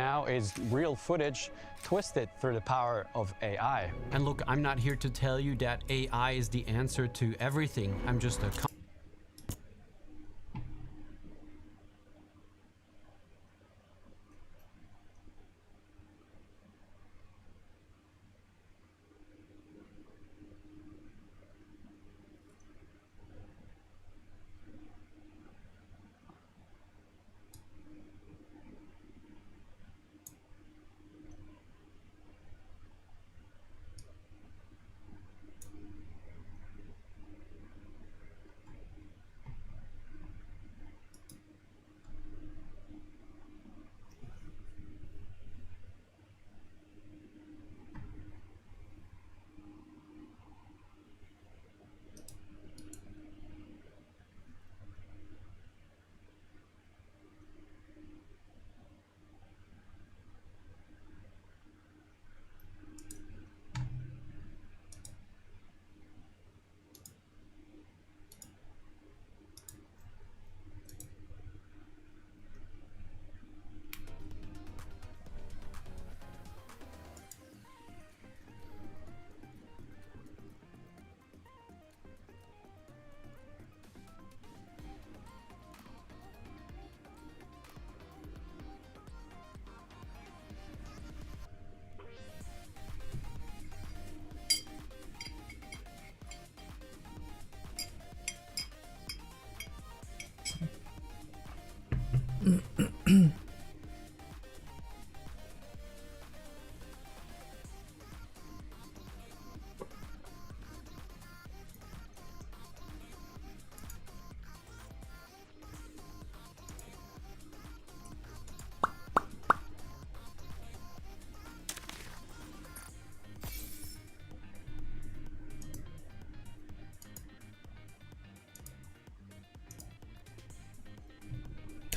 now is real footage twisted through the power of AI. And look, I'm not here to tell you that AI is the answer to everything. I'm just a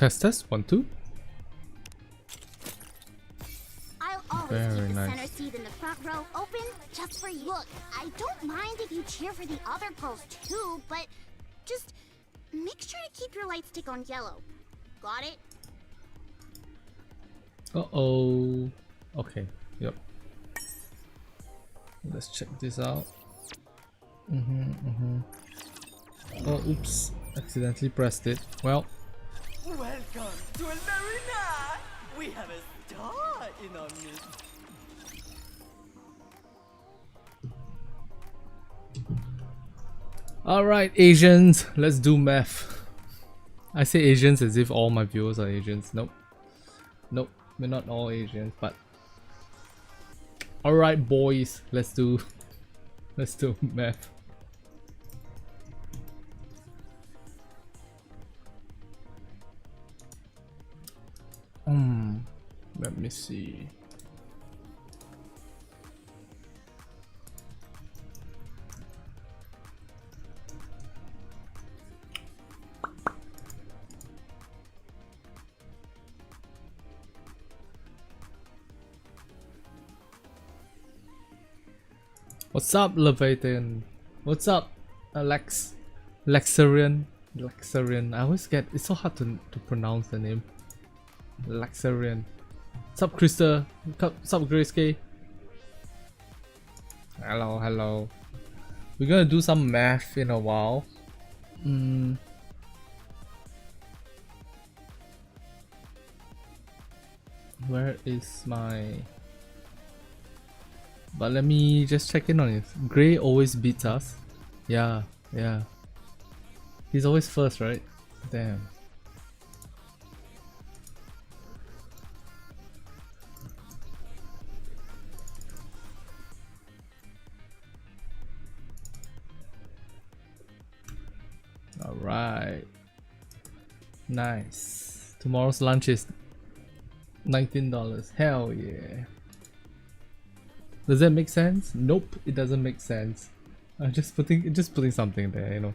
Test 1 2. I'll always Very keep the nice. center seat in the front row open just for you. Look, I don't mind if you cheer for the other girls too, but just make sure to keep your light stick on yellow. Got it? Uh-oh. Okay, yep. Let's check this out. Oh, oops. Accidentally pressed it. Well, Welcome to El Marina! We have a star in our midst. alright, Asians. Let's do math. I say Asians as if all my viewers are Asians. Nope. Nope, we're not all Asians, but... Alright, boys. Let's do math. Let me see. What's up, Leviathan? What's up, Lexarian? I always get, it's so hard to pronounce the name. Lexarian. What's up, Krista? What's up, Grace K? Hello. We're gonna do some math in a while. Where is my... But let me just check in on it. Gray always beats us. Yeah. He's always first, right? Damn. Alright. Nice. Tomorrow's lunch is $19. Hell yeah. Does that make sense? Nope, it doesn't make sense. I'm just putting something there, you know,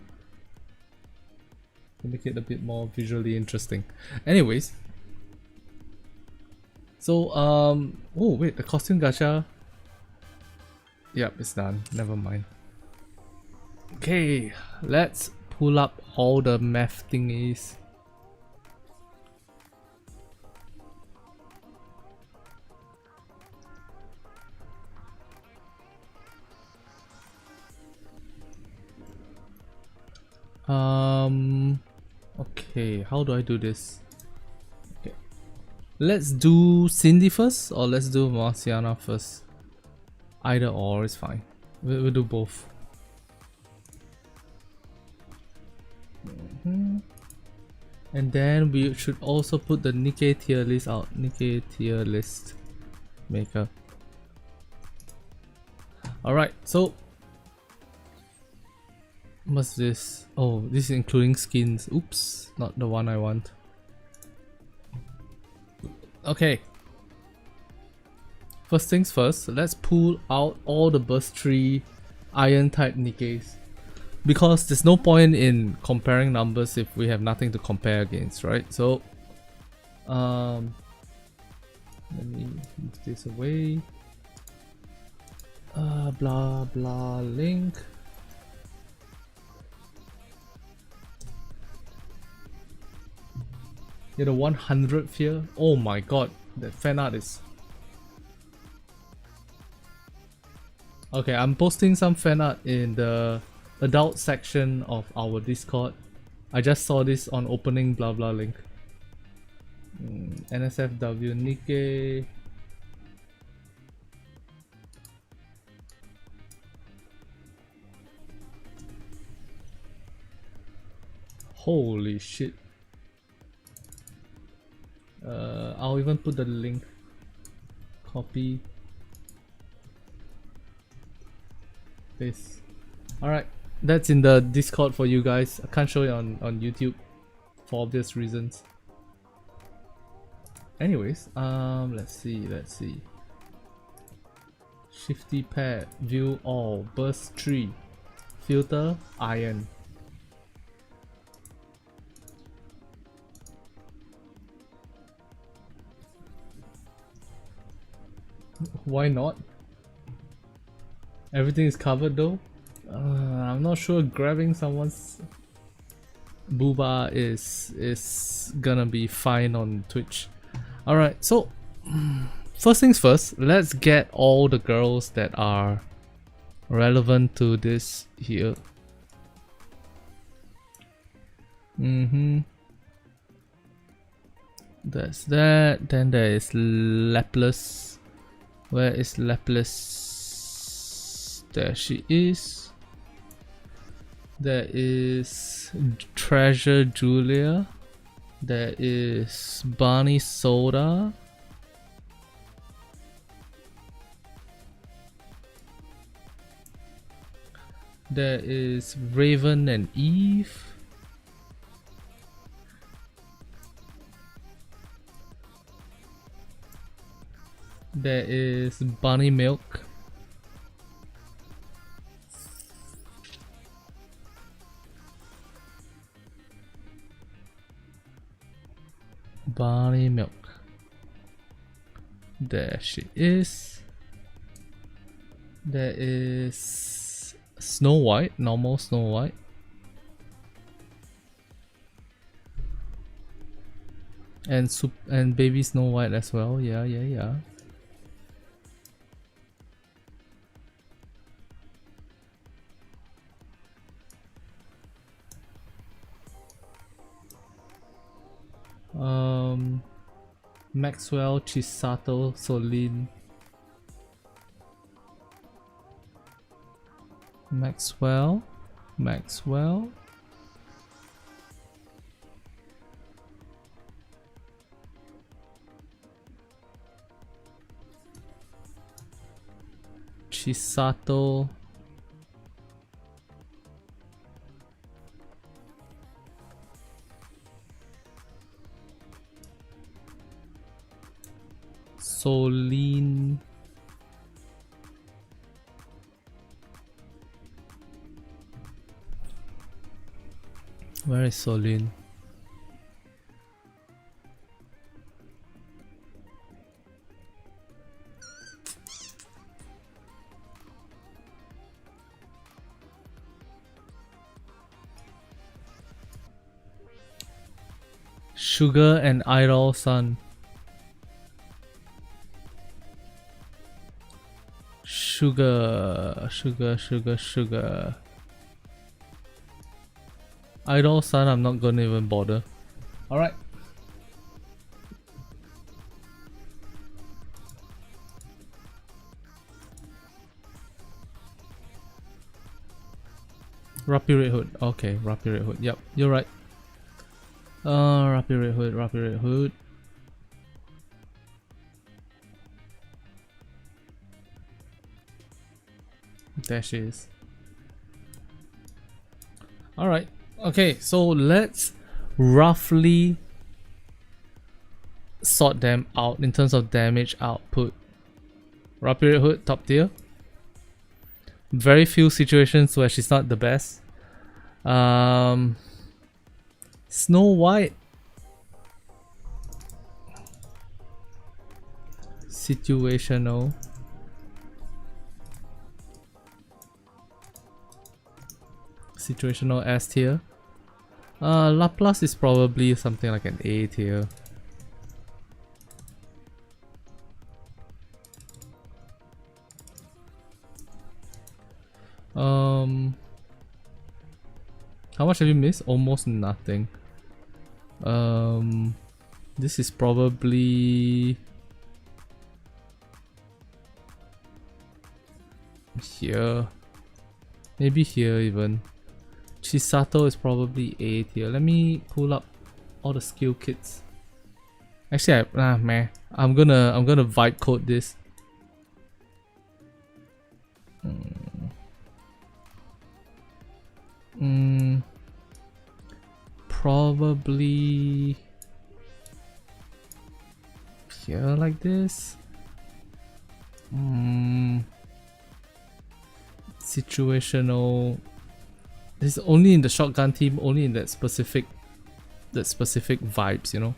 to make it a bit more visually interesting. Anyways, so oh wait, the costume gacha. Yep, it's done. Never mind. Okay, let's pull up all the math thingies. Okay, how do I do this? Okay, let's do Cindy first, or let's do Marciana first. Either or is fine. We'll do both. And then we should also put the Nikke tier list out. Nikke tier list maker. Alright, so what's this? Oh, this is including skins. Oops, not the one I want. Okay. First things first, let's pull out all the burst 3 iron type Nikkes. Because there's no point in comparing numbers if we have nothing to compare against, right? So let me move this away. Blah blah link. Yeah, the 100th here. Oh my god, that fan art is... Okay, I'm posting some fan art in the adult section of our Discord. I just saw this on opening blah blah link. NSFW Nikke. Holy shit. I'll even put the link. Copy. Paste. Alright, that's in the Discord for you guys. I can't show it on YouTube for obvious reasons. Anyways, let's see. Shifty pad, view all, burst 3, filter, iron. Why not? Everything is covered though. I'm not sure grabbing someone's booba is gonna be fine on Twitch. Alright, so first things first, let's get all the girls that are relevant to this here. That's that. Then there is Laplace. Where is Laplace? There she is. There is Treasure Julia. There is Barney Soda. There is Raven and Eve. There is Bunny Milk. Bunny Milk. There she is. There is Snow White, normal Snow White. And baby Snow White as well. Yeah. Maxwell, Chisato, Solin. Maxwell. Chisato. Solin. Where is Solin? Sugar and Idol Sun. Sugar. Idol Sun, I'm not gonna even bother. Alright. Rapid Red Hood. Okay, Rapid Red Hood. Yep, you're right. Rapid Red Hood, Rapid Red Hood. There she is. Alright, okay, so let's roughly sort them out in terms of damage output. Rapid Red Hood, top tier. Very few situations where she's not the best. Snow White. Situational. Situational S tier. Laplace is probably something like an A tier. How much have you missed? Almost nothing. This is probably here. Maybe here even. Chisato is probably A tier. Let me pull up all the skill kits. Actually, man, I'm gonna vibe code this. Probably here like this. Situational. This is only in the shotgun team, only in that specific vibes, you know.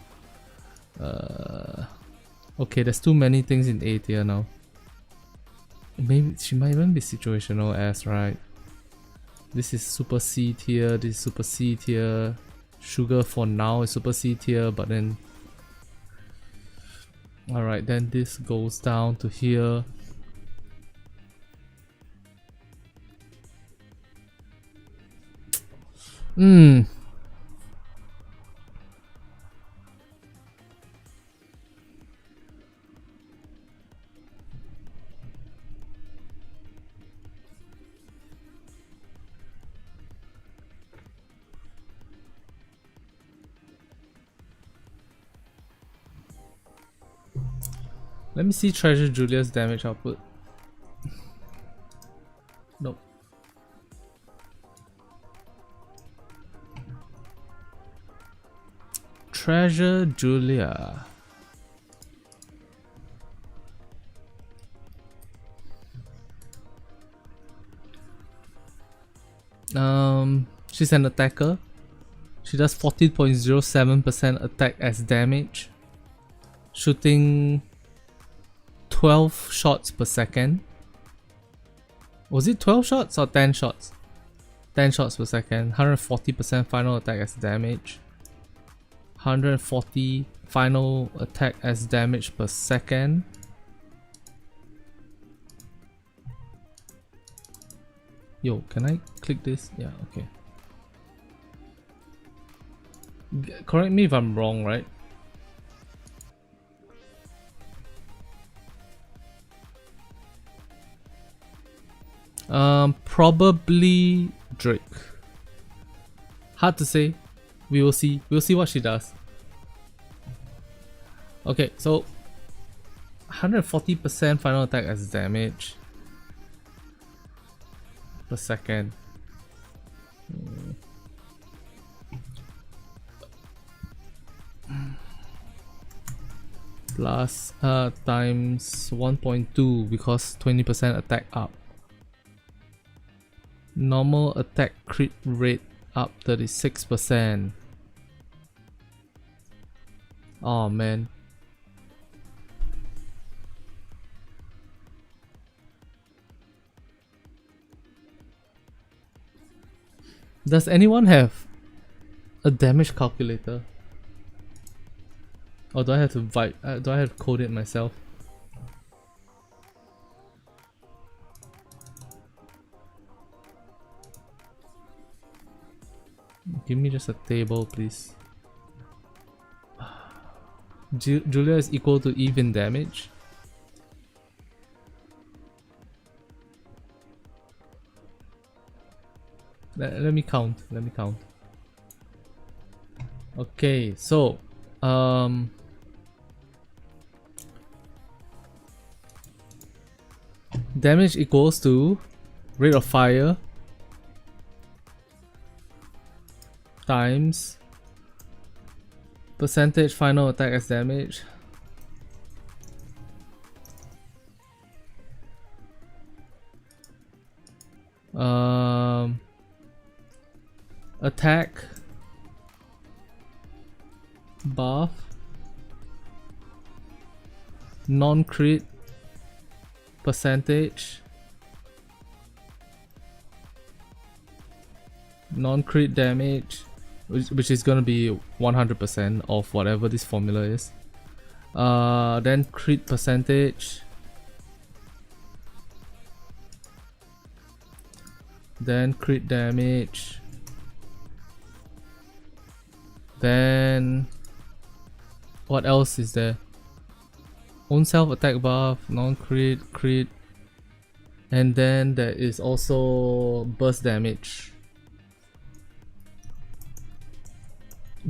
Okay, there's too many things in A tier now. Maybe she might even be situational S, right? This is super C tier, this is super C tier. Sugar for now is super C tier, but then alright, then this goes down to here. Let me see Treasure Julia's damage output. Nope. Treasure Julia. She's an attacker. She does 14.07% attack as damage. Shooting 12 shots per second. Was it 12 shots or 10 shots? 10 shots per second. 140% final attack as damage. 140 final attack as damage per second. Yo, can I click this? Yeah, okay. Correct me if I'm wrong, right? Probably Drake. Hard to say. We will see. We'll see what she does. Okay, so 140% final attack as damage per second. Plus times 1.2 because 20% attack up. Normal attack crit rate up 36%. Oh man. Does anyone have a damage calculator? Or do I have to do I have to code it myself? Give me just a table, please. Julia is equal to even damage. Let me count. Okay, so damage equals to rate of fire times percentage final attack as damage attack buff non-crit percentage non-crit damage, which is gonna be 100% of whatever this formula is. Then crit percentage, then crit damage, then what else is there? Own self attack buff, non-crit, crit, and then there is also burst damage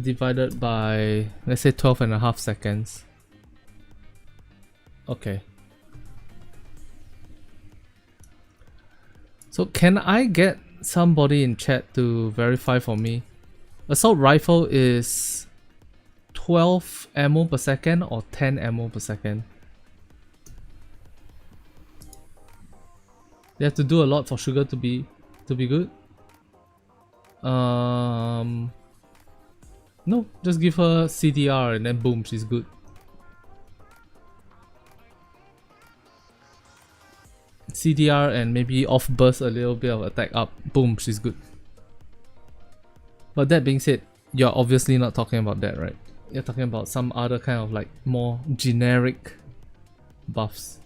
divided by, let's say, 12.5 seconds. Okay. So can I get somebody in chat to verify for me? Assault rifle is 12 ammo per second or 10 ammo per second? They have to do a lot for Sugar to be good. No, just give her CDR and then boom, she's good. CDR and maybe off burst a little bit of attack up, boom, she's good. But that being said, you're obviously not talking about that, right? You're talking about some other kind of like more generic buffs.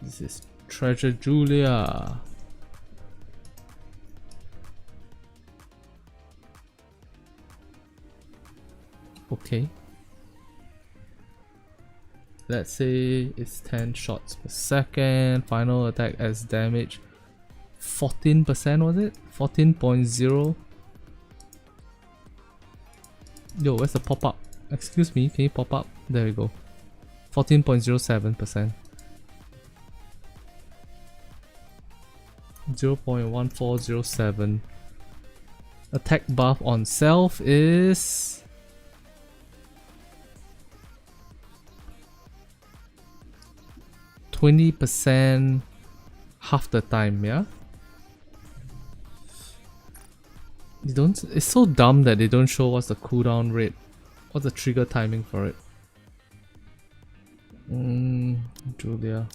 This is Treasure Julia. Okay. Let's say it's 10 shots per second. Final attack as damage 14%, was it? 14.0. Yo, where's the pop-up? Excuse me, can you pop up? There we go. 14.07%. 0.1407. Attack buff on self is 20% half the time, yeah? They don't, it's so dumb that they don't show what's the cooldown rate. What's the trigger timing for it? Julia.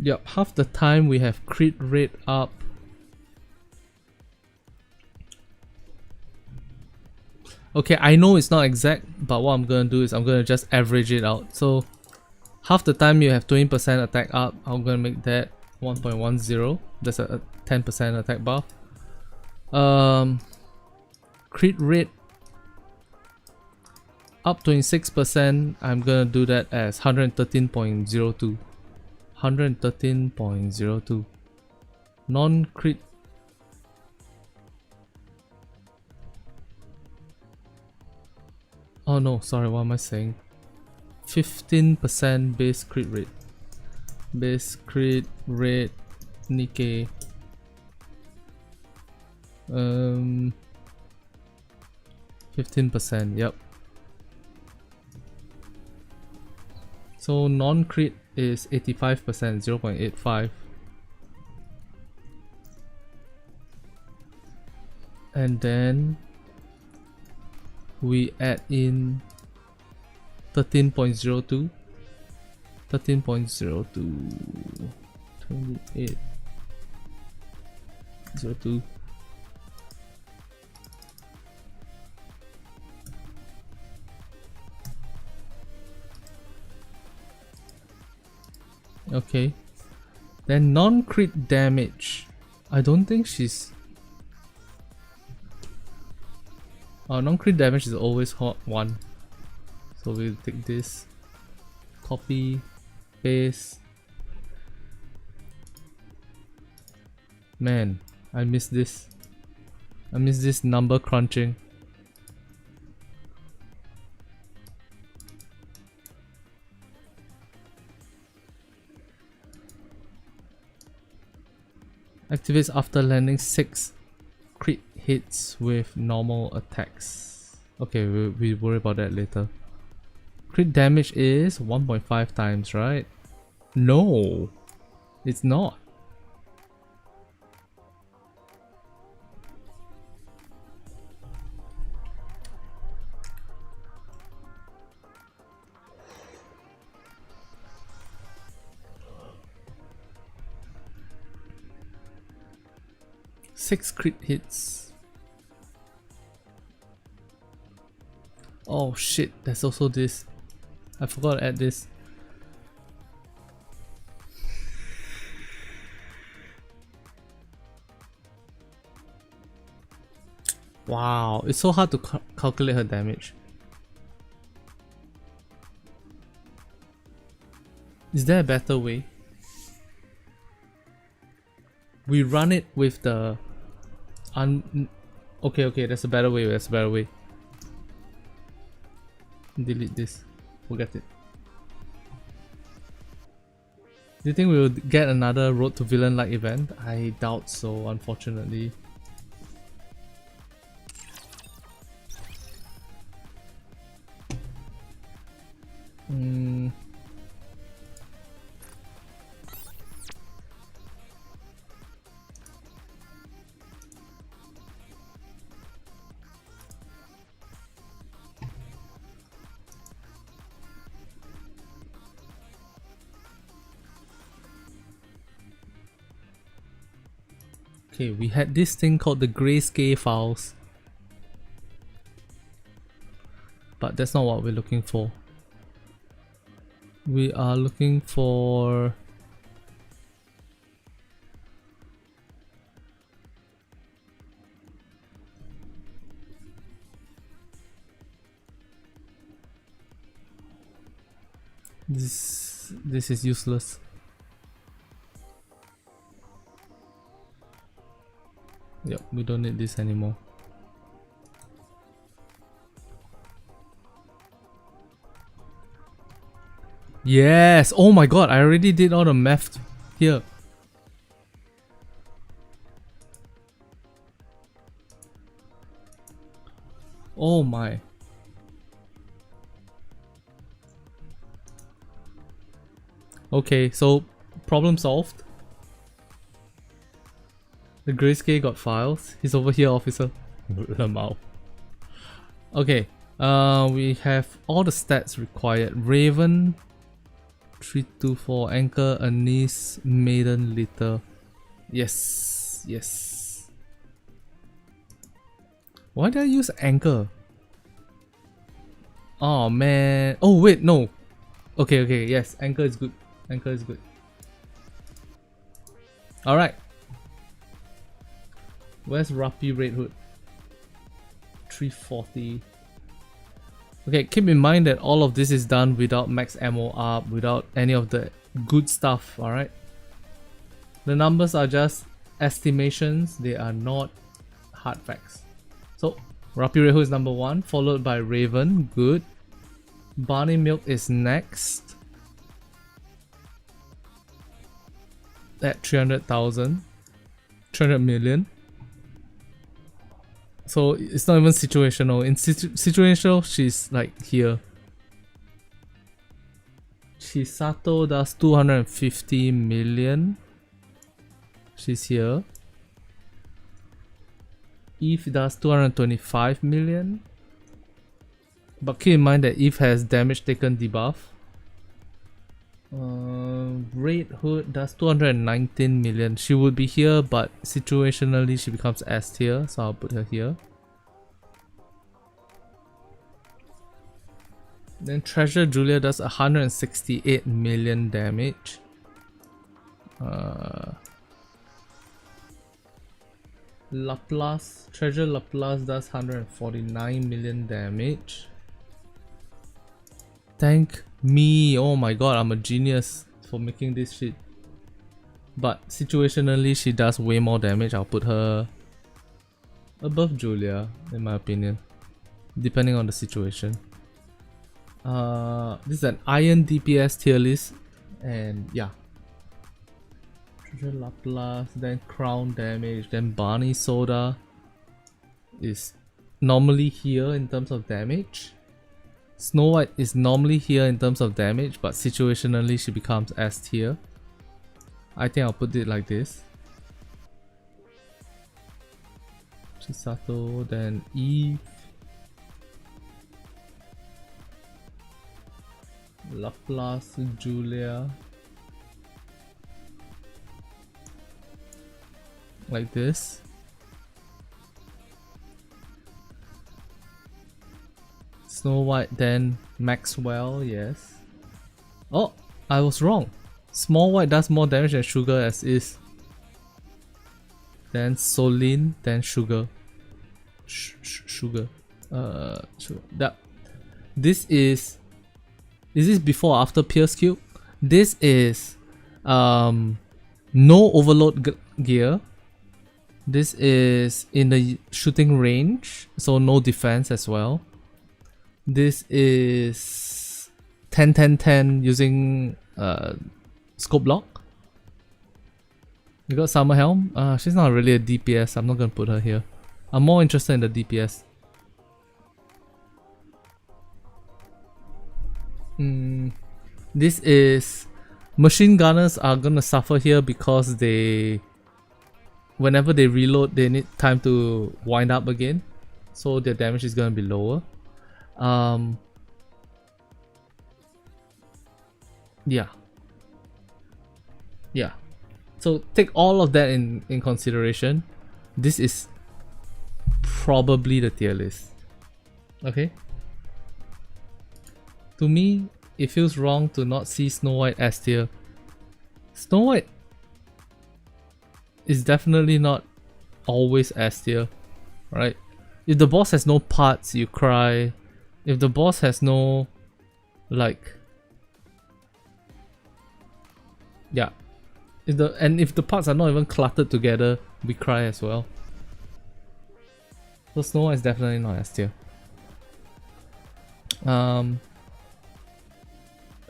Yep, half the time we have crit rate up. Okay, I know it's not exact, but what I'm gonna do is I'm gonna just average it out. So half the time you have 20% attack up. I'm gonna make that 1.10. That's a 10% attack buff. Crit rate up 26%. I'm gonna do that as 113.02. 113.02. Non-crit. Oh no, sorry, what am I saying? 15% base crit rate. Base crit rate, Nikke. 15%, yep. So non-crit is 85%, 0.85. And then we add in 13.02. 13.02. 28 02. Okay. Then non-crit damage. I don't think she's... non-crit damage is always hot 1. So we'll take this. Copy. Paste. Man, I miss this. I miss this number crunching. Activates after landing 6 crit hits with normal attacks. Okay, we'll worry about that later. Crit damage is 1.5 times, right? No, it's not. Six crit hits. Oh shit, there's also this. I forgot to add this. Wow, it's so hard to calculate her damage. Is there a better way? We run it with the okay, there's a better way, Delete this. Forget it. Do you think we will get another Road to Villain-like event? I doubt so, unfortunately. Okay, we had this thing called the grayscale files, but that's not what we're looking for. We are looking for this is useless. Yep, we don't need this anymore. Yes! Oh my god, I already did all the math here. Oh my. Okay, so problem solved. The grayscale got files. He's over here, officer. Lamau. Okay, we have all the stats required. Raven, 324, Anchor, Anise, Maiden, Litter. Yes, yes. Why did I use Anchor? Oh man. Oh wait, no. Okay, yes, Anchor is good. Anchor is good. Alright. Where's Rapi Red Hood? 340. Okay, keep in mind that all of this is done without max ammo up, without any of the good stuff, alright? The numbers are just estimations, they are not hard facts. So, Rapi Red Hood is number 1, followed by Raven, good. Barney Milk is next. At 300,000. 300 million. So it's not even situational. In situational, she's like here. Chisato does 250 million. She's here. Eve does 225 million. But keep in mind that Eve has damage taken debuff. Red Hood does 219 million. She would be here, but situationally she becomes S tier, so I'll put her here. Then Treasure Julia does 168 million damage. Laplace, Treasure Laplace does 149 million damage. Thank me, oh my god, I'm a genius for making this shit. But situationally she does way more damage. I'll put her above Julia in my opinion, depending on the situation. This is an Iron DPS tier list, and yeah. Treasure Laplace, then Crown damage, then Barney Soda is normally here in terms of damage. Snow White is normally here in terms of damage, but situationally she becomes S tier. I think I'll put it like this. Chisato, then Eve. Laplace, Julia. Like this. Snow White, then Maxwell, yes. Oh, I was wrong. Small White does more damage than Sugar as is. Then Solin, then Sugar. Sugar. That. This is this before or after Pierce Cube? This is no overload gear. This is in the shooting range, so no defense as well. This is 10-10-10 using scope block. You got Summer Helm. She's not really a DPS. I'm not gonna put her here. I'm more interested in the DPS. This is machine gunners are gonna suffer here because whenever they reload, they need time to wind up again, so their damage is gonna be lower. Yeah. So take all of that in consideration. This is probably the tier list. Okay. To me, it feels wrong to not see Snow White S tier. Snow White is definitely not always S tier, right? If the boss has no parts, you cry. If the boss has no, like, yeah, if the parts are not even cluttered together, we cry as well. So Snow White is definitely not S tier.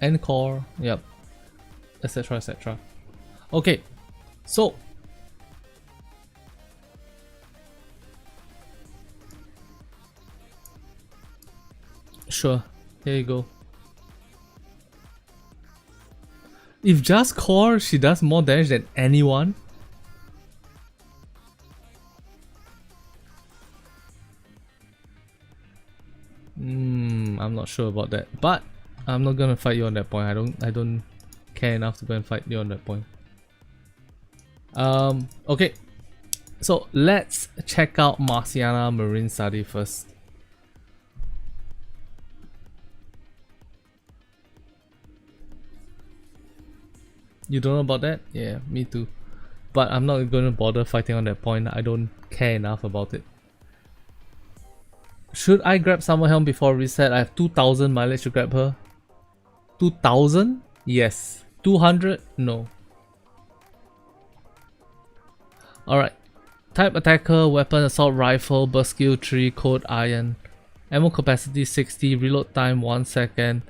Encore, yep, etc, etc. Okay, so sure, here you go. If just core, she does more damage than anyone. I'm not sure about that, but I'm not gonna fight you on that point. I don't care enough to go and fight you on that point. Okay, so let's check out Marciana Marine Study first. You don't know about that? Yeah, me too. But I'm not going to bother fighting on that point. I don't care enough about it. Should I grab Summer Helm before reset? I have 2000 mileage to grab her. 2000? Yes. 200? No. Alright. Type attacker, weapon, assault rifle, burst skill 3, code iron. Ammo capacity 60, reload time 1 second.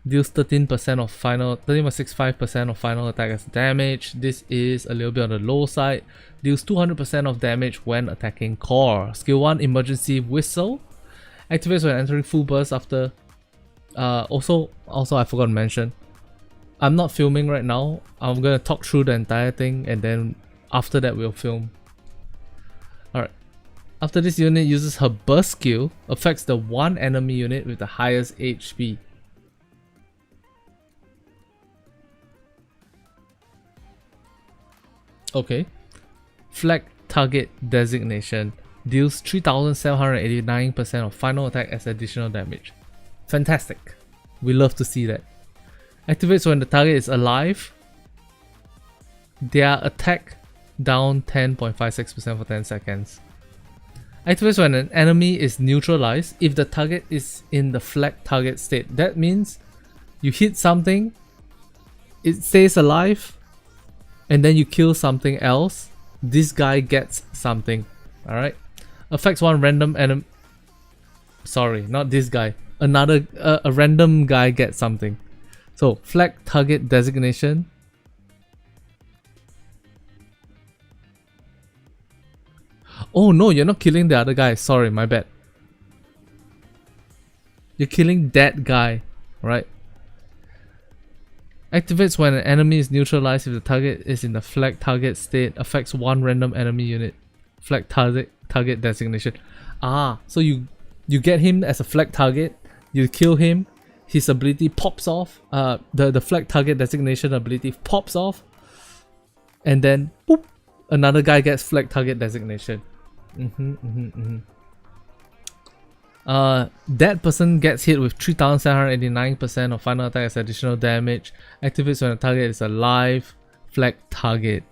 Deals 13% of final, 13.65% of final attack as damage. This is a little bit on the low side. Deals 200% of damage when attacking core. Skill 1, emergency whistle. Activates when entering full burst after. Also I forgot to mention, I'm not filming right now. I'm gonna talk through the entire thing and then after that we'll film. Alright. After this unit uses her burst skill, affects the one enemy unit with the highest HP. Okay. Flag target designation deals 3789% of final attack as additional damage. Fantastic. We love to see that. Activates when the target is alive. Their attack down 10.56% for 10 seconds. Activates when an enemy is neutralized if the target is in the flag target state. That means you hit something, it stays alive, and then you kill something else. This guy gets something. Alright. Affects one random enemy. Sorry, not this guy. Another a random guy gets something. So flag target designation. Oh no, you're not killing the other guy. Sorry, my bad. You're killing that guy, right? Activates when an enemy is neutralized if the target is in the flag target state. Affects one random enemy unit. Flag target designation. Ah, so you get him as a flag target. You kill him. His ability pops off. The flag target designation ability pops off, and then boop, another guy gets flag target designation. That person gets hit with 3789% of final attack as additional damage. Activates when the target is alive. Flag target.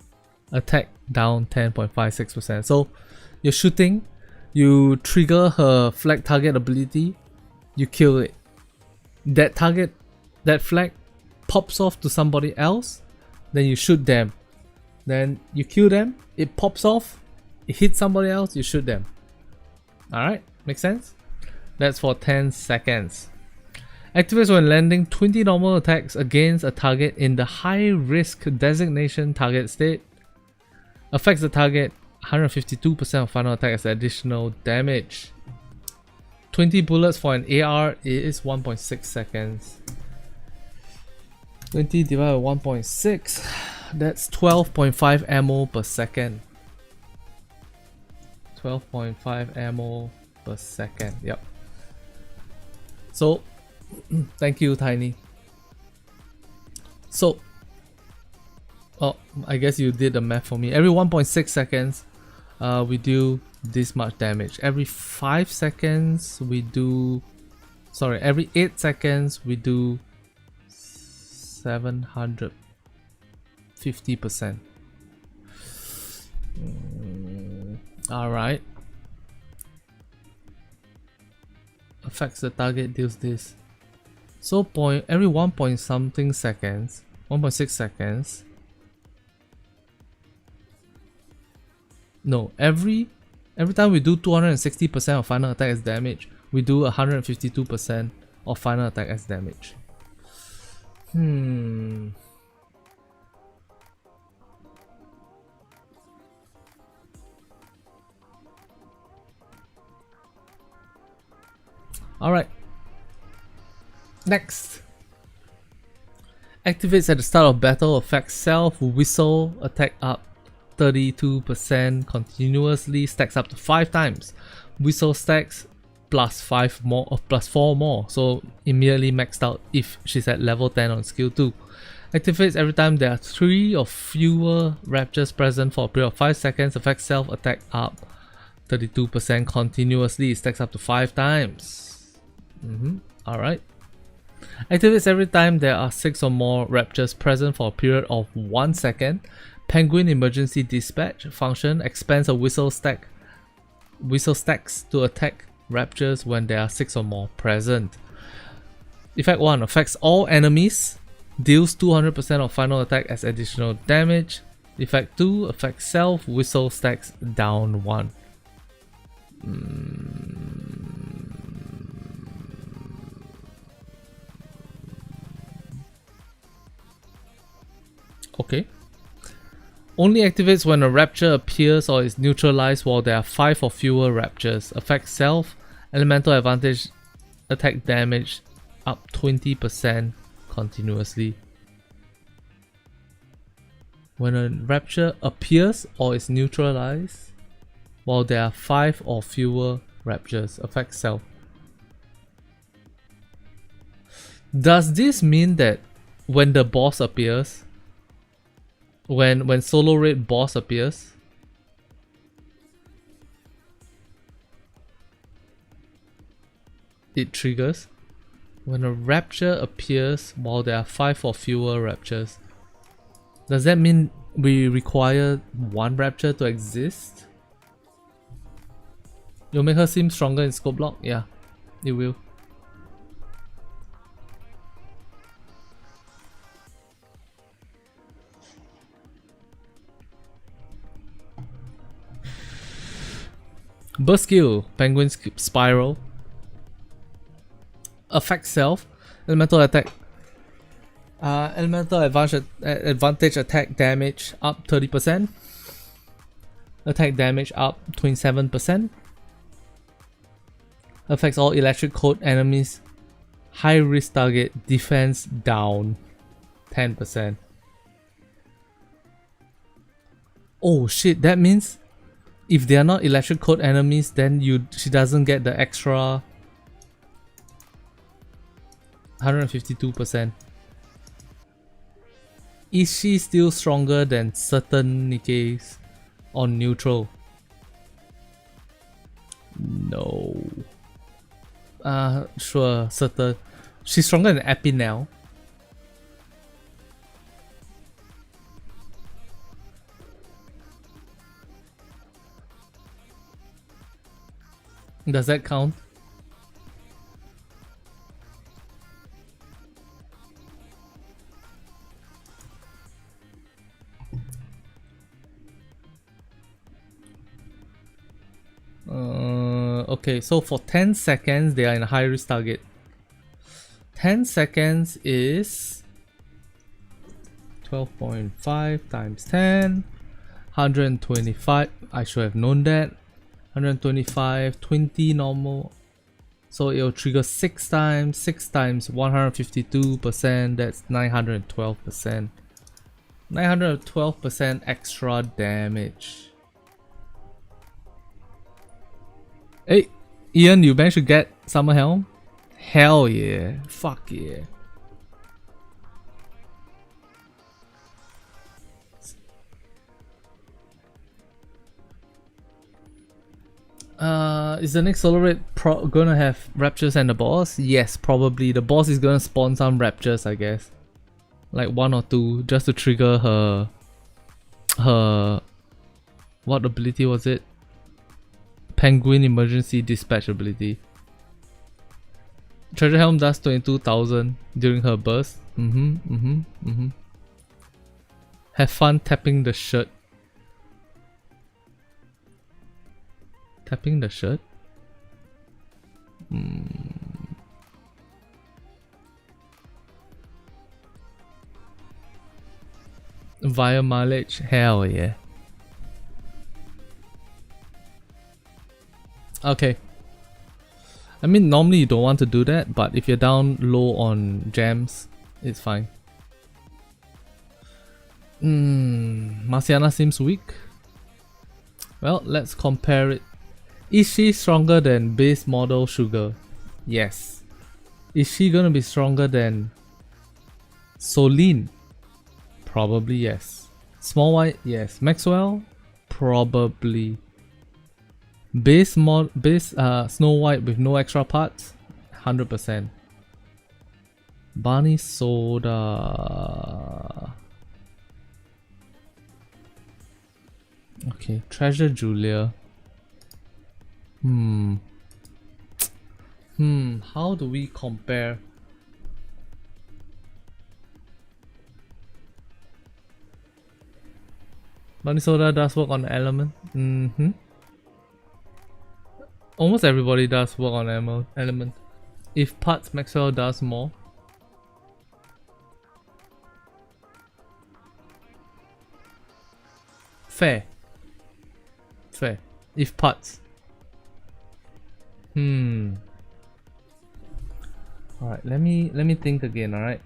Attack down 10.56%. So you're shooting, you trigger her flag target ability, you kill it. That target, that flag pops off to somebody else, then you shoot them. Then you kill them, it pops off, it hits somebody else, you shoot them. Alright, make sense? That's for 10 seconds. Activates when landing 20 normal attacks against a target in the high risk designation target state. Affects the target 152% of final attack as additional damage. 20 bullets for an AR is 1.6 seconds. 20 divided by 1.6, that's 12.5 ammo per second. 12.5 ammo per second, yep. So, thank you, Tiny. So, oh, I guess you did the math for me. Every 1.6 seconds, we do this much damage. Every 5 seconds, we do... Sorry, every 8 seconds, we do 750%. Alright. Affects the target, deals this. So every 1 point something seconds, 1.6 seconds. No, every time we do 260% of final attack as damage, we do 152% of final attack as damage. Alright. Next. Activates at the start of battle, affects self, whistle, attack up 32% continuously, stacks up to 5 times. Whistle stacks plus 5 more or plus 4 more, so immediately maxed out if she's at level 10 on skill 2. Activates every time there are 3 or fewer raptures present for a period of 5 seconds, affects self, attack up 32% continuously, stacks up to 5 times. Alright. Activates every time there are 6 or more raptures present for a period of 1 second. Penguin emergency dispatch function expands a whistle stacks to attack raptures when there are 6 or more present. Effect 1 affects all enemies, deals 200% of final attack as additional damage. Effect 2 affects self, whistle stacks down 1. Okay. Only activates when a rapture appears or is neutralized while there are 5 or fewer raptures. Affects self, elemental advantage, attack damage up 20% continuously. When a rapture appears or is neutralized while there are 5 or fewer raptures. Affects self. Does this mean that when the boss appears, when solo raid boss appears, it triggers. When a rapture appears while there are 5 or fewer raptures. Does that mean we require 1 rapture to exist? You'll make her seem stronger in scope block? Yeah, it will. Burst skill, Penguin Spiral. Affect self, elemental attack. Elemental advantage attack damage up 30%. Attack damage up 27%. Affects all electric code enemies. High risk target, defense down 10%. Oh shit, that means if they are not electric code enemies, then she doesn't get the extra 152%. Is she still stronger than certain Nikkes on neutral? No. Sure, certain. She's stronger than Epi now. Does that count? Okay, so for 10 seconds they are in a high risk target. 10 seconds is 12.5 times 10, 125. I should have known that. 125, 20 normal. So it'll trigger 6 times, 6 times 152%, that's 912%. 912% extra damage. Hey, Ian, you managed to get Summer Helm? Hell yeah. Fuck yeah. Is the next solo raid gonna have raptures and the boss? Yes, probably. The boss is gonna spawn some raptures, I guess. Like 1 or 2, just to trigger her what ability was it? Penguin emergency dispatch ability. Treasure Helm does 22,000 during her burst. Have fun tapping the shirt. Tapping the shirt? Via mileage? Hell yeah. Okay. I mean, normally you don't want to do that, but if you're down low on gems, it's fine. Marciana seems weak. Well, let's compare it. Is she stronger than base model Sugar? Yes. Is she gonna be stronger than Soline? Probably yes. Small White? Yes. Maxwell? Probably. Base Snow White with no extra parts? 100%. Barney Soda. Okay, Treasure Julia. How do we compare? Barney Soda does work on the element. Almost everybody does work on element. If parts, Maxwell does more. Fair. Fair. If parts. Alright, let me think again, alright.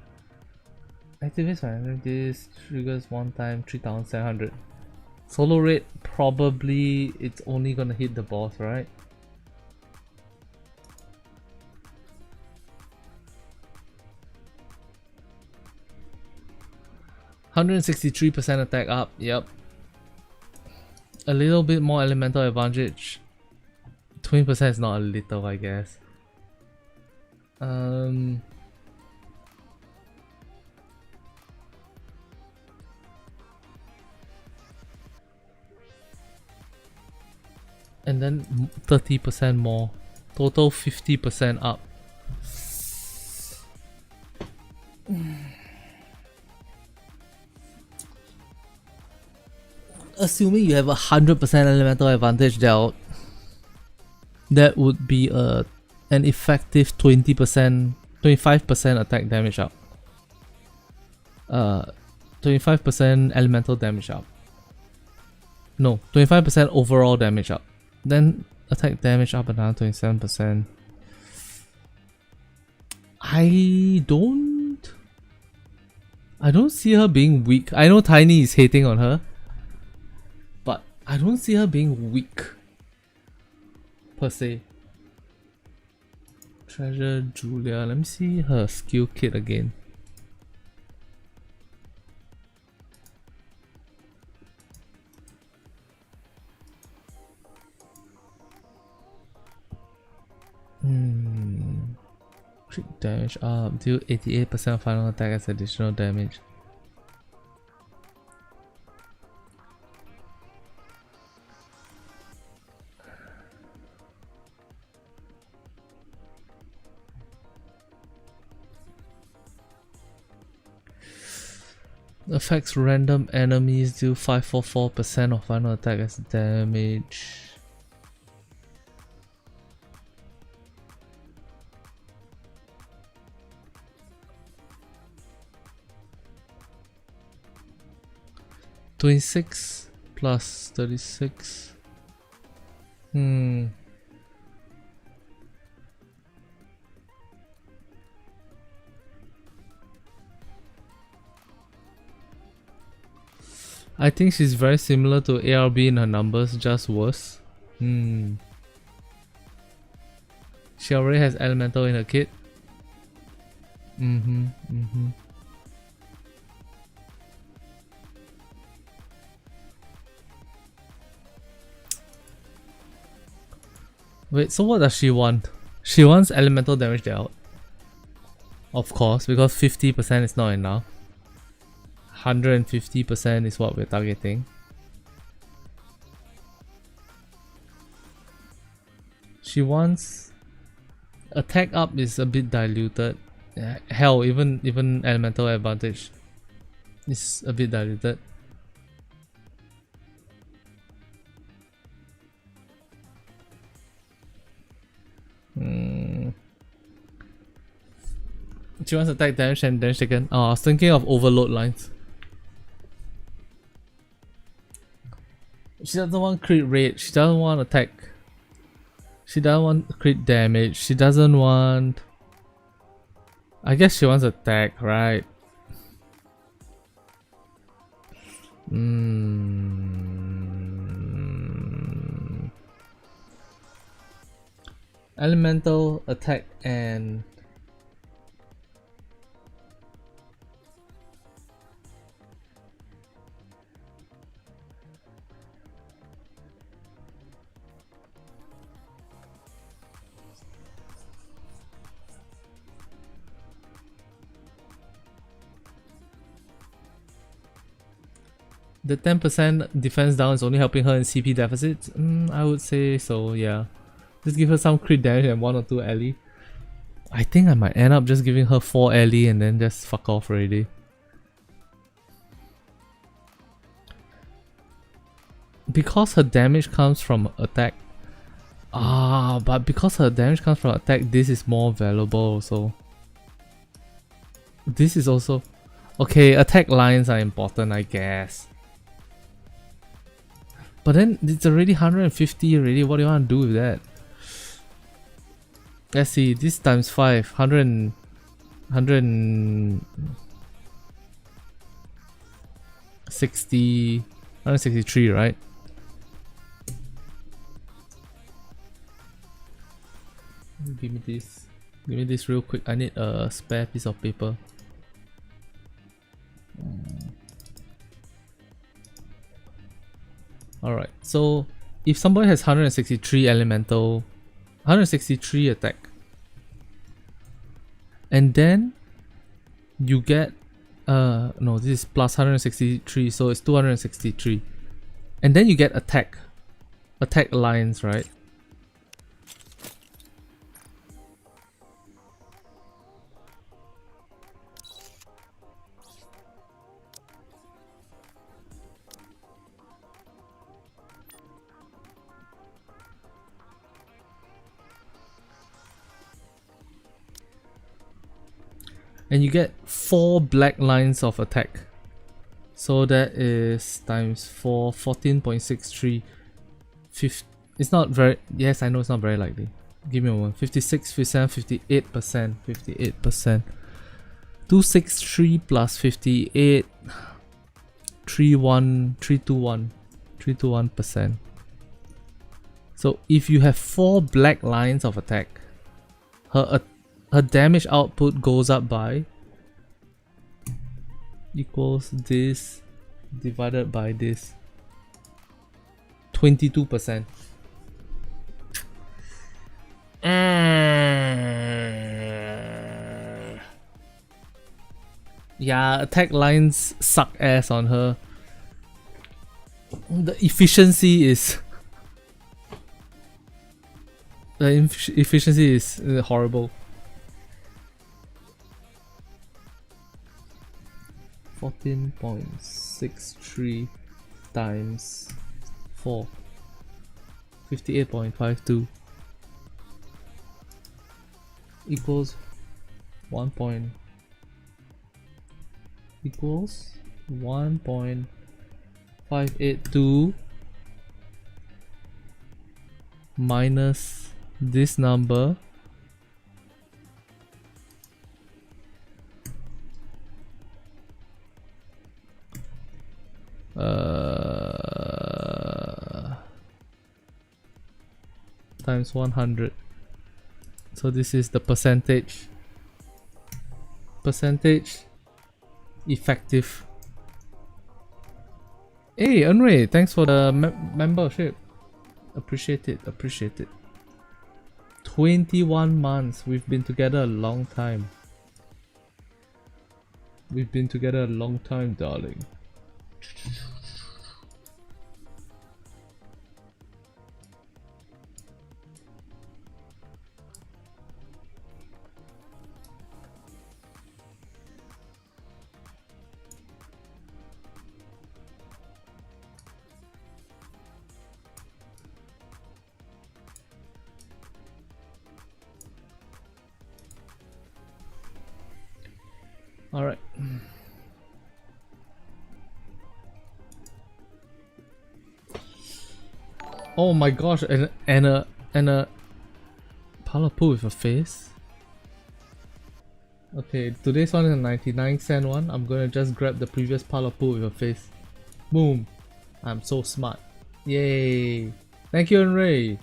Activates this triggers one time 3700. Solo raid, probably it's only gonna hit the boss, right? 163% attack up, yep. A little bit more elemental advantage. 20% is not a little, I guess. And then 30% more. Total 50% up. Assuming you have 100% elemental advantage dealt, that would be an effective 20%, 25% attack damage up. 25% elemental damage up. No, 25% overall damage up. Then attack damage up another 27%. I don't see her being weak. I know Tiny is hating on her, but I don't see her being weak per se. Treasure Julia. Let me see her skill kit again. Crit damage up. Deal 88% of final attack as additional damage. Affects random enemies, deal 544% of final attack as damage. $26 plus 36. I think she's very similar to ARB in her numbers, just worse. She already has elemental in her kit. Wait, so what does she want? She wants elemental damage dealt. Of course, because 50% is not enough. 150% is what we're targeting. She wants attack up is a bit diluted. Hell, even elemental advantage is a bit diluted. She wants attack damage and damage taken. Oh, I was thinking of overload lines. She doesn't want crit rate. She doesn't want attack. She doesn't want crit damage. She doesn't want... I guess she wants attack, right? Elemental, attack, and... The 10% defense down is only helping her in CP deficits? I would say so, yeah. Just give her some crit damage and 1 or 2 ally. I think I might end up just giving her 4 ally and then just fuck off already. Because her damage comes from attack. But because her damage comes from attack, this is more valuable also. This is also... Okay, attack lines are important, I guess. But then it's already 150 already. What do you want to do with that? Let's see. This times 5. 163, right? Give me this. Give me this real quick. I need a spare piece of paper. Alright, so if somebody has 163 elemental, 163 attack, and then you get no, this is plus 163, so it's 263, and then you get attack alliance, right? And you get 4 black lines of attack. So that is times 4, 14.63. It's not very, yes, I know it's not very likely. Give me a moment. 56, 57, 58%. 58%. 263 plus 58. 321%. So if you have 4 black lines of attack, her damage output goes up by equals this divided by this 22%. Yeah, attack lines suck ass on her. The efficiency is horrible. 14.63 times 4, 58.52 equals 1.582 minus this number times 100. So this is the percentage effective. Hey Unray, thanks for the membership. Appreciate it. 21 months. We've been together a long time. Darling. All right. Oh my gosh, and a Palapu with a face. Okay, today's one is a 99-cent one. I'm gonna just grab the previous Palapu with a face. Boom. I'm so smart. Yay. Thank you, Enray.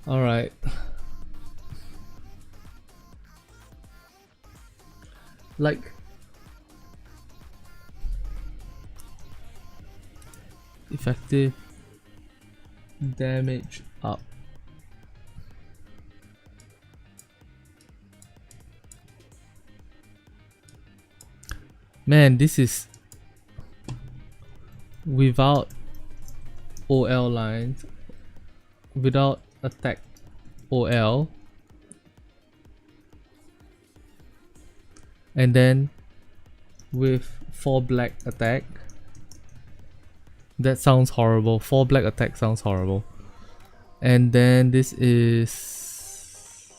Alright. Like, effective damage up. Man, this is without OL lines, without attack OL, and then with 4 black attack. That sounds horrible. 4 black attack sounds horrible. And then this is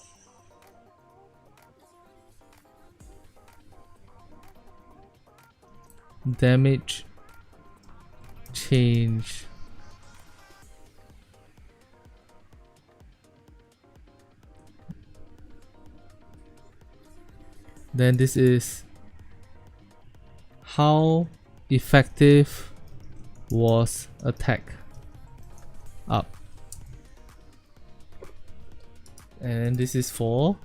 damage change. Then this is how effective was attack up. And this is for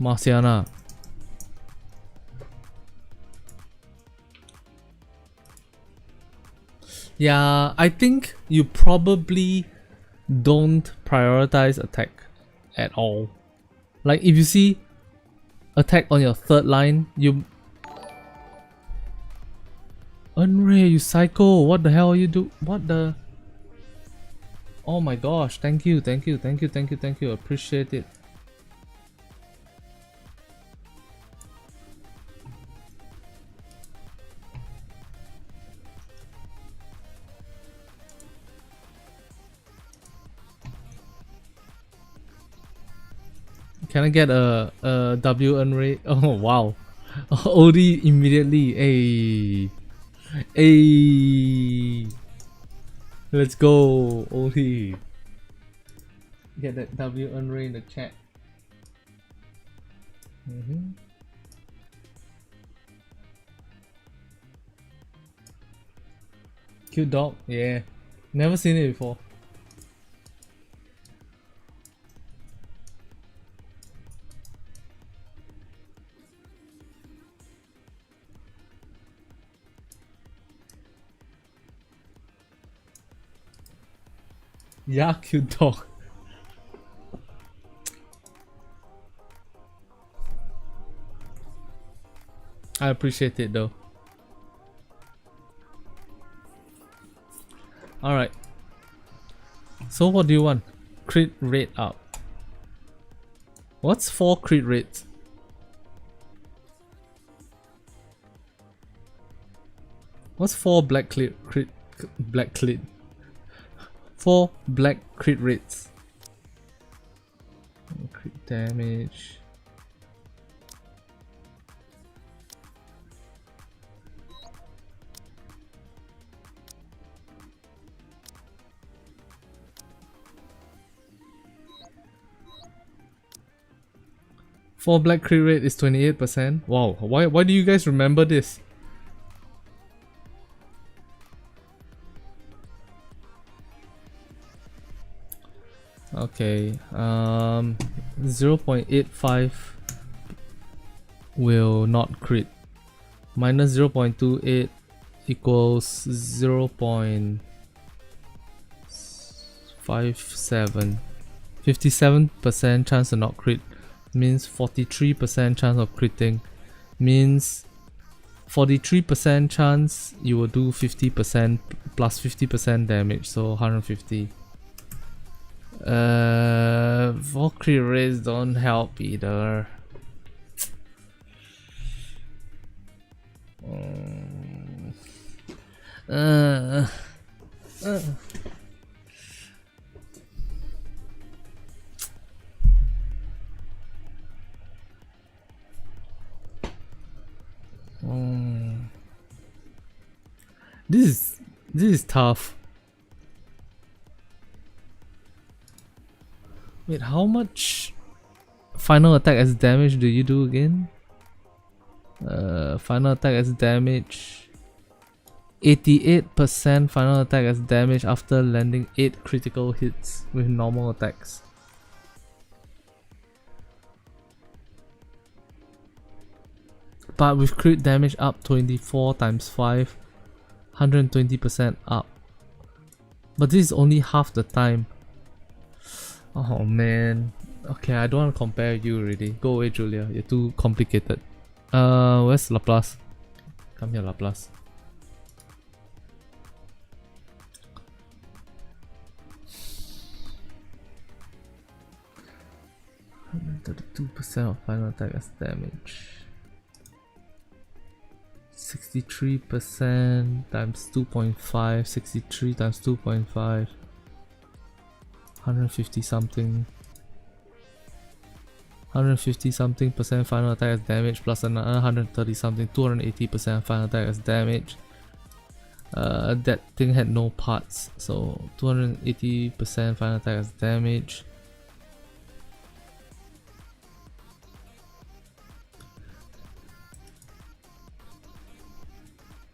Marciana. Yeah, I think you probably don't prioritize attack at all. Like if you see attack on your third line, you Unray, you psycho, what the hell are you do? What the? Oh my gosh, thank you, appreciate it. Can I get a W Unray? Oh wow. OD immediately. Hey. Let's go, OD. Get that W Unray in the chat. Cute dog, yeah. Never seen it before. Yeah, cute dog. I appreciate it though. Alright. So what do you want? Crit rate up. What's 4 crit rates? What's 4 black crit 4 black crit rates. Crit damage. For black crit rate is 28%. Wow, why do you guys remember this? Okay, 0.85 will not crit. Minus 0.28 equals 0.57. 57% chance to not crit means 43% chance of critting. Means 43% chance you will do 50% plus 50% damage, so 150. 4 crit rates don't help either. This is tough. Wait, how much final attack as damage do you do again? Final attack as damage 88% final attack as damage after landing 8 critical hits with normal attacks. But with crit damage up 24 times 5, 120% up. But this is only half the time. Oh man. Okay, I don't want to compare you already. Go away, Julia. You're too complicated. Where's Laplace? Come here, Laplace. %, of final attack as damage. 63% times 2.5. 63 times 2.5. 150 something. 150 something percent final attack as damage plus another 130 something, 280% final attack as damage. That thing had no parts, so 280% final attack as damage.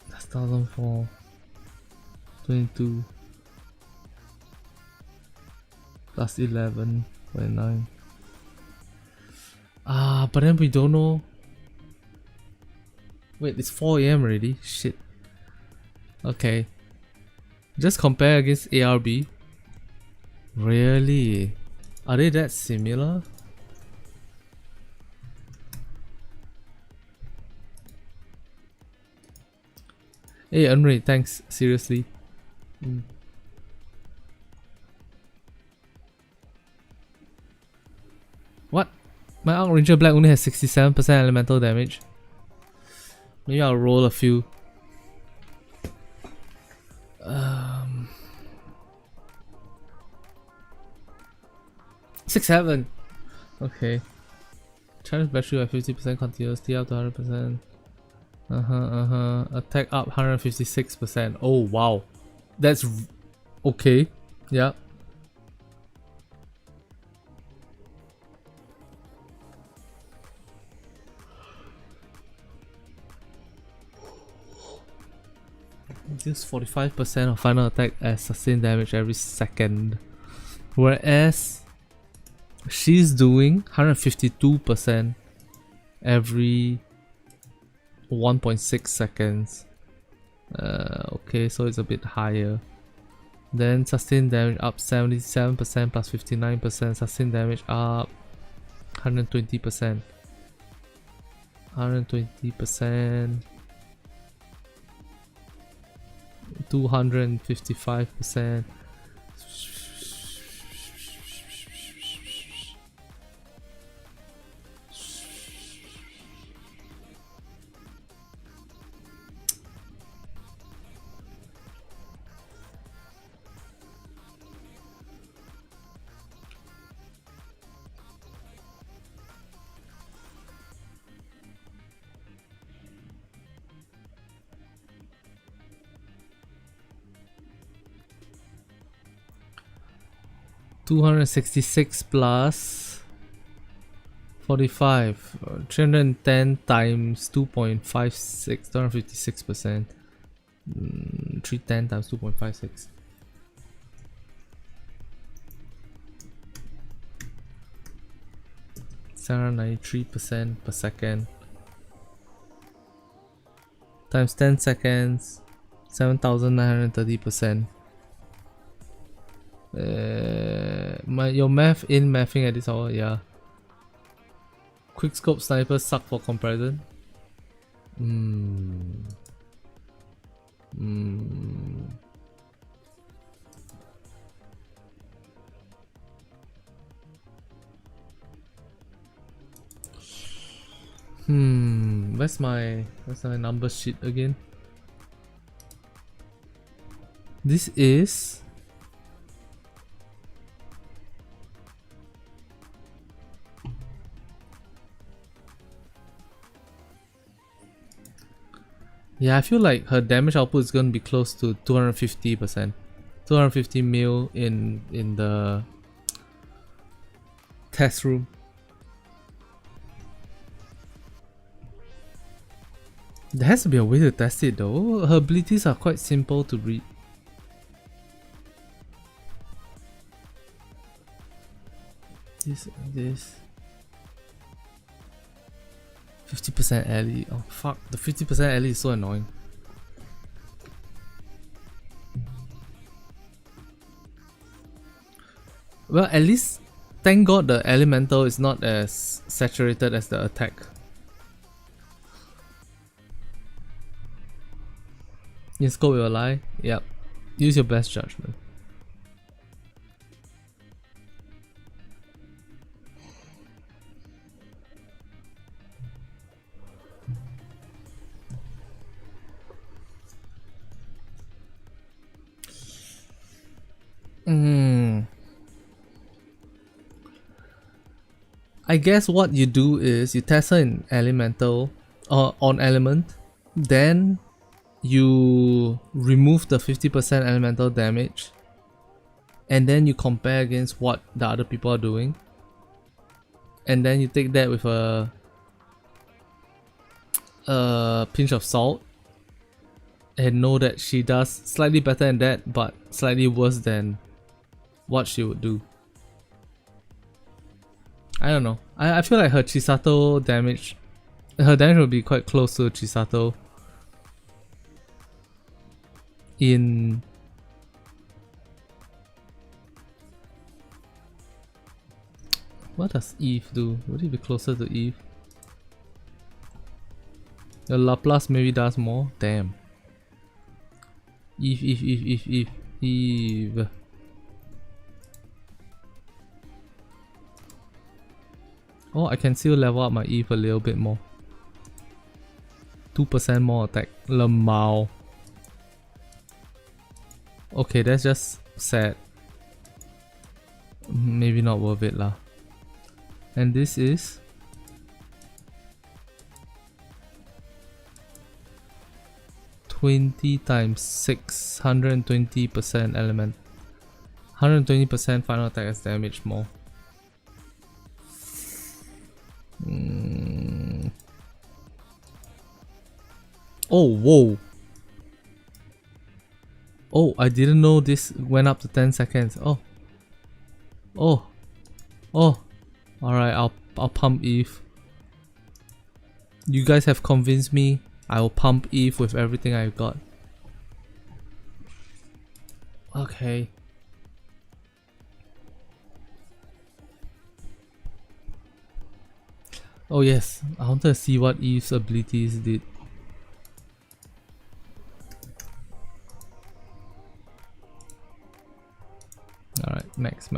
That's 1004. 22 plus 11, 29. But then we don't know. Wait, it's 4 AM already? Shit. Okay. Just compare against ARB. Really? Are they that similar? Hey, Unraid, thanks. Seriously. What? My Arc Ranger Black only has 67% elemental damage. Maybe I'll roll a few. 6-7. Okay. Charge battery at 50% continuous, T up to 100%. Attack up 156%. Oh wow. That's okay. Yeah. Deals 45% of final attack as sustained damage every second. Whereas she's doing 152% every 1.6 seconds. Okay, so it's a bit higher. Then sustained damage up 77% plus 59%. Sustained damage up 120%. 120%. 255%. $266 plus 45, 310 times 2.56, 256%. 310 times 2.56. %93 per second times 10 seconds, 7,930%. Your math in mathing at this hour, yeah. Quickscope snipers suck for comparison. Where's my number sheet again? This is I feel like her damage output is gonna be close to 250%. 250 mil in the test room. There has to be a way to test it though. Her abilities are quite simple to read. This 50% alley. Oh fuck, the 50% alley is so annoying. Well, at least thank god the elemental is not as saturated as the attack. In scope will lie? Yep. Use your best judgment. I guess what you do is you test her in elemental or on element, then you remove the 50% elemental damage, and then you compare against what the other people are doing, and then you take that with a pinch of salt and know that she does slightly better than that but slightly worse than what she would do. I don't know. I feel like her Chisato damage, her damage will be quite close to Chisato in what does Eve do? Would it be closer to Eve? The Laplace maybe does more. Damn. Eve. Oh, I can still level up my Eve a little bit more. 2% more attack. Lemao. Okay, that's just sad. Maybe not worth it lah. And this is 20 times 6, 120% element. 120% final attack as damage more. Oh, whoa. Oh, I didn't know this went up to 10 seconds. Oh. Alright, I'll pump Eve. You guys have convinced me. I will pump Eve with everything I've got. Okay. Oh yes, I wanted to see what Eve's abilities did. Alright, max.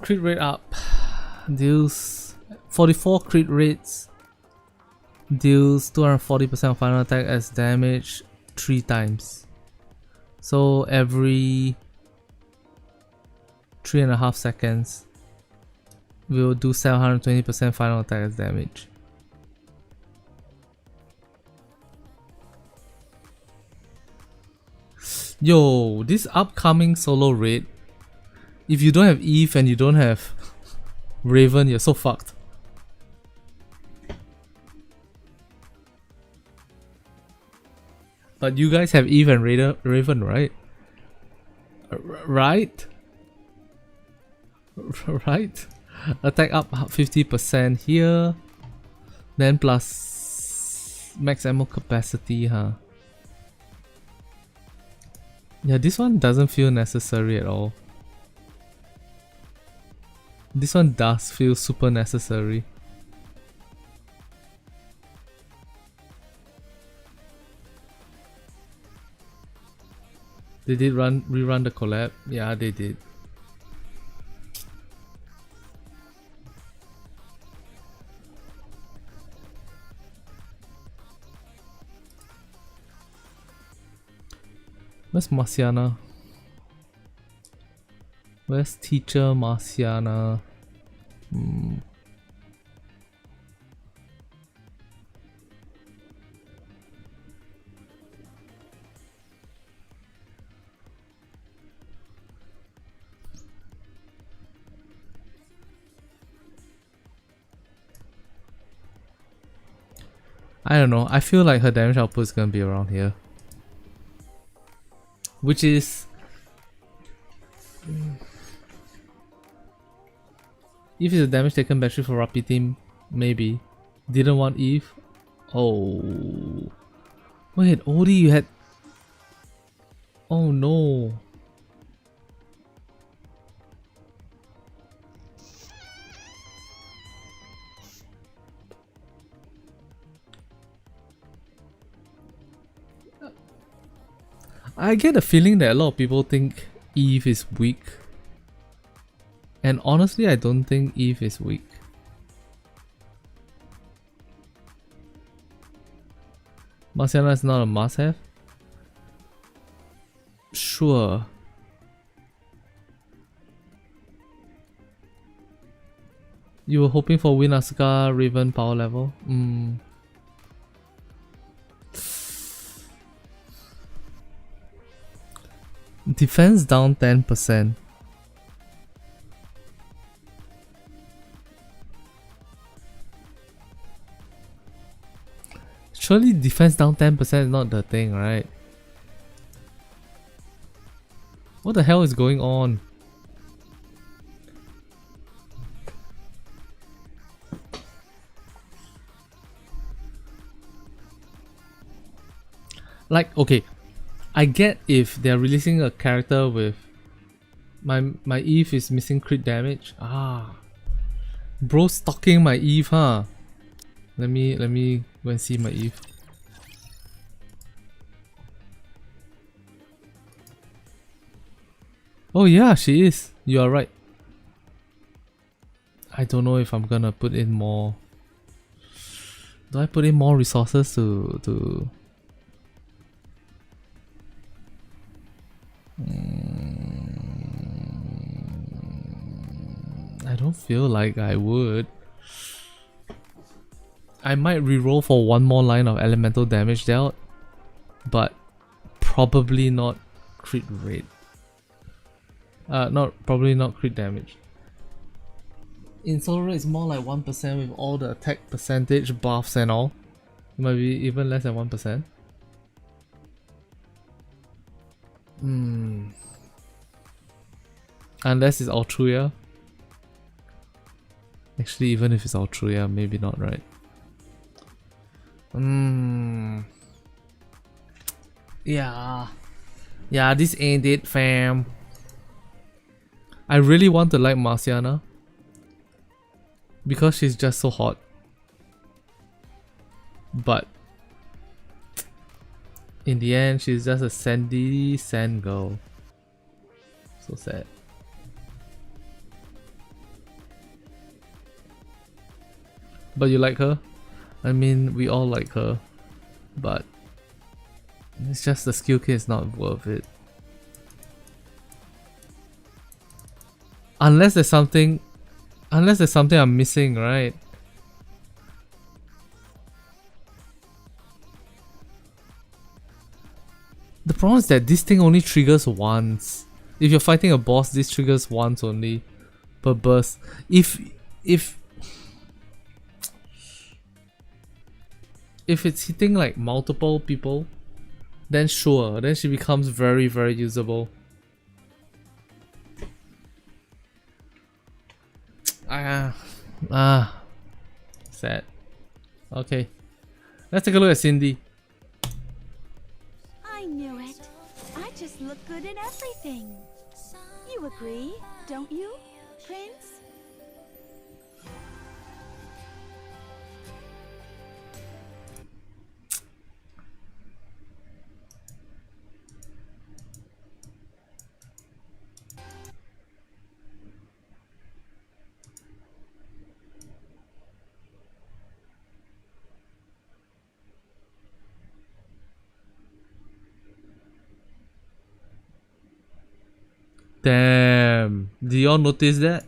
Crit rate up. Deals 44 crit rates. Deals 240% of final attack as damage 3 times. So every 3.5 seconds we'll do 720% final attack as damage. Yo, this upcoming solo raid, if you don't have Eve and you don't have Raven, you're so fucked. But you guys have Eve and Raven, right? Right? Right? Attack up 50% here. Then plus max ammo capacity, huh? Yeah, this one doesn't feel necessary at all. This one does feel super necessary. They did rerun the collab? Yeah, they did. Where's Marciana? Where's teacher Marciana? I don't know. I feel like her damage output is gonna be around here. Which is... If it's a damage taken battery for Rappi team, maybe. Didn't want Eve. Oh. Wait, Odie, you had... Oh no. I get a feeling that a lot of people think Eve is weak. And honestly, I don't think Eve is weak. Marciana is not a must-have? Sure. You were hoping for Win Asuka Raven power level? Defense down 10%. Surely defense down 10% is not the thing, right? What the hell is going on? Like, okay, I get if they're releasing a character with my Eve is missing crit damage. Ah, bro, stalking my Eve, huh? Let me go and see my Eve. Oh yeah, she is. You are right. I don't know if I'm gonna put in more. Do I put in more resources to I don't feel like I would. I might reroll for one more line of elemental damage dealt, but probably not crit rate. Probably not crit damage. In solo rate, it's more like 1% with all the attack percentage buffs and all. It might be even less than 1%. Unless it's Altruia. Actually, even if it's Altruia, maybe not, right? Yeah. Yeah, this ain't it, fam. I really want to like Marciana because she's just so hot. But in the end, she's just a sandy sand girl. So sad. But you like her? I mean, we all like her. But it's just the skill kit is not worth it. Unless there's something I'm missing, right? The problem is that this thing only triggers once. If you're fighting a boss, this triggers once only per burst. If it's hitting like multiple people, then sure, then she becomes very, very usable. Sad. Okay, let's take a look at Cindy. I knew it. I just look good in everything. You agree, don't you, Prince? Damn, do y'all notice that?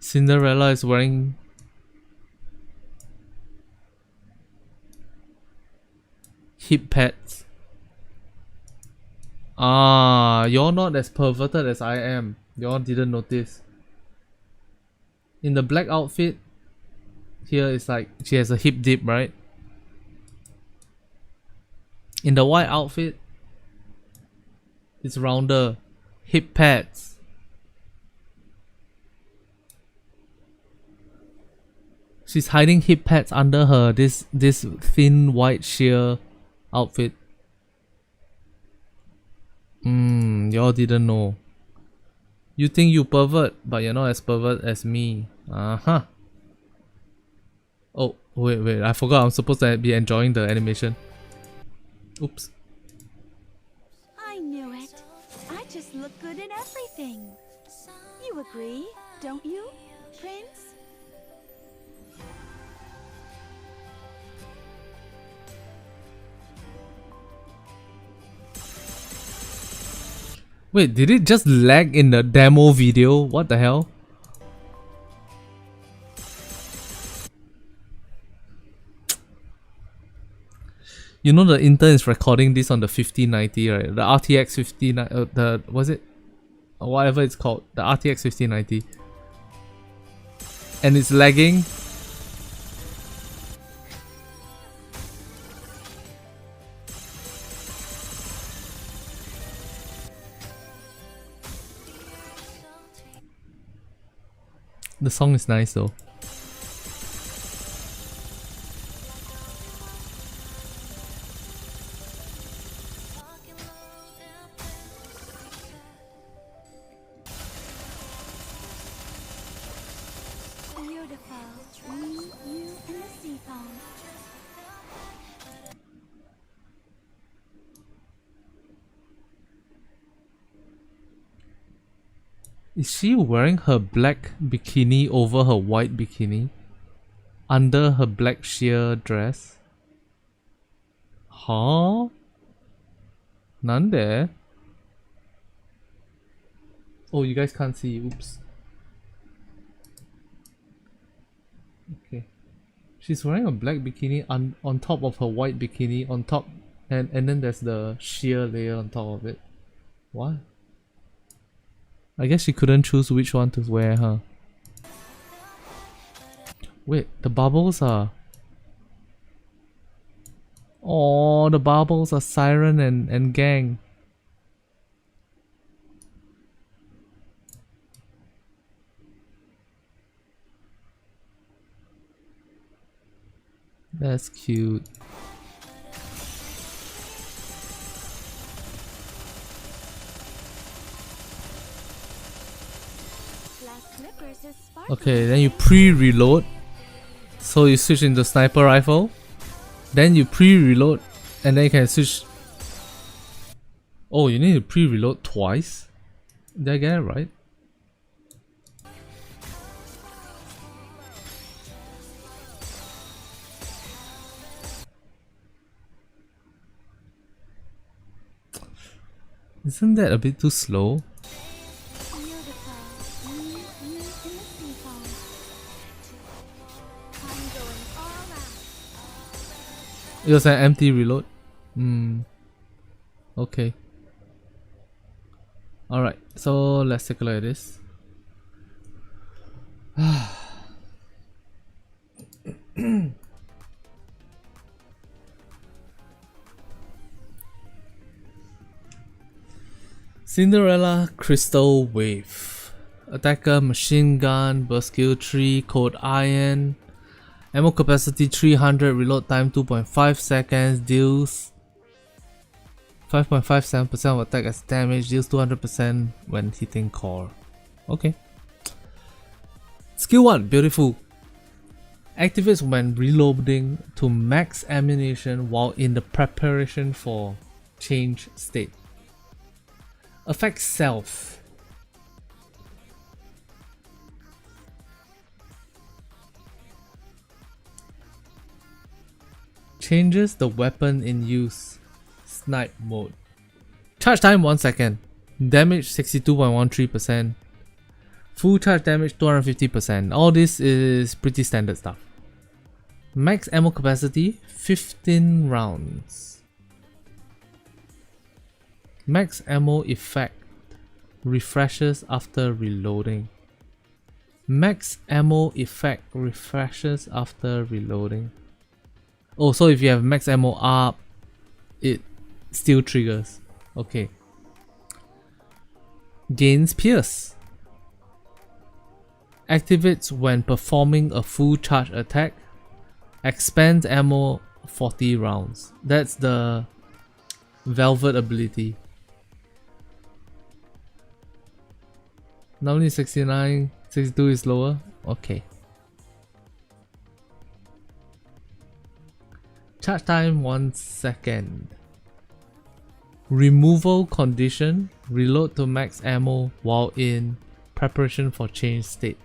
Cinderella is wearing hip pads. Ah, you're not as perverted as I am. Y'all didn't notice. In the black outfit, here it's like she has a hip dip, right? In the white outfit, it's rounder. Hip pads. She's hiding hip pads under her this thin white sheer outfit. Y'all didn't know. You think you pervert, but you're not as pervert as me. Uh-huh. Oh, wait, I forgot I'm supposed to be enjoying the animation. Oops. I knew it. I just look good in everything. You agree, don't you, Prince? Wait, did it just lag in the demo video? What the hell? You know the intern is recording this on the 5090, right? The RTX 5090, the was it? Or whatever it's called, the RTX 5090. And it's lagging. The song is nice though. Beautiful. Me, you, and the sea foam. Is she wearing her black bikini over her white bikini? Under her black sheer dress? Huh? Nande? Oh, you guys can't see. Oops. Okay. She's wearing a black bikini on top of her white bikini on top, and then there's the sheer layer on top of it. What? I guess she couldn't choose which one to wear, huh? Wait, the bubbles are... Oh, the bubbles are Siren and Gang. That's cute. Okay, then you pre-reload. So you switch into sniper rifle. Then you pre-reload and then you can switch. Oh, you need to pre-reload twice? Did I get it right? Isn't that a bit too slow? It was an empty reload. Okay. Alright, so let's take a look at this. Cinderella Crystal Wave. Attacker machine gun, burst skill 3, code iron. Ammo capacity 300, reload time 2.5 seconds, deals 5.57% of attack as damage, deals 200% when hitting core. Okay. Skill 1, beautiful. Activates when reloading to max ammunition while in the preparation for change state. Affects self. Changes the weapon in use. Snipe mode. Charge time 1 second. Damage 62.13%. Full charge damage 250%. All this is pretty standard stuff. Max ammo capacity 15 rounds. Max ammo effect refreshes after reloading. Max ammo effect refreshes after reloading. Oh, so if you have max ammo up, it still triggers. Okay. Gains Pierce. Activates when performing a full charge attack. Expands ammo 40 rounds. That's the Velvet ability. Normally 69, 62 is lower. Okay. Charge time 1 second. Removal condition. Reload to max ammo while in preparation for change state.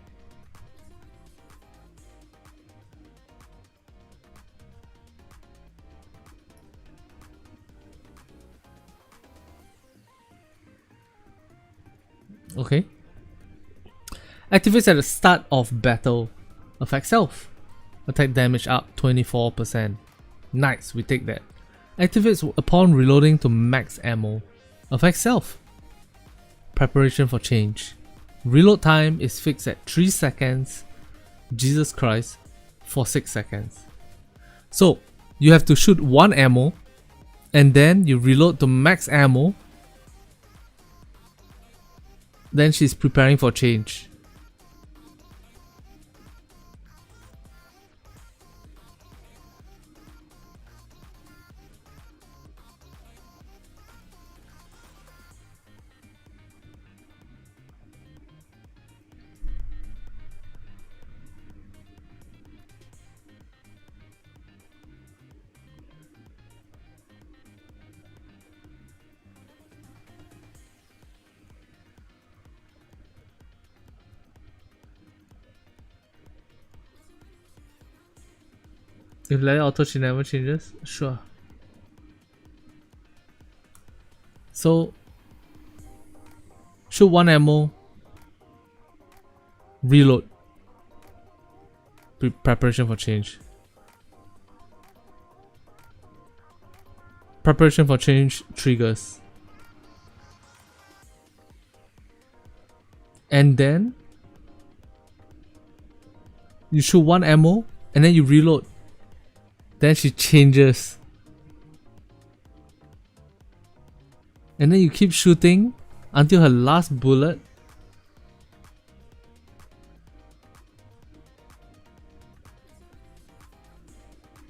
Okay. Activates at the start of battle. Affects self. Attack damage up 24%. Nice, we take that. Activates upon reloading to max ammo. Affects self. Preparation for change. Reload time is fixed at 3 seconds. Jesus Christ. For 6 seconds. So, you have to shoot 1 ammo. And then you reload to max ammo. Then she's preparing for change. If let it auto, she never changes? Sure. So, shoot 1 ammo, reload. Preparation for change. Preparation for change triggers. And then you shoot 1 ammo and then you reload. Then she changes. And then you keep shooting until her last bullet.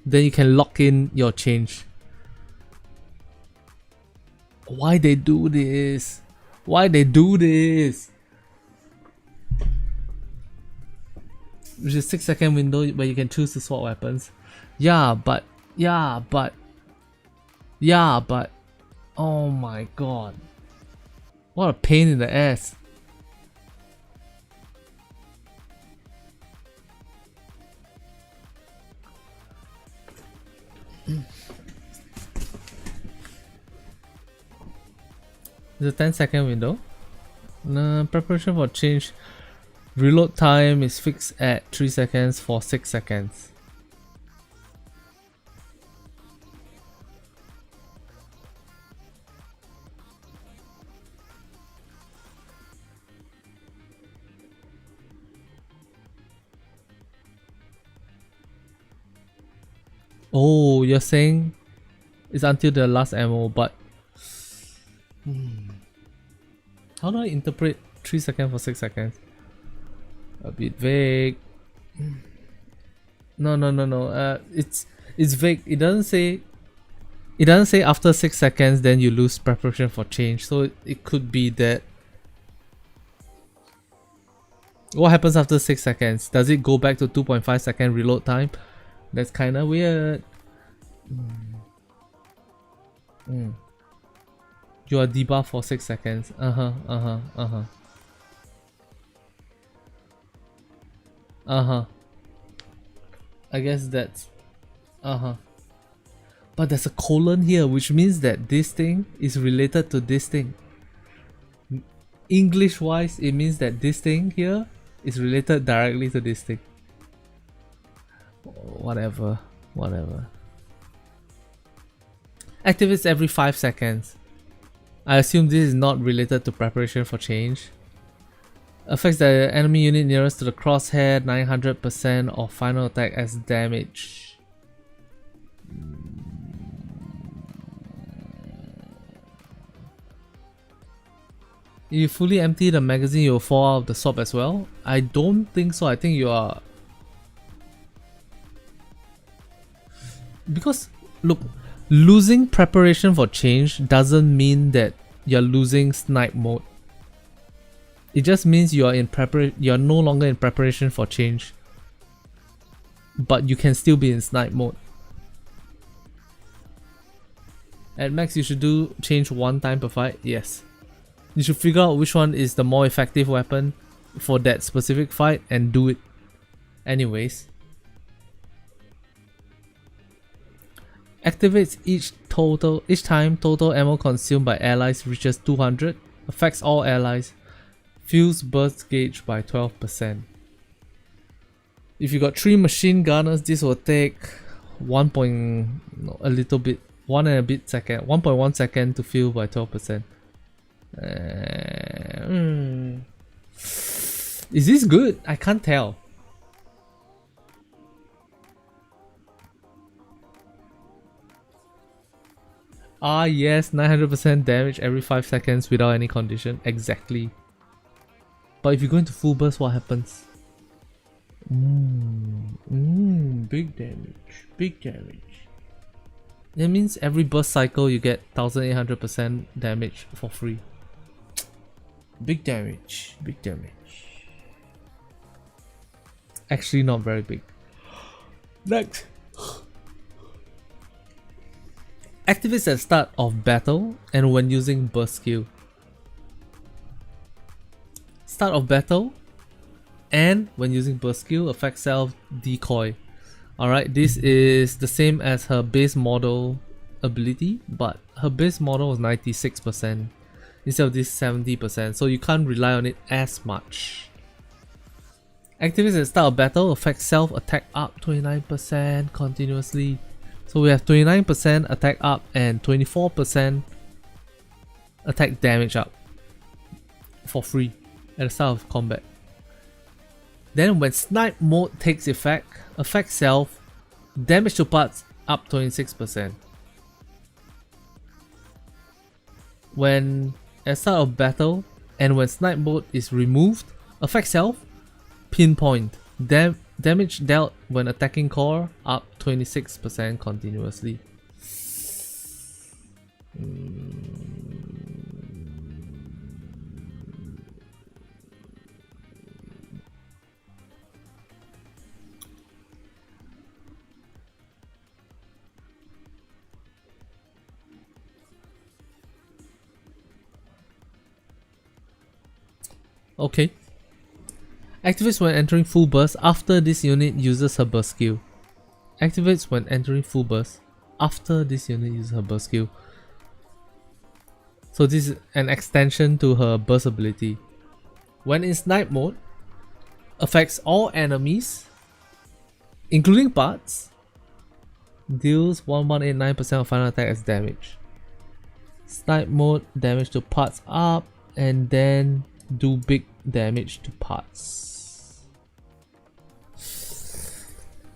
Then you can lock in your change. Why they do this? Why they do this? Which is 6-second window where you can choose to swap weapons. Yeah, but oh my god. What a pain in the ass. It's a 10-second window. Preparation for change. Reload time is fixed at 3 seconds for 6 seconds. Oh, you're saying it's until the last ammo, but how do I interpret 3 seconds for 6 seconds? A bit vague. No. It's vague. It doesn't say after 6 seconds then you lose preparation for change. So it could be that. What happens after 6 seconds? Does it go back to 2.5 second reload time? That's kind of weird. You are debuffed for 6 seconds. I guess that's but there's a colon here, which means that this thing is related to this thing. English wise, it means that this thing here is related directly to this thing. Whatever. Activates every 5 seconds. I assume this is not related to preparation for change. Affects the enemy unit nearest to the crosshair 900% of final attack as damage. If you fully empty the magazine, you'll fall out of the swap as well. I don't think so. I think you are... Because, look, losing preparation for change doesn't mean that you're losing snipe mode. It just means you're no longer in preparation for change. But you can still be in snipe mode. At max, you should do change 1 time per fight. Yes. You should figure out which one is the more effective weapon for that specific fight and do it anyways. Activates each time total ammo consumed by allies reaches 200. Affects all allies. Fills burst gauge by 12%. If you got 3 machine gunners, this will take 1.1 second to fill by 12%. Is this good? I can't tell. Ah yes, 900% damage every 5 seconds without any condition. Exactly. But if you go into full burst, what happens? Big damage. Big damage. That means every burst cycle you get 1800% damage for free. Big damage. Big damage. Actually not very big. Next. Activates at start of battle and when using burst skill. Start of battle and when using burst skill, affects self decoy. Alright, this is the same as her base model ability, but her base model was 96% instead of this 70%, so you can't rely on it as much. Activates at the start of battle, affects self attack up 29% continuously. So we have 29% attack up and 24% attack damage up for free at the start of combat. Then when snipe mode takes effect, affects self, damage to parts up 26%. When at the start of battle and when snipe mode is removed, affects self, pinpoint, damage dealt when attacking core up 26% continuously. Okay. Activates when entering full burst after this unit uses her burst skill. Activates when entering full burst after this unit uses her burst skill. So this is an extension to her burst ability. When in snipe mode, affects all enemies, including parts, deals 1189% of final attack as damage. Snipe mode, damage to parts up, and then do big damage to parts.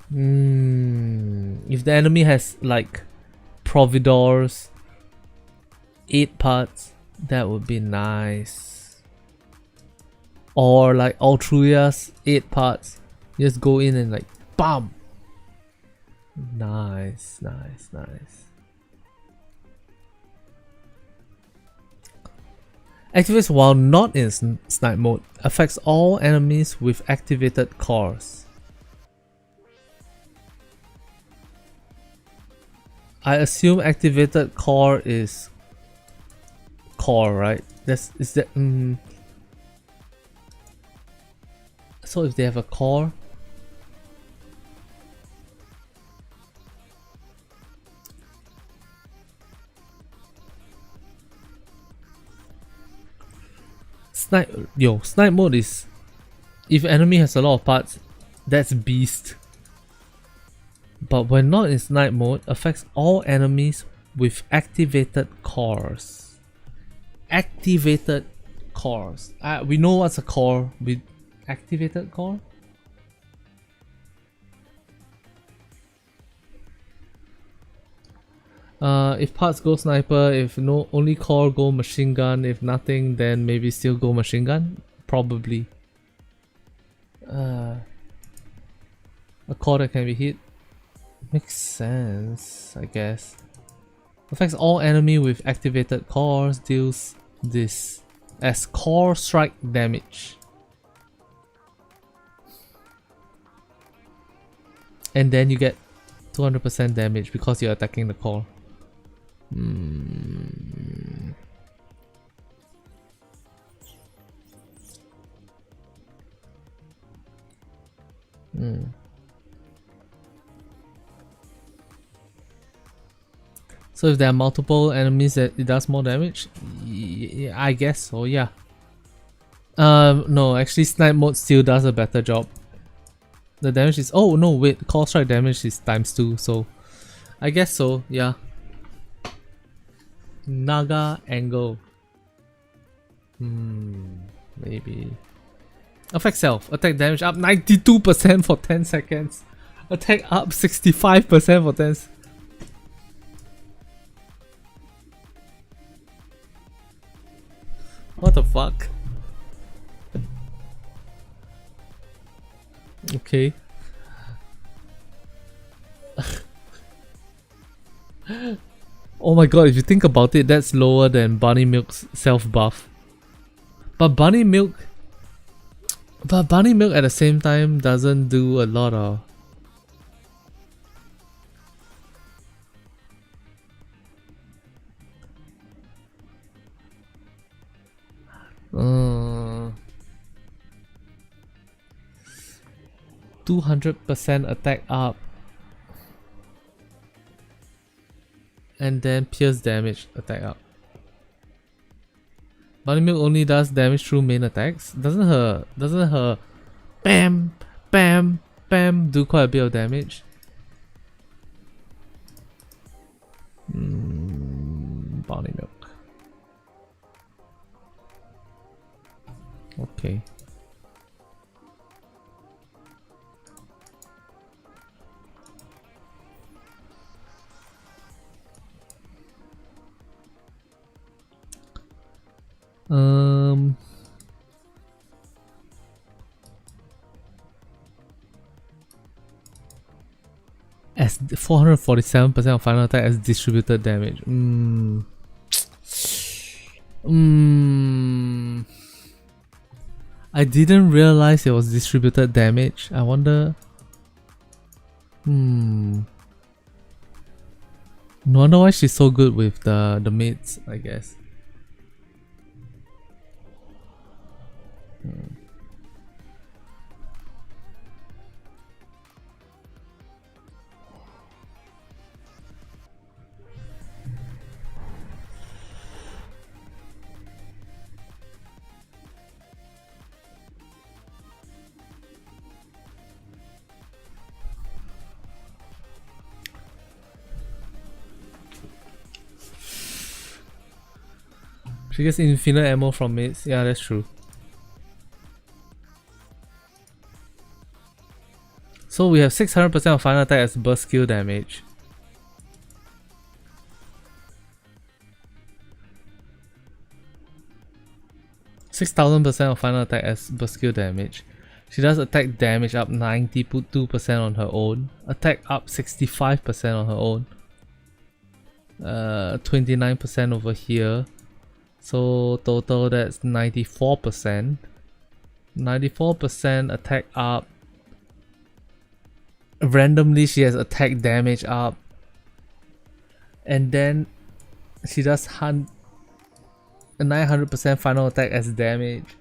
If the enemy has like Providor's 8 parts, that would be nice. Or like Altruia's 8 parts, just go in and like BAM! Nice, nice, nice. Activates while not in snipe mode, affects all enemies with activated cores. I assume activated core is core, right? Is that so if they have a core, snipe mode is if enemy has a lot of parts, that's beast. But when not in snipe mode, affects all enemies with activated cores. Activated cores. We know what's a core with activated core. If parts go sniper, if no only core go machine gun, if nothing then maybe still go machine gun, probably. A core that can be hit makes sense, I guess. Affects all enemy with activated cores, deals this as core strike damage. And then you get 200% damage because you're attacking the core. So if there are multiple enemies that it does more damage, I guess so, yeah. No, actually snipe mode still does a better job. The damage is, oh no wait, core strike damage is ×2, so I guess so, yeah. Naga angle. Maybe. Affect self. Attack damage up 92% for 10 seconds. Attack up 65% for 10 seconds. What the fuck? Okay. Oh my god, if you think about it, that's lower than Bunny Milk's self buff. But Bunny Milk at the same time doesn't do a lot of uh, 200% attack up and then pierce damage, attack up. Bunny Milk only does damage through main attacks. Doesn't her bam bam bam do quite a bit of damage? Bunny Milk. Okay. As 447% of final attack as distributed damage. I didn't realize it was distributed damage. I wonder. No wonder why she's so good with the mates, I guess. She gets infinite ammo from mates. Yeah, that's true. So we have 600% of final attack as burst skill damage. (6,000% of final attack as burst skill damage. She does attack damage up 92% on her own. Attack up 65% on her own. 29% over here. So total that's 94%. 94% attack up. Randomly she has attack damage up. And then she does 900% final attack as damage.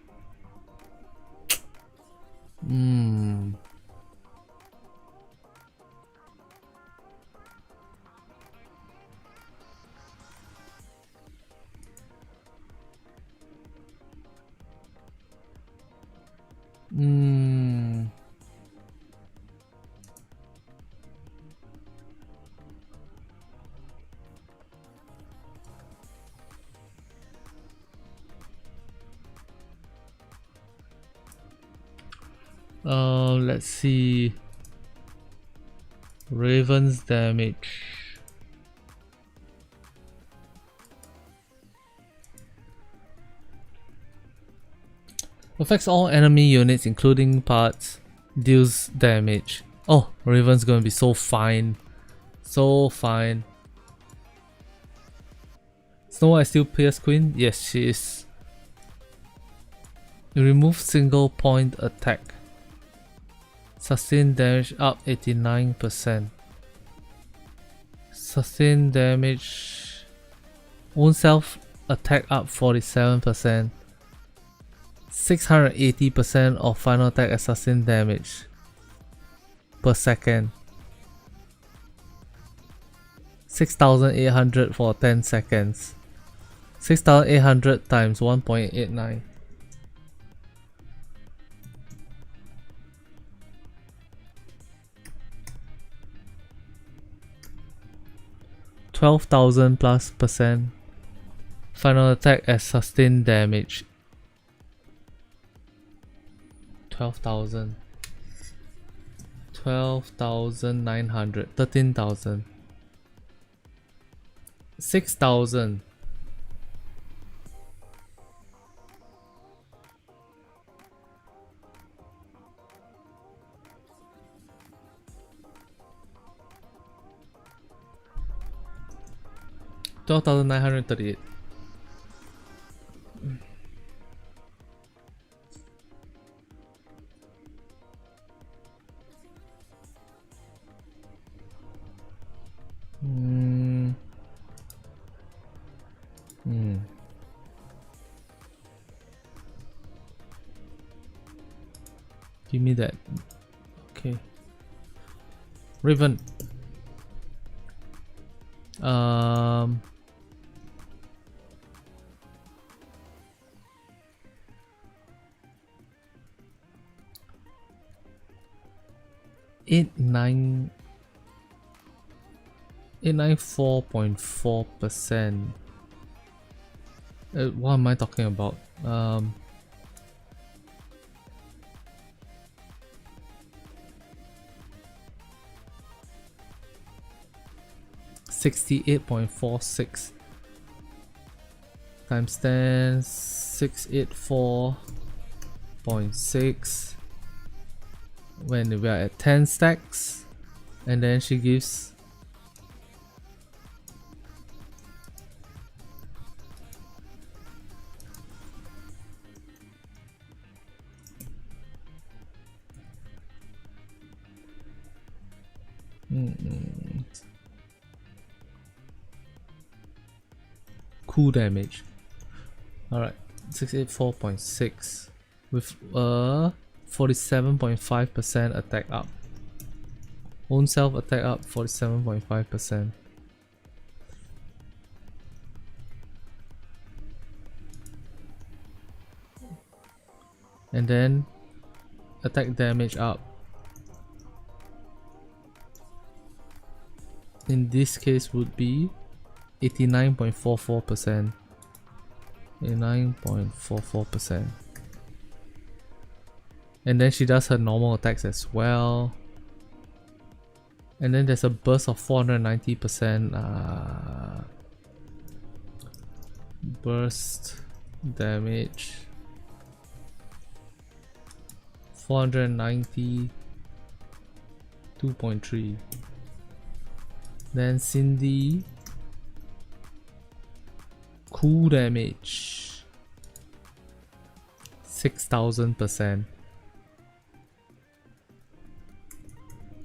Let's see. Raven's damage. Affects all enemy units including parts. Deals damage. Oh, Raven's gonna be so fine. So fine. Snow White still Pierce Queen? Yes, she is. Remove single point attack. Sustain damage up 89%. Sustain damage. Own self attack up 47%. 680% of final attack as sustain damage per second. 6,800 for 10 seconds. 6,800 times 1.89. 12,000 plus percent. Final attack as sustained damage. 12,000. 12,900. 13,000. 6,000. $12,938. Give me that. Okay. Raven. Um, 894.4%. What am I talking about? 68.46 times 10, 684.6 when we are at 10 stacks, and then she gives cool damage. Alright, 684.6 with a 47.5% attack up. Own self attack up 47.5%. And then attack damage up. In this case would be 89.44%. 89.44%. And then she does her normal attacks as well. And then there's a burst of 490%. Burst damage 492.3. Then Cindy, cool damage 6000%.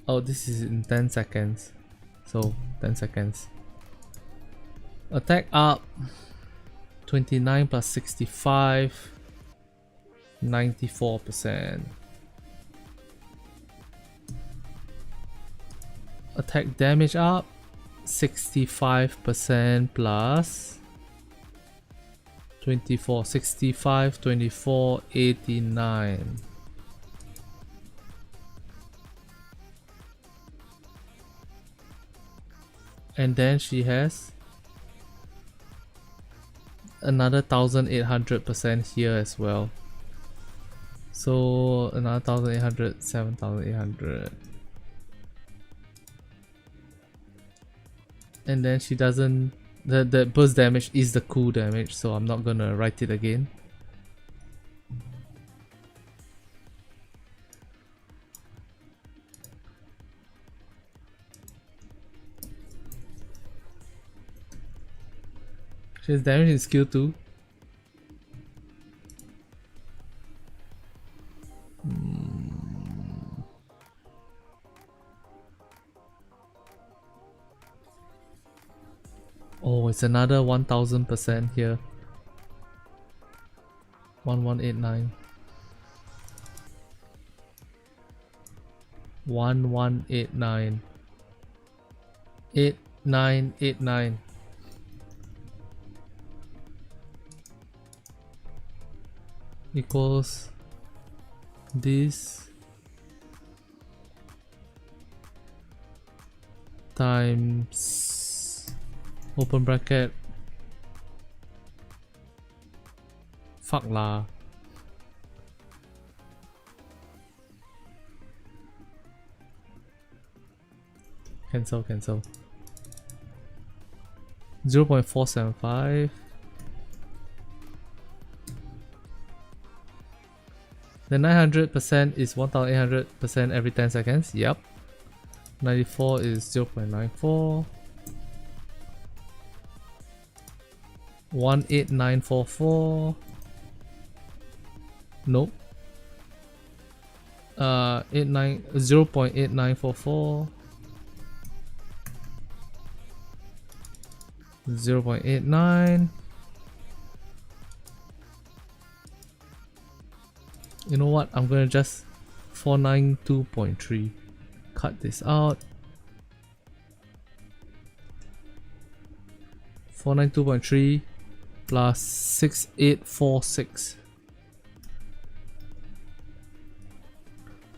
Oh, this is in 10 seconds. So 10 seconds. Attack up 29 plus 65, 94%. Attack damage up 65% plus 24, 65, 24, 89. And then she has another 1800% here as well. So another 1800, 7800. And then she doesn't, the burst damage is the cool damage, so I'm not gonna write it again. She has damage in skill 2. Oh, it's another 1000% here. 1189. 1189. 8989. Equals this times open bracket, fuck lah, cancel 0.475. The 900% is 1800% every 10 seconds. Yep. 94 is 0.94. 18944. Nope. 0.8944. 0.89. You know what? I'm gonna just 492.3. Cut this out. 492.3 plus 6846.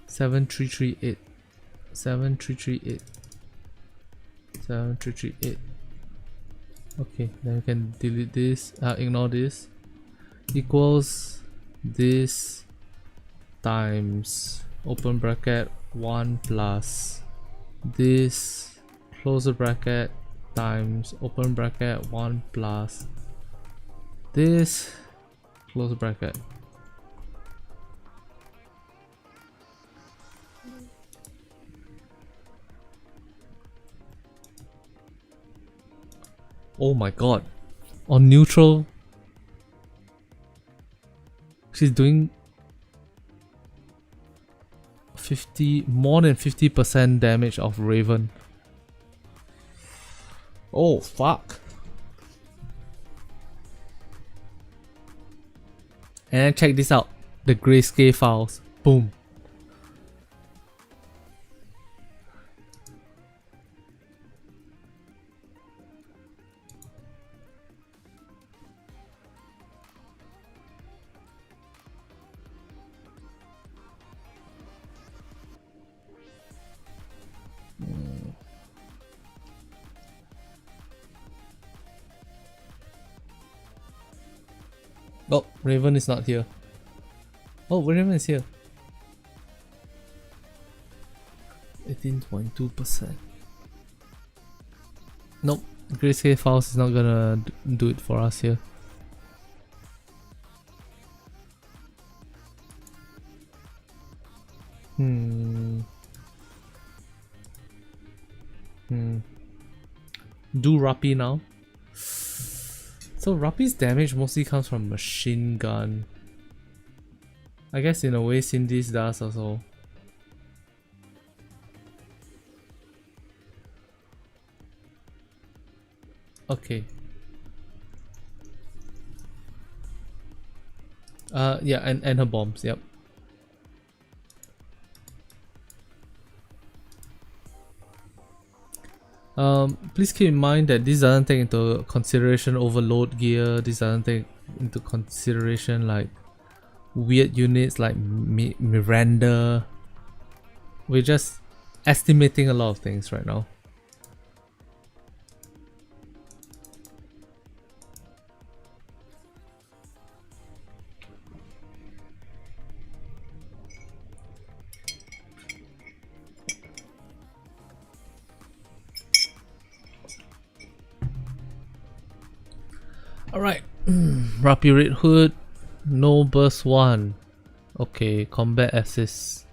7338. 7338. 7338. Okay, then we can delete this, ignore this. Equals this times open bracket 1 plus this close the bracket times open bracket 1 plus this close the bracket. Oh my god, on neutral she's doing more than 50% damage of Raven. Oh fuck. And check this out, the grayscale files. Boom. Oh, Raven is not here. Oh, Raven is here. 18.2%. Nope, grayscale files is not gonna do it for us here. Do Rappi now. So Rappi's damage mostly comes from machine gun. I guess in a way Cindy's does also. Okay. Yeah, and her bombs, yep. Please keep in mind that this doesn't take into consideration overload gear. This doesn't take into consideration like weird units like Miranda. We're just estimating a lot of things right now. Alright, Rappi Red Hood, no burst 1. Okay, combat assist.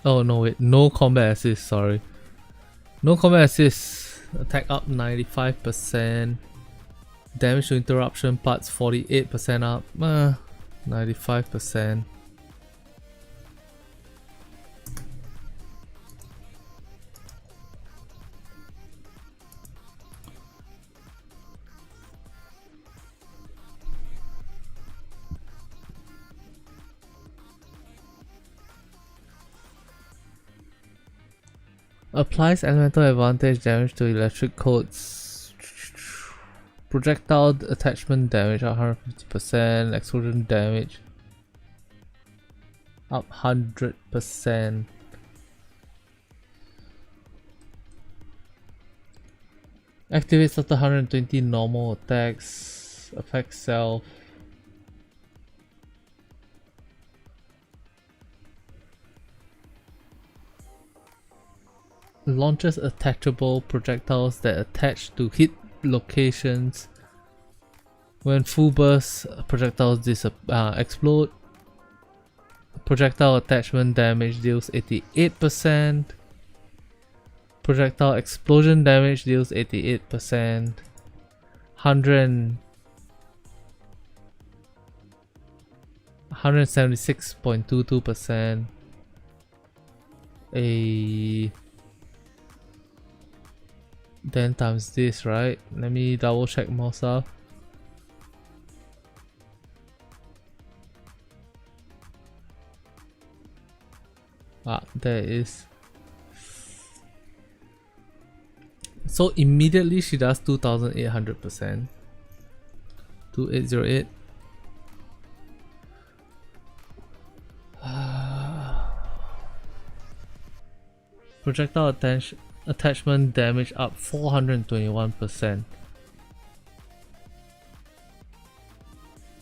Oh no, wait, no combat assist, sorry. No combat assist. Attack up 95%. Damage to interruption parts 48% up. 95%. Applies elemental advantage damage to electric codes. Projectile attachment damage up 150%. Explosion damage up 100%. Activates after 120 normal attacks. Affects self. Launches attachable projectiles that attach to hit locations. When full burst, projectiles explode. Projectile attachment damage deals 88%. Projectile explosion damage deals 88%. 176.22%. then times this, right? Let me double check more stuff. Ah, there it is. So immediately she does 2800%. 2808. Projectile attachment damage up 421%.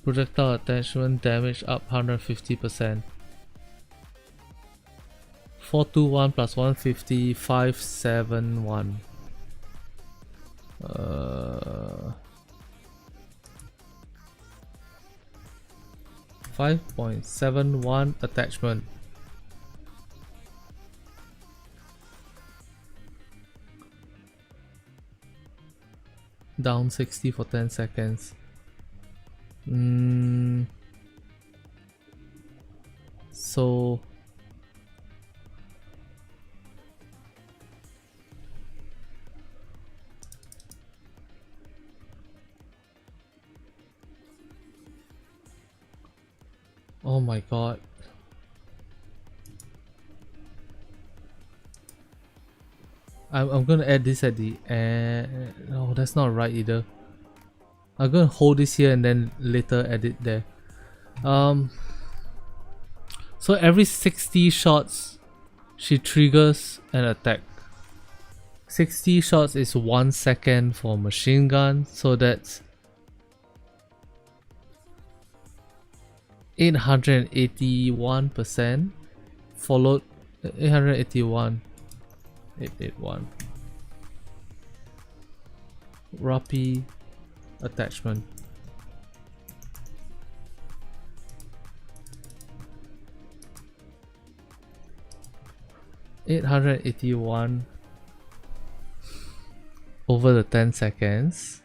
Projectile attachment damage up 150%. 421 plus 150, 571. 5.71 attachment. Down 60 for 10 seconds. So oh my god. I'm gonna add this at the end. No, that's not right either. I'm gonna hold this here and then later add it there. So every 60 shots she triggers an attack. 60 shots is 1 second for machine gun, so that's 881%, followed 881. 881. Rappi attachment. $881 over the 10 seconds.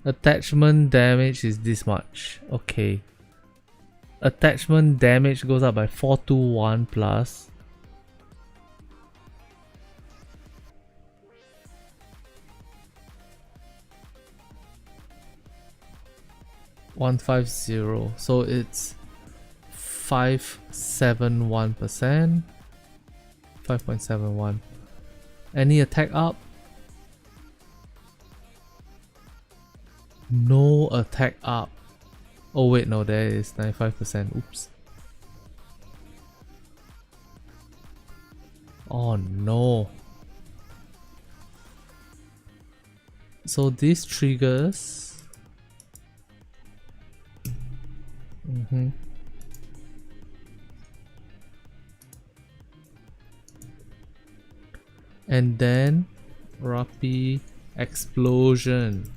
Attachment damage is this much. Okay. Attachment damage goes up by 421 plus 150, so it's 571%. 5.71. Any attack up? No attack up. Oh wait, no, there is 95%. Oops. Oh no. So this triggers. And then Rappi explosion.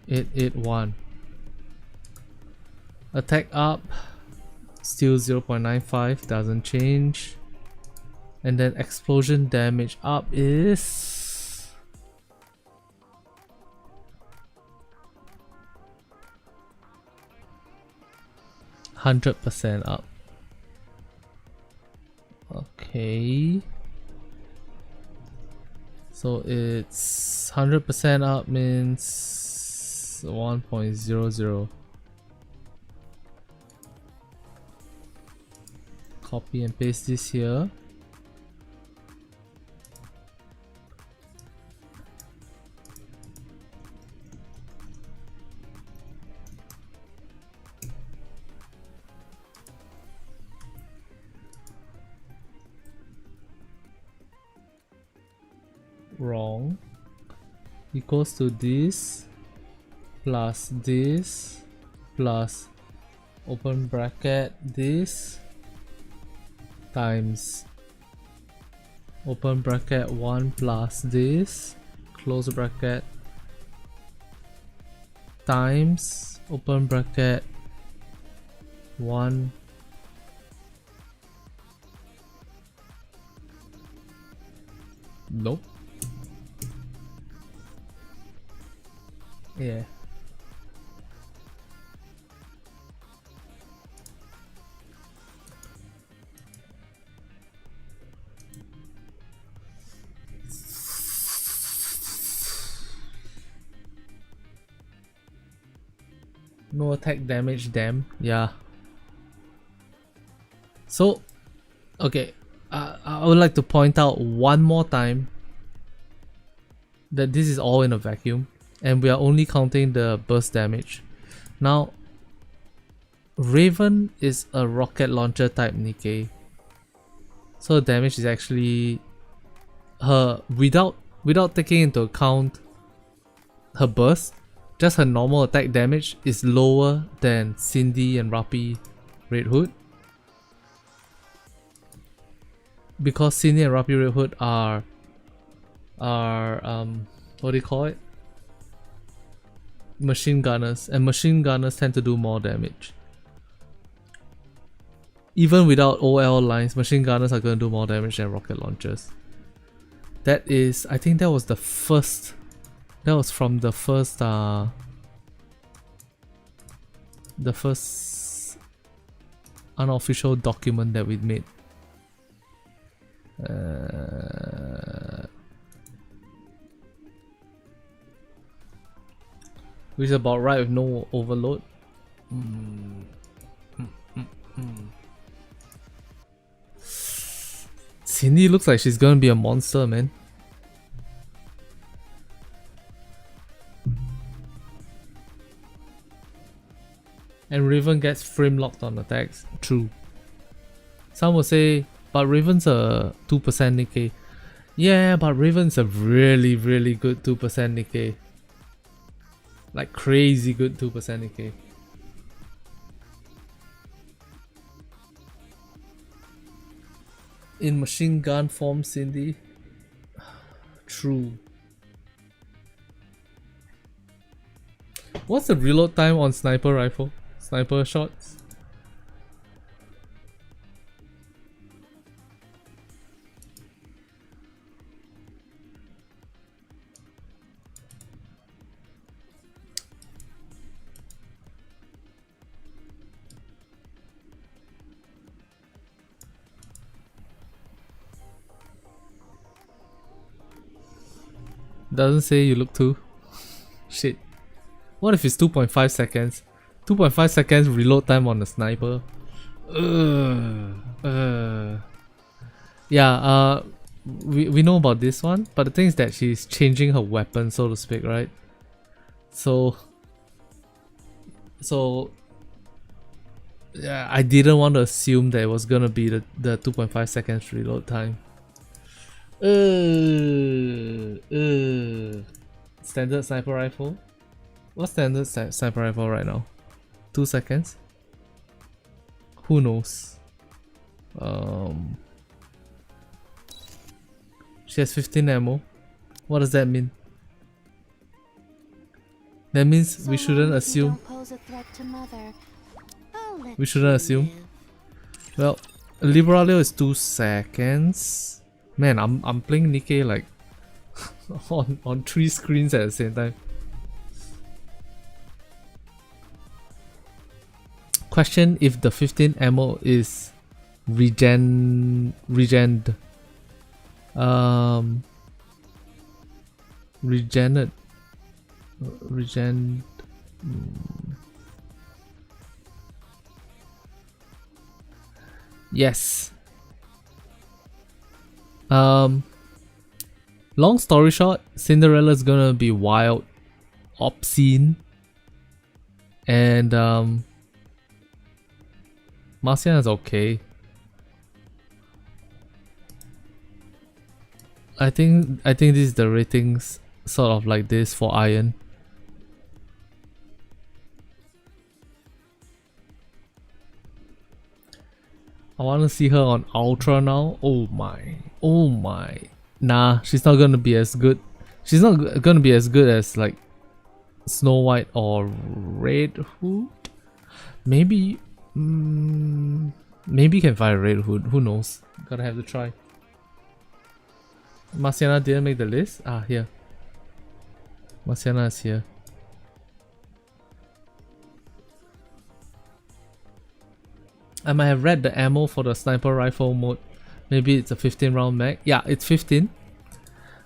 It won. Attack up, still 0.95, doesn't change. And then explosion damage up is 100% up. Okay. So it's 100% up means 1.00. Copy and paste this here. Wrong. Equals to this plus this plus open bracket this times open bracket 1 plus this close bracket times open bracket 1 nope. Yeah. No attack damage, damn. Yeah. So, okay. I would like to point out one more time that this is all in a vacuum. And we are only counting the burst damage. Now, Raven is a rocket launcher type Nikke. So damage is actually her without taking into account her burst, just her normal attack damage is lower than Cindy and Rappi Red Hood. Because Cindy and Rappi Red Hood are what do you call it? Machine gunners, and machine gunners tend to do more damage. Even without OL lines, machine gunners are going to do more damage than rocket launchers. That is, I think that was the first, that was from the first unofficial document that we made. Which is about right with no overload. Cindy looks like she's gonna be a monster, man. And Raven gets frame locked on attacks. True. Some will say, but Raven's a 2% Nikke. Yeah, but Raven's a really, really good 2% Nikke. Like crazy good 2% Nikke. In machine gun form, Cindy. True. What's the reload time on sniper rifle? Sniper shots? Doesn't say you look too. Shit. What if it's 2.5 seconds? 2.5 seconds reload time on the sniper. Yeah, we know about this one, but the thing is that she's changing her weapon, so to speak, right? So yeah, I didn't want to assume that it was gonna be the 2.5 seconds reload time. Standard sniper rifle? What's standard sniper rifle right now? 2 seconds? Who knows? She has 15 ammo. What does that mean? That means we shouldn't assume. We shouldn't assume. Well, Liberalio is 2 seconds. Man, I'm playing Nikke like on 3 screens at the same time. Question if the 15 ammo is regened. Yes. Long story short, Cinderella's gonna be wild, obscene, and Marciana's okay. I think this is the ratings sort of like this for Iron. I want to see her on Ultra now. Oh my. Oh my. Nah, she's not gonna be as good. She's not gonna be as good as like Snow White or Red Hood. Maybe. Maybe can find a Red Hood. Who knows? Gotta have to try. Marciana didn't make the list. Ah, here. Marciana is here. I might have read the ammo for the sniper rifle mode. Maybe it's a 15 round mag. Yeah, it's 15.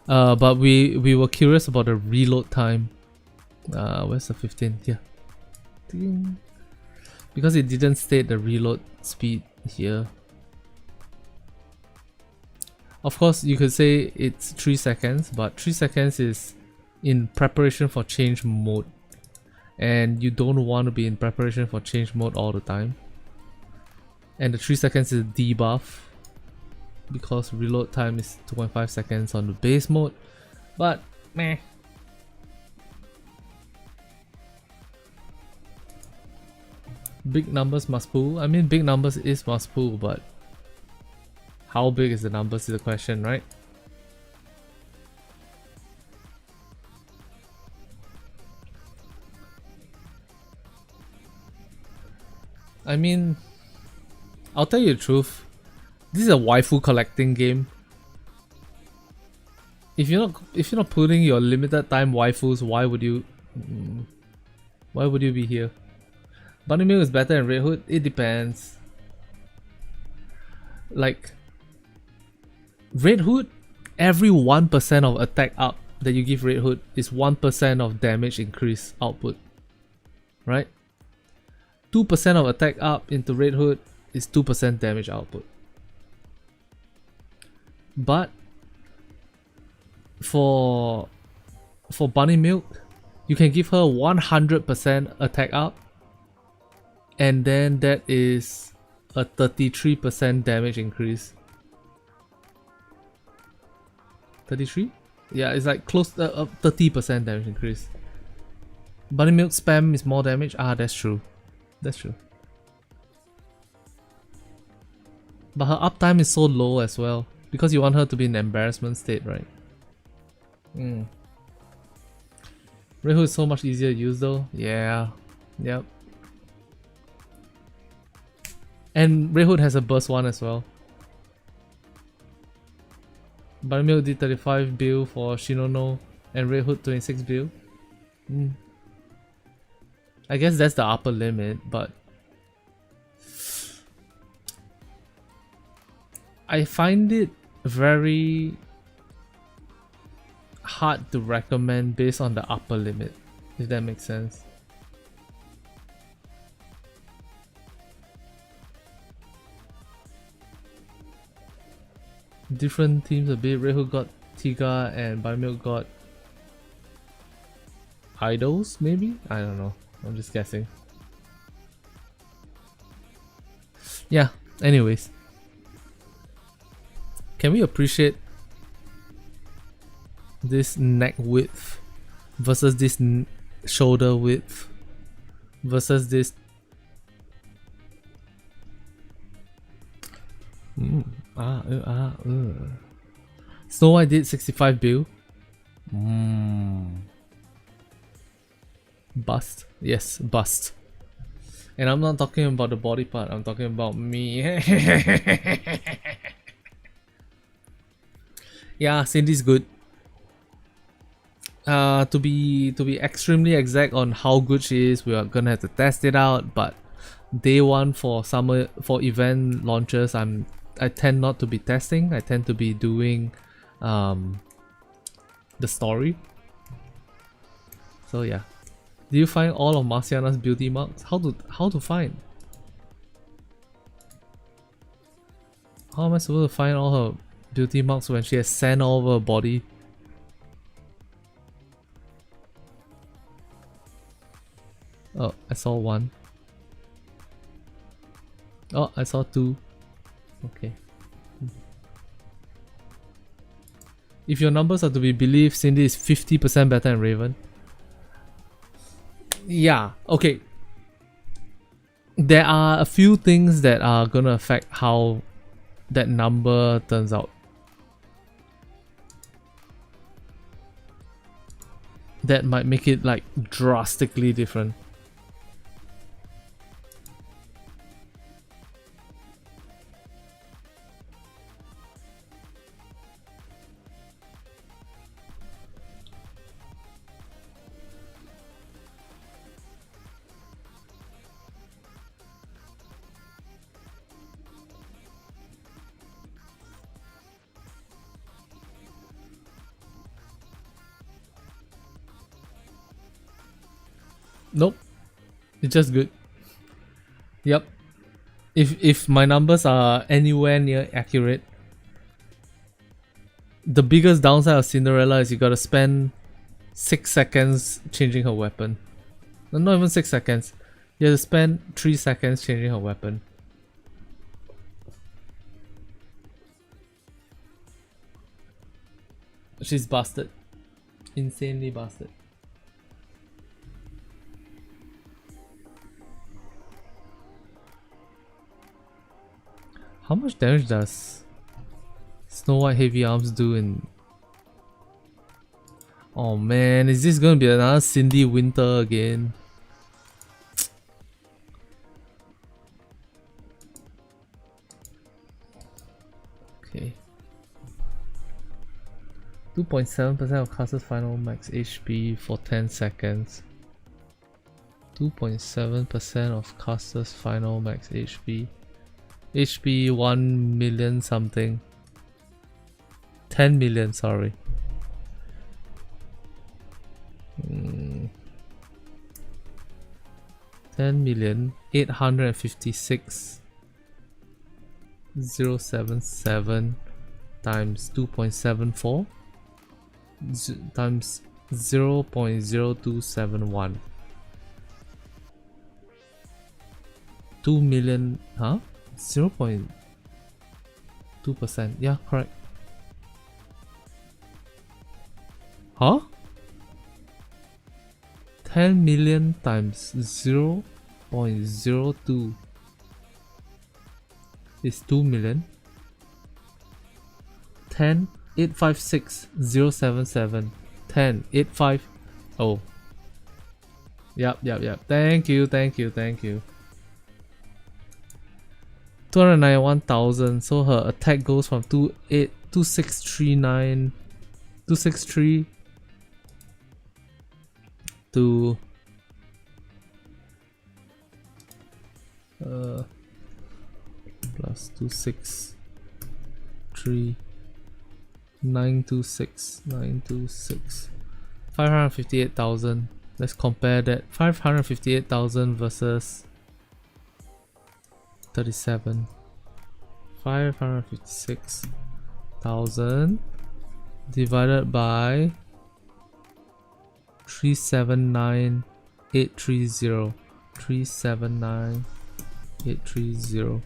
But we were curious about the reload time. Where's the 15? Here. think because it didn't state the reload speed here. Of course, you could say it's 3 seconds, but 3 seconds is in preparation for change mode. And you don't want to be in preparation for change mode all the time. And the 3 seconds is a debuff because reload time is 2.5 seconds on the base mode. But, meh. Big numbers must pull. I mean, big numbers is must pull, but how big is the numbers is the question, right? I mean, I'll tell you the truth. This is a waifu collecting game. If you're not putting your limited time waifus, why would you be here? Bunny Milk is better than Red Hood? It depends. Like Red Hood, every 1% of attack up that you give Red Hood is 1% of damage increase output. Right? 2% of attack up into Red Hood is 2% damage output. But for Bunny Milk, you can give her 100% attack up, and then that is a 33% damage increase. 33? Yeah, it's like close to a 30% damage increase. Bunny Milk spam is more damage. Ah, that's true. That's true. But her uptime is so low as well, because you want her to be in embarrassment state, right? Red Hood is so much easier to use though. Yeah. Yep. And Red Hood has a burst one as well. Bunny Milk did 35 bill for Shinono and Red Hood 26 bill. I guess that's the upper limit, but I find it very hard to recommend based on the upper limit, if that makes sense. Different teams a bit. Red Hood got Tiga and Bunny Milk got Idols, maybe? I don't know. I'm just guessing. Yeah, anyways. Can we appreciate this neck width versus this shoulder width versus this Snow White did 65 bill. Bust. Yes, bust. And I'm not talking about the body part, I'm talking about me. Yeah, Cindy's good. To be extremely exact on how good she is, we are gonna have to test it out, but day one for summer, for event launches, I tend not to be testing. I tend to be doing the story. So yeah. Do you find all of Marciana's beauty marks? How to find? How am I supposed to find all her beauty marks when she has sand all over her body? Oh, I saw one. Oh, I saw two. Okay. If your numbers are to be believed, Cindy is 50% better than Raven. Yeah, okay. There are a few things that are gonna affect how that number turns out. That might make it like drastically different. Nope. It's just good. Yep. If my numbers are anywhere near accurate, the biggest downside of Cinderella is you gotta spend 6 seconds changing her weapon. No, not even 6 seconds. You have to spend 3 seconds changing her weapon. She's busted. Insanely busted. How much damage does Snow White Heavy Arms do in... Oh man, is this gonna be another Cindy Winter again? Okay. 2.7% of caster's final max HP for 10 seconds. 2.7% of caster's final max HP. HP 1 million something. 10 million, sorry. 10,856,077 times 2.74 times 0.0271. 2 million, huh? 0.2%. Yeah, correct. Huh? 10 million times 0.02 is 2 million. 10,856,077. 10,850. Oh. Yep. Thank you. 291,000. So her attack goes from 263 to plus 263 926 558,000. Let's compare that. 558,000 versus 37. 556,000 divided by 379,830. 379,830.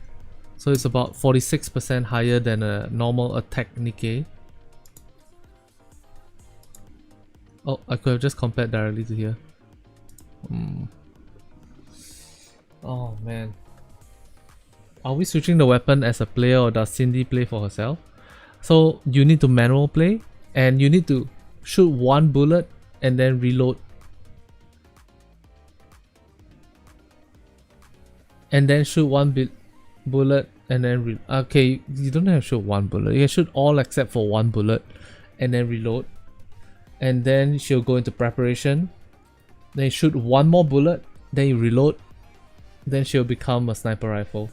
So it's about 46% higher than a normal attack Nikke. Oh, I could have just compared directly to here. Oh man. Are we switching the weapon as a player, or does Cindy play for herself? So you need to manual play, and you need to shoot one bullet and then reload. And then shoot one bullet and then okay, you don't have to shoot one bullet. You can shoot all except for one bullet and then reload. And then she'll go into preparation. Then you shoot one more bullet, then you reload. Then she'll become a sniper rifle.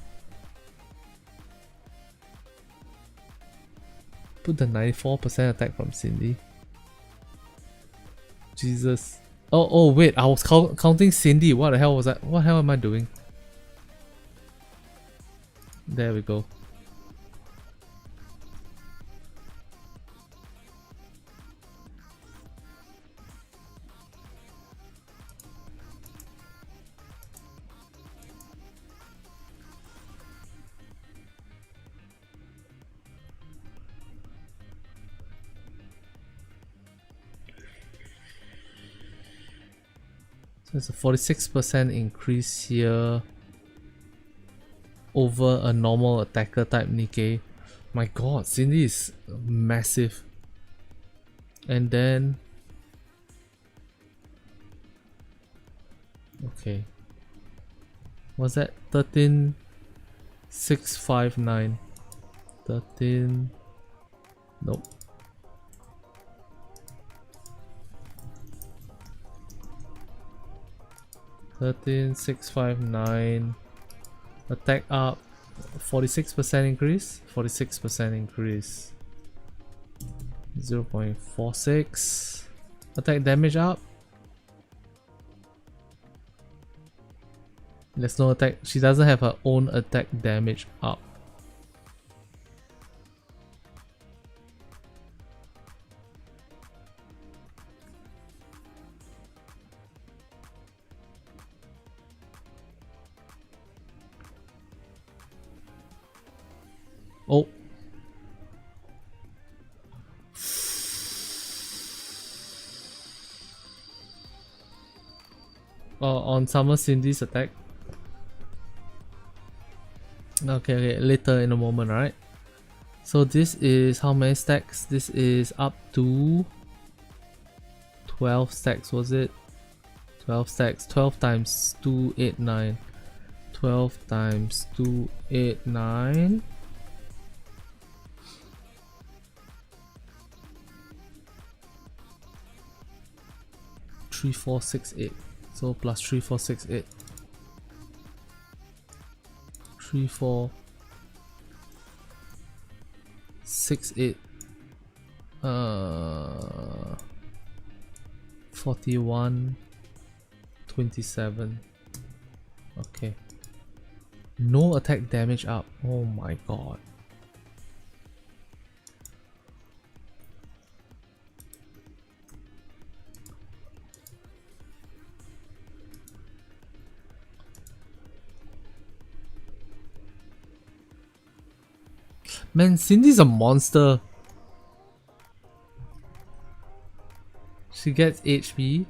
Put the 94% attack from Cindy. Jesus. Oh wait, I was counting Cindy. What the hell was that? What the hell am I doing? There we go. There's a 46% increase here over a normal attacker type Nikke. My god, Cindy is massive. And then... okay. Was that 13,659? 13... nope. 13,659. Attack up. 46% increase. 46% increase. 0.46. Attack damage up. There's no attack. She doesn't have her own attack damage up. Oh. On Summer Cindy's attack. Okay, later in a moment, right? So this is how many stacks? This is up to 12 stacks, was it? 12 stacks. 12 times 2, 8, 9. 12 times 2, 8, 9. Three, 4, 6, 8. So plus 3, 4, 6, 8. 3, 4, 6, 8. 41, 27. Okay. No attack damage up. Oh my god. Man, Cindy's a monster. She gets HP.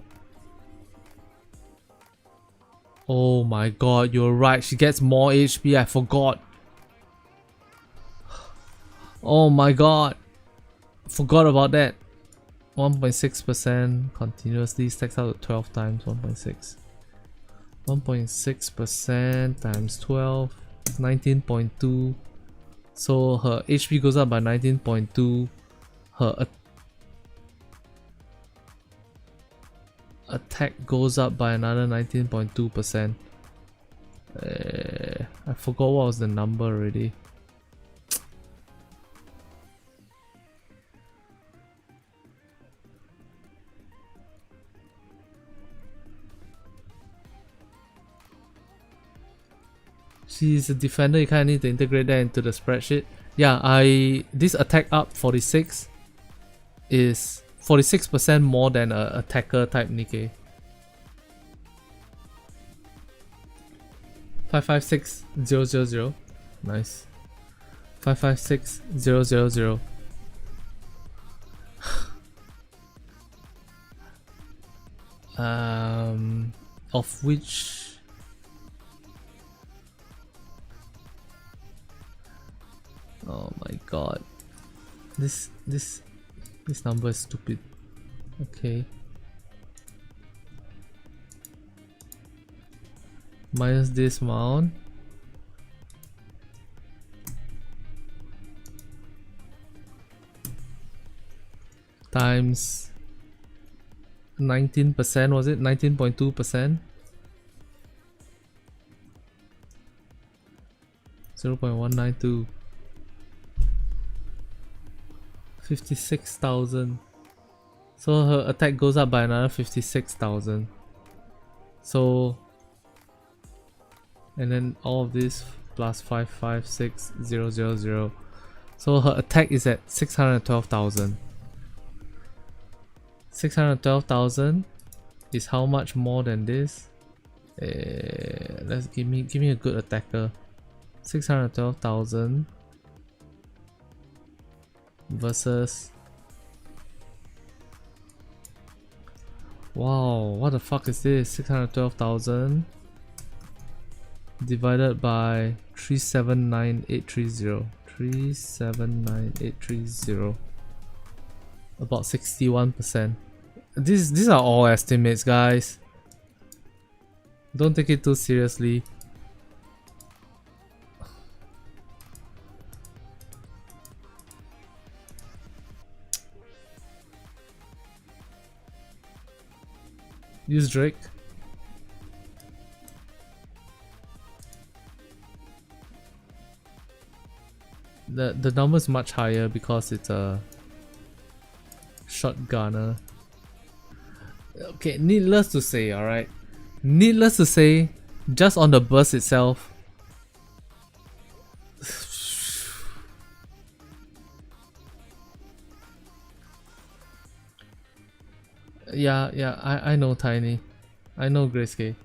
Oh my god, you're right. She gets more HP. I forgot. Oh my god. Forgot about that. 1.6% continuously stacks out to 12 times 1.6. 1.6% times 12. 19.2. So her HP goes up by 19.2. Her attack goes up by another 19.2%. I forgot what was the number already. She's a defender, you kinda need to integrate that into the spreadsheet. Yeah, this attack up 46 is 46% more than a attacker type Nikke. 556000. Nice. 556000. Of which oh my god. This number is stupid. Okay. Minus this amount. Times 19%, was it? 19.2%? 0.192. 56,000. So her attack goes up by another 56,000. So, and then all of this plus 556000. So her attack is at 612,000. 612,000 is how much more than this? Let's give me a good attacker. 612,000 versus, wow, what the fuck is this? 612,000 divided by 379830. 379830. About 61%. These are all estimates, guys. Don't take it too seriously. Use Drake. The number is much higher because it's a shotgunner. Okay, needless to say, alright. Needless to say, just on the burst itself. Yeah, I know Tiny. I know Grayscape.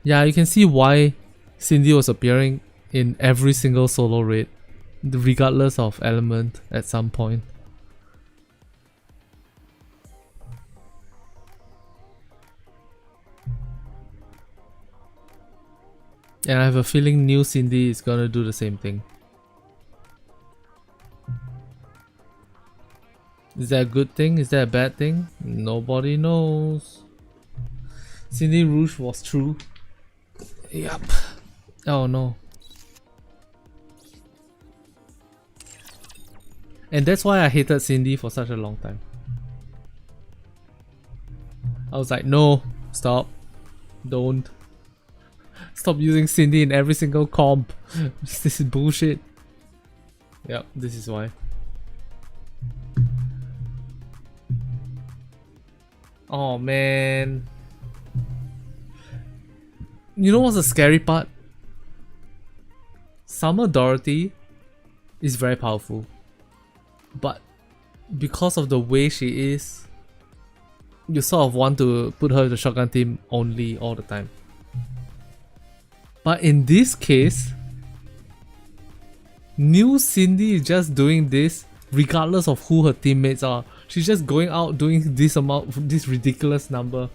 Yeah, you can see why Cindy was appearing in every single solo raid, regardless of element at some point. And I have a feeling new Cindy is gonna do the same thing. Is that a good thing? Is that a bad thing? Nobody knows. Cindy Rouge was true. Yup. Oh no. And that's why I hated Cindy for such a long time. I was like, no, stop. Don't. Stop using Cindy in every single comp. This is bullshit. Yep, this is why. Oh man. You know what's the scary part? Summer Dorothy is very powerful. But because of the way she is, you sort of want to put her in the shotgun team only all the time. But in this case, new Cindy is just doing this regardless of who her teammates are. She's just going out doing this amount, this ridiculous number.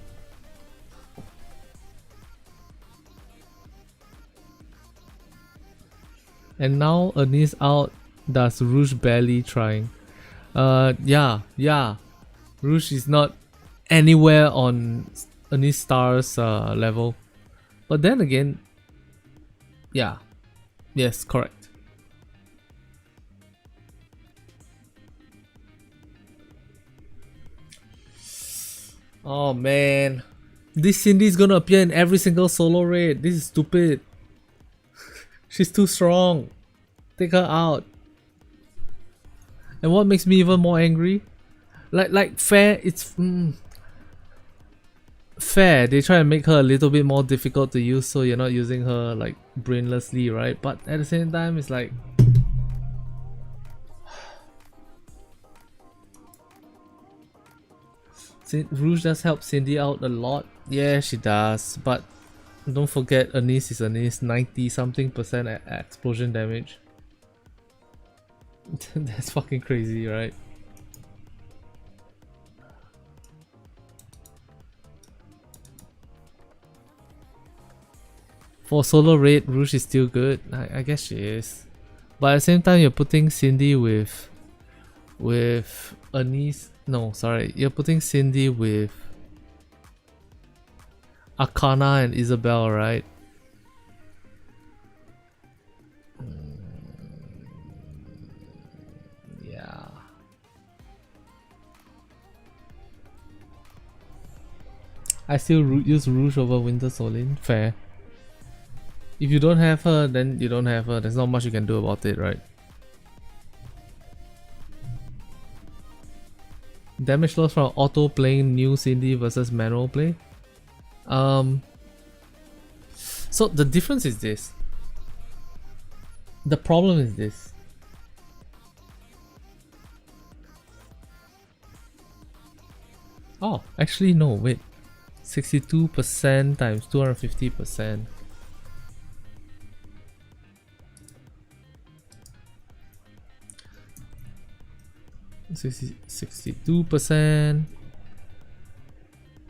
And now Anise out, does Rouge barely trying. Yeah. Rouge is not anywhere on Anise Star's level. But then again, yeah. Yes, correct. Oh man. This Cindy is gonna appear in every single solo raid. This is stupid. She's too strong. Take her out. And what makes me even more angry? Like fair, it's fair. They try to make her a little bit more difficult to use, so you're not using her like brainlessly, right? But at the same time, it's like Rouge does help Cindy out a lot. Yeah, she does. But don't forget, Anise is Anise. 90-something% explosion damage. That's fucking crazy, right? For solo raid, Rouge is still good. I guess she is. But at the same time, you're putting Cindy with Anise. No, sorry. You're putting Cindy with Arcana and Isabel, right? Yeah. I still use Rouge over Winter Solin. Fair. If you don't have her, then you don't have her. There's not much you can do about it, right? Damage loss from auto playing new Cindy versus manual play. So the difference is this. The problem is this. Oh, actually no, wait. 62% times 250%. 62%,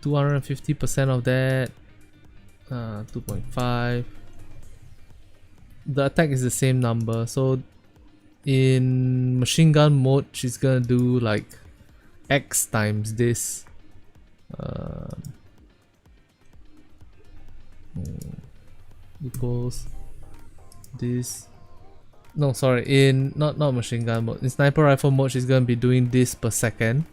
250% of that, 2.5. The attack is the same number, so in machine gun mode she's gonna do like X times this. Equals this. No, sorry, in not machine gun mode. In sniper rifle mode, she's gonna be doing this per second.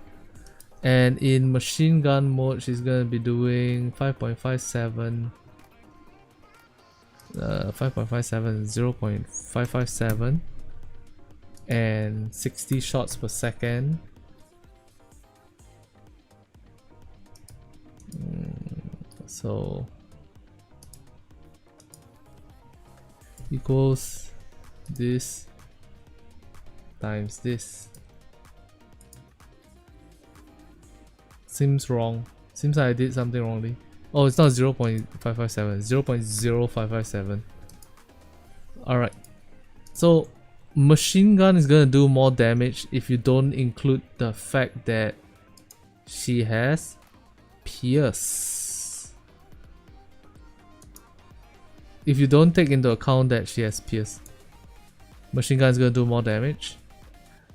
And in machine gun mode, she's gonna be doing 5.57 5.57, 0.557, and 60 shots per second. So equals this times this. Seems wrong. Seems like I did something wrongly. Oh, it's not 0.557, 0.0557. Alright. So machine gun is gonna do more damage if you don't include the fact that she has pierce. If you don't take into account that she has pierce, machine gun is gonna do more damage.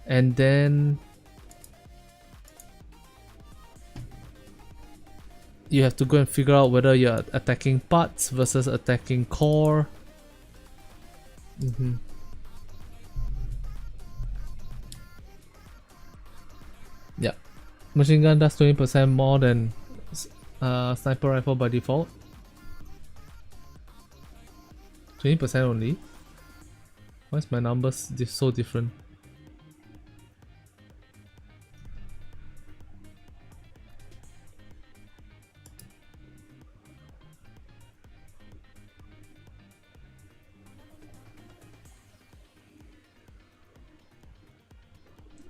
And then you have to go and figure out whether you're attacking parts versus attacking core. Yeah, machine gun does 20% more than sniper rifle by default. 20% only. Why is my numbers so different?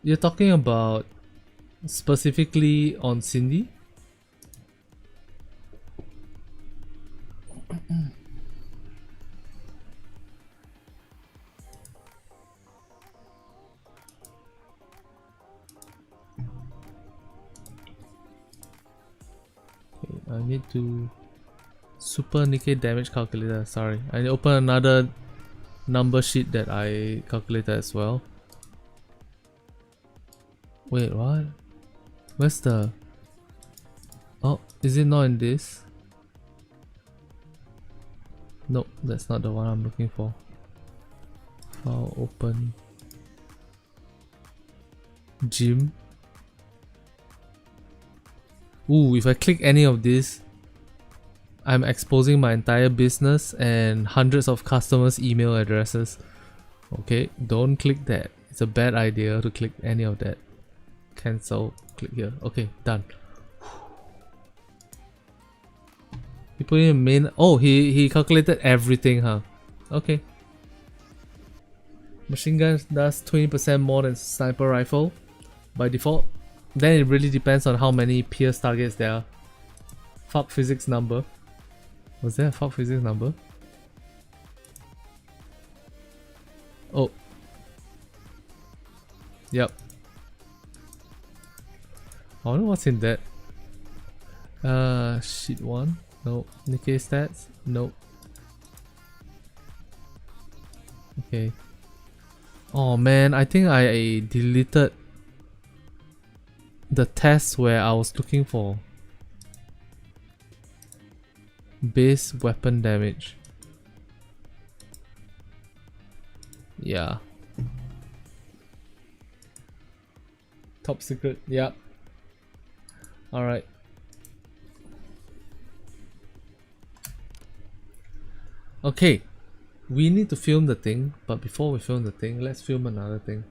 You're talking about specifically on Cindy? Okay, I need to super Nikke damage calculator. Sorry, I need to open another number sheet that I calculated as well. Wait, what? Where's the... Oh, is it not in this? Nope, that's not the one I'm looking for. File open. Gym. Ooh, if I click any of this, I'm exposing my entire business and hundreds of customers' email addresses. Okay, don't click that. It's a bad idea to click any of that. Cancel, click here. Okay, done. He put in main. Oh, he calculated everything, huh? Okay. Machine gun does 20% more than sniper rifle by default. Then it really depends on how many pierce targets there are. Fuck physics number. Was there a fuck physics number? Oh. Yep. I wonder what's in that. Sheet 1. No. Nikke stats. Nope. Okay. Oh man, I think I deleted the test where I was looking for base weapon damage. Yeah. Top secret. Yep. Alright. Okay. We need to film the thing, but before we film the thing, let's film another thing.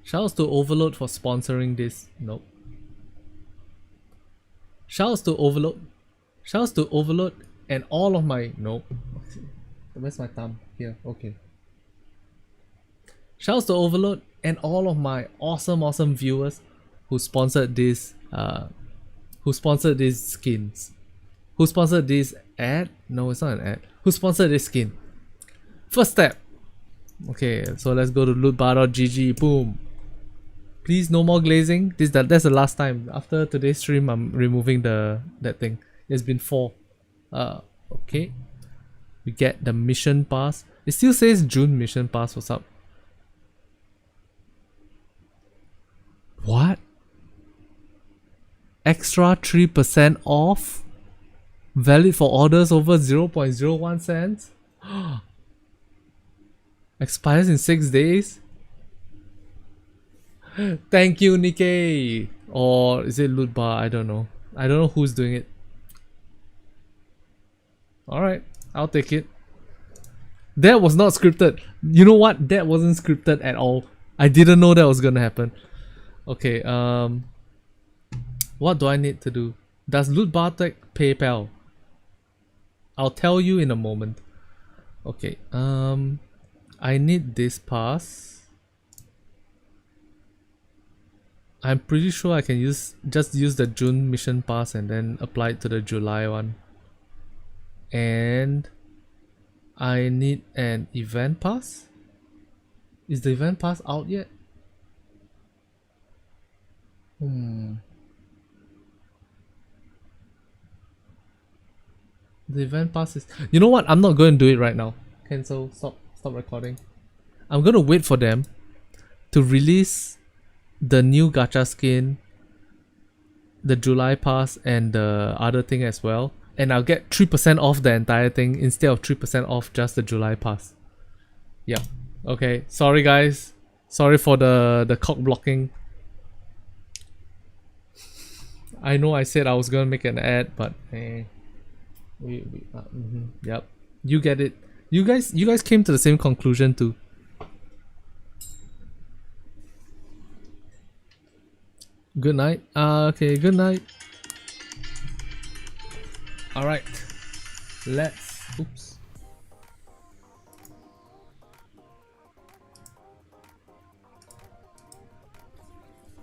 Shouts to Overload for sponsoring this. Nope. Shouts to Overload. Shouts to Overload and all of my... Nope. Where's my thumb? Here. Okay. Shouts to Overload and all of my awesome viewers who sponsored this skins. Who sponsored this ad? No, it's not an ad. Who sponsored this skin? First step. Okay, so let's go to lootbar.gg. Boom. Please, no more glazing. That's the last time. After today's stream, I'm removing that thing. It's been 4. Okay. We get the mission pass. It still says June mission pass. What's up? What? Extra 3% off? Valid for orders over 0.01 cents? Expires in 6 days? Thank you, Nikke! Or is it loot bar? I don't know. I don't know who's doing it. Alright, I'll take it. That was not scripted. You know what? That wasn't scripted at all. I didn't know that was gonna happen. Okay, what do I need to do? Does loot bar take PayPal? I'll tell you in a moment. Okay, I need this pass. I'm pretty sure I can just use the June mission pass and then apply it to the July one. And I need an event pass. Is the event pass out yet? The event pass is... You know what? I'm not going to do it right now. Cancel. Stop recording. I'm going to wait for them to release the new gacha skin, the July pass, and the other thing as well. And I'll get 3% off the entire thing instead of 3% off just the July pass. Yeah. Okay. Sorry guys. Sorry for the cock blocking. I know I said I was gonna make an ad, but yep. You get it. You guys came to the same conclusion too. Good night. Okay, good night. Alright. Let's... Oops.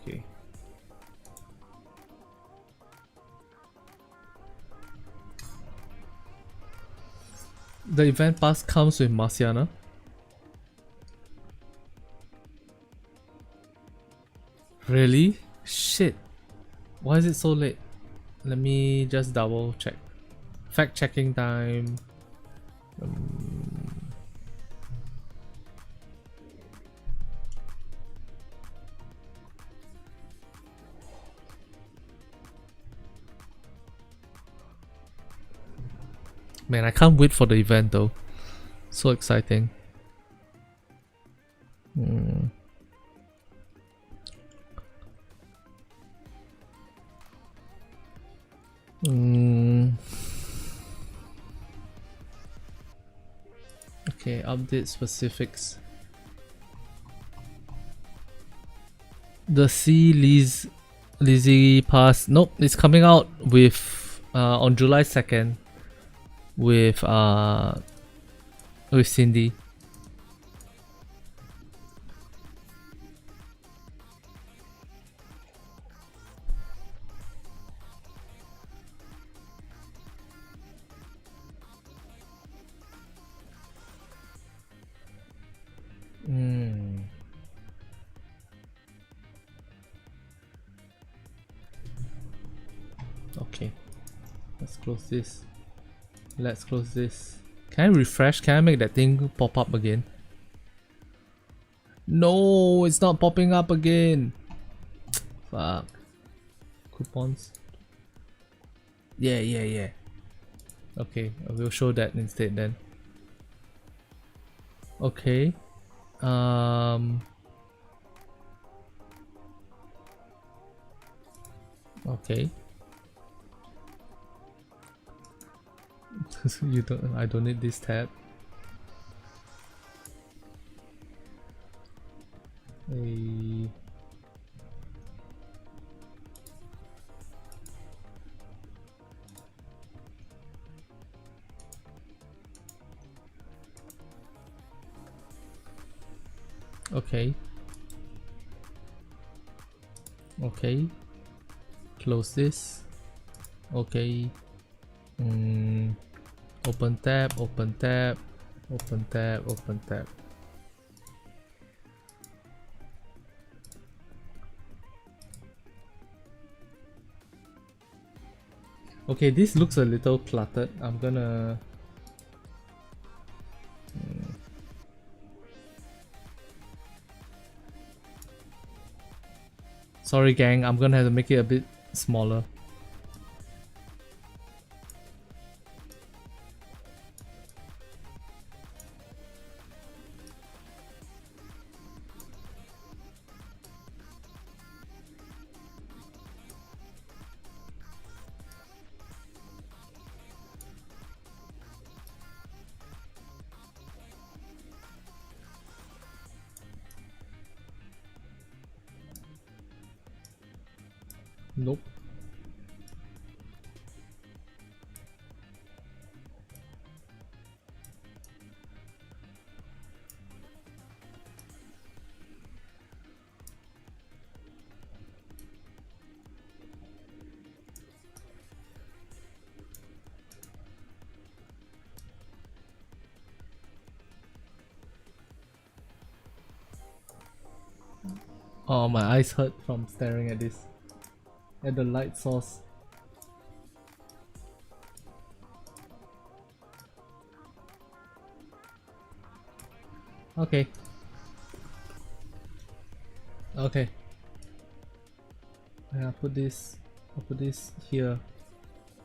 Okay. The event pass comes with Marciana. Really? Shit. Why is it so late? Let me just double check. Fact checking time. Man, I can't wait for the event though. So exciting. Okay, update specifics. The Lizzie pass. Nope, it's coming out with on July 2nd with Cindy. Okay, let's close this. Let's close this. Can I refresh? Can I make that thing pop up again? No, it's not popping up again. Fuck. Coupons. Yeah. Okay, we'll show that instead then. Okay. Okay. I don't need this tab. Okay. Okay. Close this. Okay. Open tab, open tab, open tab, open tab. Okay, this looks a little cluttered. I'm gonna... Sorry gang, I'm gonna have to make it a bit smaller. Nope. Oh, my eyes hurt from staring at this. At the light source. Okay. Okay. I'll put this here.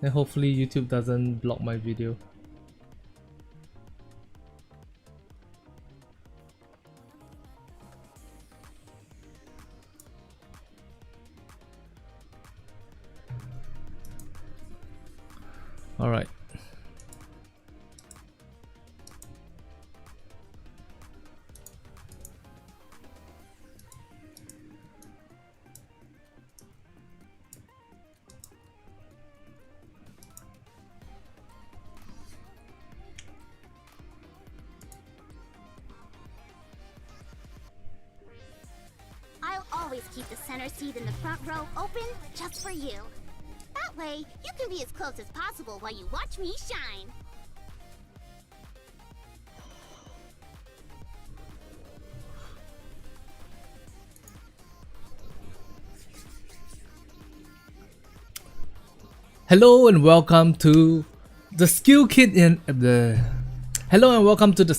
And hopefully YouTube doesn't block my video. Alright. I'll always keep the center seat in the front row open just for you. That way, you can be as close as possible while you watch me shine. Hello and welcome to the Skillkit in the. Hello and welcome to the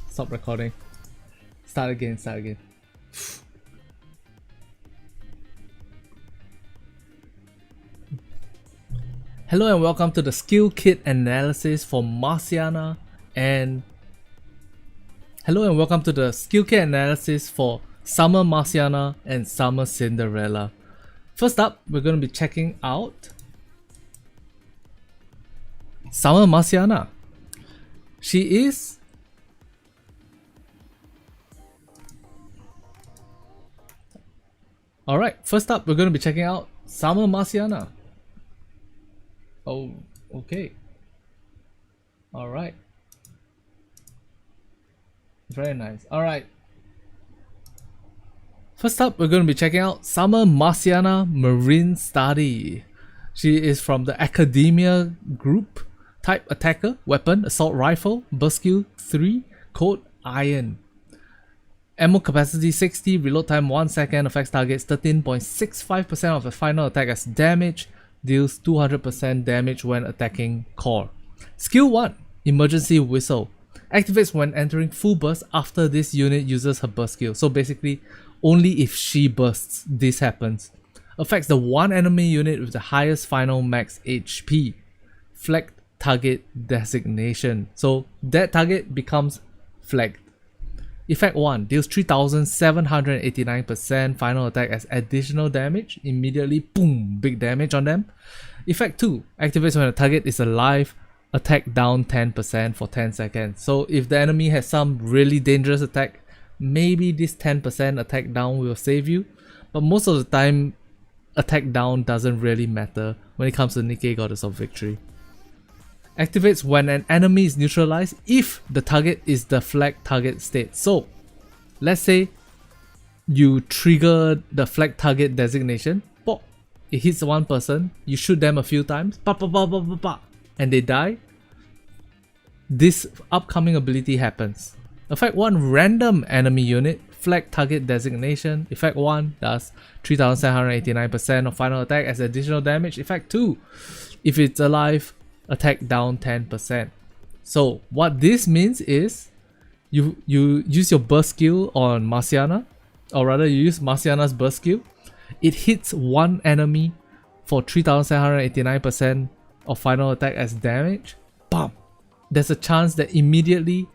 Stop recording. Start again. Hello and welcome to the Skillkit analysis for Marciana and hello and welcome to the Skillkit analysis for Summer Marciana and Summer Cinderella. First up, we're going to be checking out Summer Marciana. She is alright, first up we're going to be checking out Summer Marciana. Oh, okay. Alright. Very nice. Alright. First up, we're going to be checking out Summer Marciana Marine Study. She is from the Academia group. Type Attacker, Weapon, Assault Rifle, Burst Skill 3, Code Iron. Ammo capacity 60, reload time 1 second, affects targets 13.65% of the final attack as damage. Deals 200% damage when attacking core. Skill 1, Emergency Whistle. Activates when entering full burst after this unit uses her burst skill. So basically, only if she bursts, this happens. Affects the one enemy unit with the highest final max HP. Flagged target designation. So that target becomes flagged. Effect 1, deals 3789% final attack as additional damage. Immediately, boom, big damage on them. Effect 2, activates when the target is alive. Attack down 10% for 10 seconds. So if the enemy has some really dangerous attack, maybe this 10% attack down will save you. But most of the time, attack down doesn't really matter when it comes to Nikke, Goddess of Victory. Activates when an enemy is neutralized if the target is the flag target state. So, let's say you trigger the flag target designation, pop, it hits one person, you shoot them a few times, pop, pop, pop, pop, pop, pop, and they die. This upcoming ability happens. Effect 1, random enemy unit, flag target designation. Effect 1 does 3789% of final attack as additional damage. Effect 2, if it's alive, attack down 10%. So what this means is you use your burst skill on Marciana, or rather you use Marciana's burst skill. It hits one enemy for 3789% of final attack as damage. Bam! There's a chance that immediately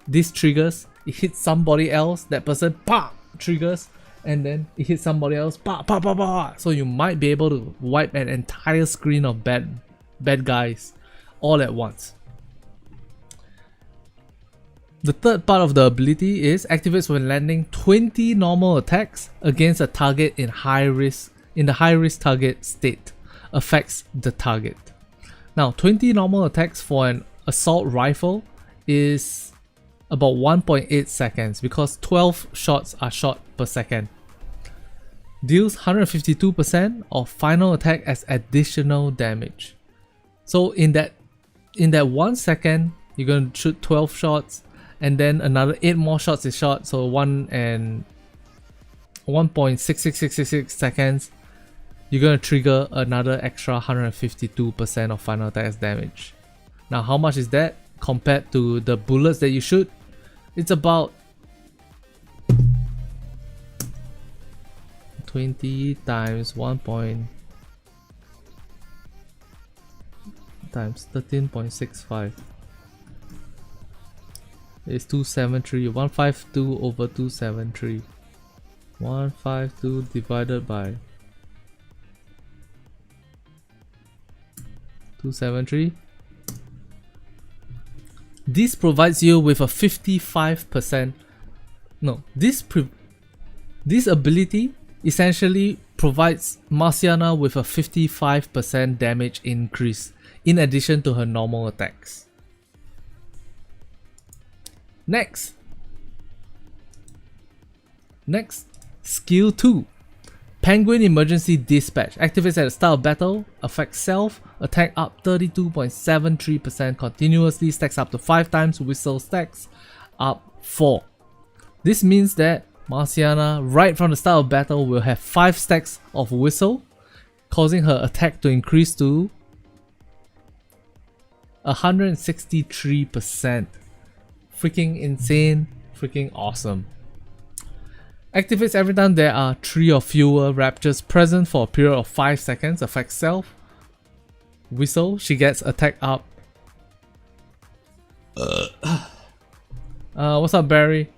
this triggers, it hits somebody else, that person triggers, and then it hits somebody else. So you might be able to wipe an entire screen of bad guys all at once. The third part of the ability is activates when landing 20 normal attacks against a target in the high risk target state. Affects the target. Now 20 normal attacks for an assault rifle is about 1.8 seconds because 12 shots are shot per second. Deals 152% of final attack as additional damage. So in that 1 second, you're going to shoot 12 shots, and then another 8 more shots is shot, so 1.66666 seconds, you're going to trigger another extra 152% of final attack as damage. Now how much is that compared to the bullets that you shoot? It's about 20 times 1 times 13.65 is 273. 152 over 273. 152 divided by 273. This provides you with a 55%. No, this ability essentially provides Marciana with a 55% damage increase in addition to her normal attacks. Next, skill 2. Penguin Emergency Dispatch. Activates at the start of battle. Affects self. Attack up 32.73% continuously. Stacks up to 5 times. Whistle stacks up 4. This means that Marciana, right from the start of battle, will have 5 stacks of whistle, causing her attack to increase to 163%. Freaking insane, freaking awesome. Activates every time there are 3 or fewer raptures present for a period of 5 seconds. Affects self. Whistle, she gets attack up. What's up, Barry?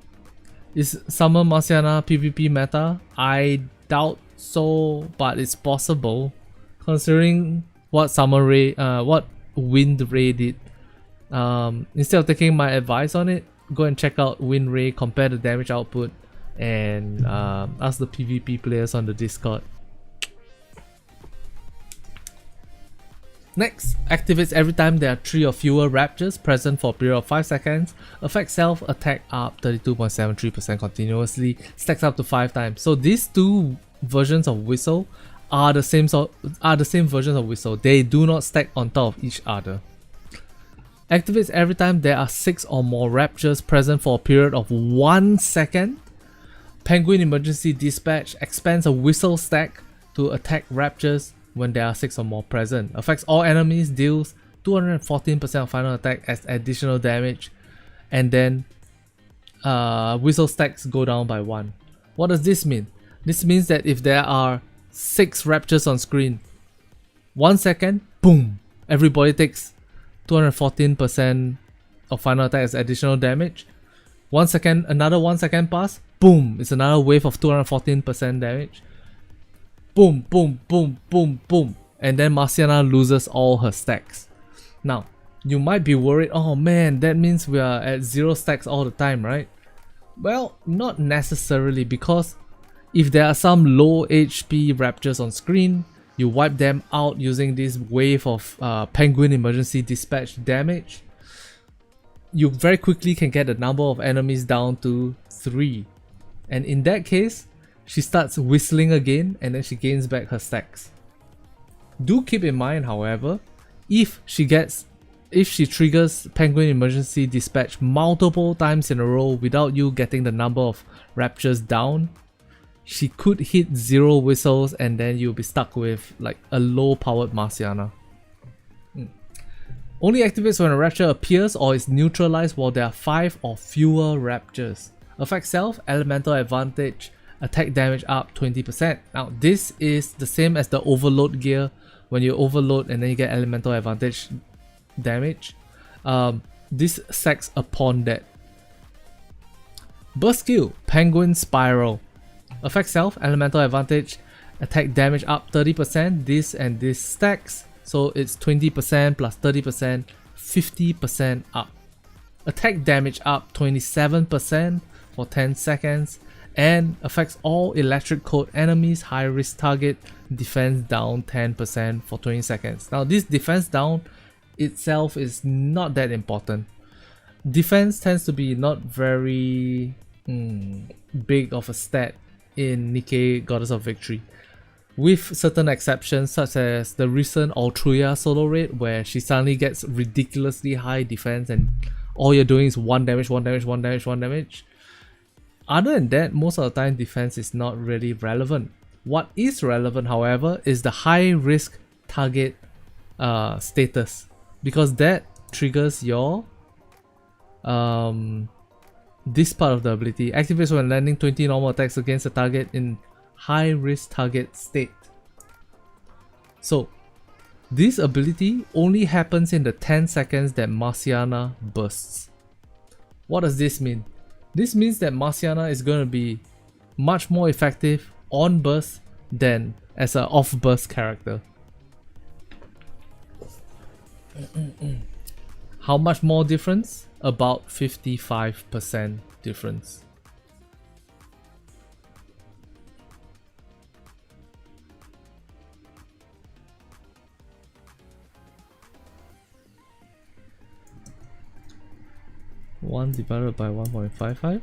Is Summer Marciana PvP meta? I doubt so, but it's possible considering what what Wind Ray did. Instead of taking my advice on it, go and check out Wind Ray, compare the damage output, and ask the PvP players on the Discord. Next, activates every time there are 3 or fewer raptures present for a period of 5 seconds. Affects self, attack up 32.73% continuously, stacks up to 5 times. So these two versions of Whistle are the same versions of Whistle. They do not stack on top of each other. Activates every time there are 6 or more raptures present for a period of 1 second. Penguin Emergency Dispatch expands a whistle stack to attack raptures when there are 6 or more present. Affects all enemies, deals 214% of final attack as additional damage, and then whistle stacks go down by 1. What does this mean? This means that if there are 6 raptures on screen, 1 second, boom, everybody takes 214% of final attack as additional damage. 1 second, another 1 second pass, boom, it's another wave of 214% damage. Boom, boom, boom, boom, boom. And then Marciana loses all her stacks. Now, you might be worried, oh man, that means we are at 0 stacks all the time, right? Well, not necessarily, because if there are some low HP raptures on screen, you wipe them out using this wave of Penguin Emergency Dispatch damage, you very quickly can get the number of enemies down to 3. And in that case, she starts whistling again and then she gains back her stacks. Do keep in mind, however, if she triggers Penguin Emergency Dispatch multiple times in a row without you getting the number of raptures down, she could hit 0 whistles and then you'll be stuck with like a low powered Marciana. Only activates when a rapture appears or is neutralized while there are 5 or fewer raptures. Affects self, elemental advantage, attack damage up 20%. Now this is the same as the overload gear. When you overload and then you get elemental advantage damage, this stacks upon that. Burst skill, Penguin Spiral. Affects self, elemental advantage, attack damage up 30%. This and this stacks, so it's 20% plus 30%, 50% up. attack damage up 27% for 10 seconds, and affects all electric code enemies, high risk target, defense down 10% for 20 seconds. Now this defense down itself is not that important. Defense tends to be not very big of a stat in Nikke Goddess of Victory, with certain exceptions such as the recent Altruya solo raid where she suddenly gets ridiculously high defense and all you're doing is 1 damage, 1 damage, 1 damage, 1 damage. Other than that, most of the time defense is not really relevant. What is relevant, however, is the high risk target status, because that triggers your this part of the ability. Activates when landing 20 normal attacks against a target in high risk target state. So this ability only happens in the 10 seconds that Marciana bursts. What does this mean? This means that Marciana is going to be much more effective on burst than as an off burst character. How much more difference? About 55% difference. One divided by 1.55.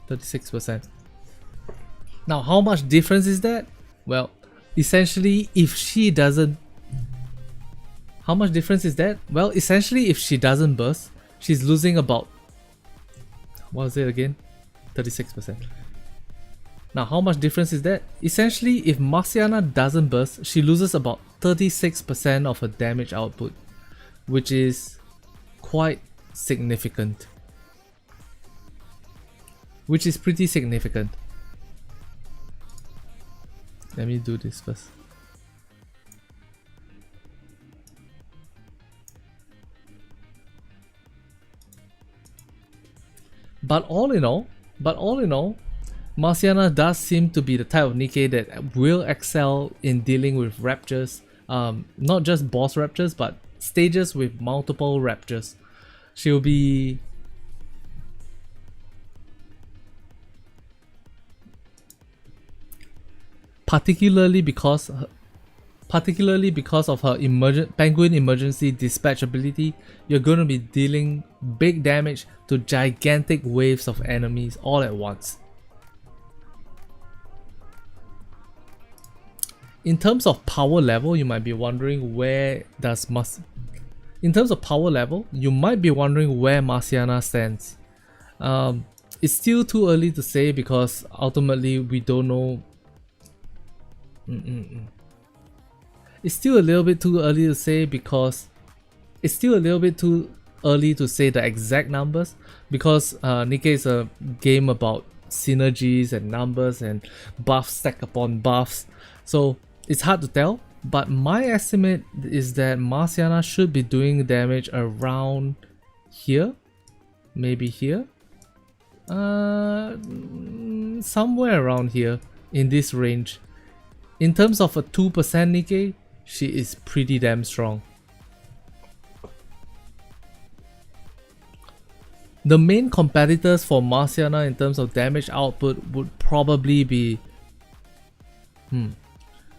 36%. Now, how much difference is that? Well, essentially, if she doesn't... How much difference is that? Well, essentially, if she doesn't burst, she's losing about... What was it again? 36%. Now, how much difference is that? Essentially, if Marciana doesn't burst, she loses about 36% of her damage output, which is quite significant. Which is pretty significant. Let me do this first. But all in all, Marciana does seem to be the type of Nikke that will excel in dealing with raptures, not just boss raptures, but stages with multiple raptures. She'll be particularly because of her penguin emergency dispatch ability, you're going to be dealing big damage to gigantic waves of enemies all at once. In terms of power level, you might be wondering where Marciana stands. It's still too early to say because ultimately we don't know. It's still a little bit too early to say because the exact numbers, because Nikke is a game about synergies and numbers and buffs stack upon buffs, so it's hard to tell. But my estimate is that Marciana should be doing damage around here, maybe here, somewhere around here in this range. In terms of a 2% Nikke, she is pretty damn strong. The main competitors for Marciana in terms of damage output would probably be...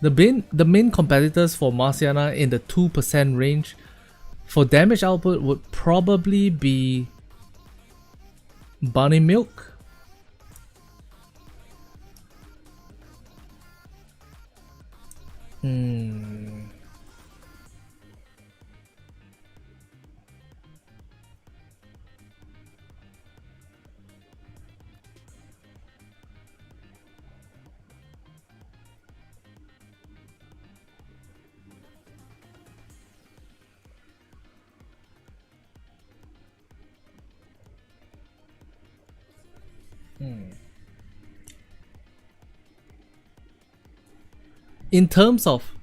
The main competitors for Marciana in the 2% range for damage output would probably be Bunny Milk, in terms of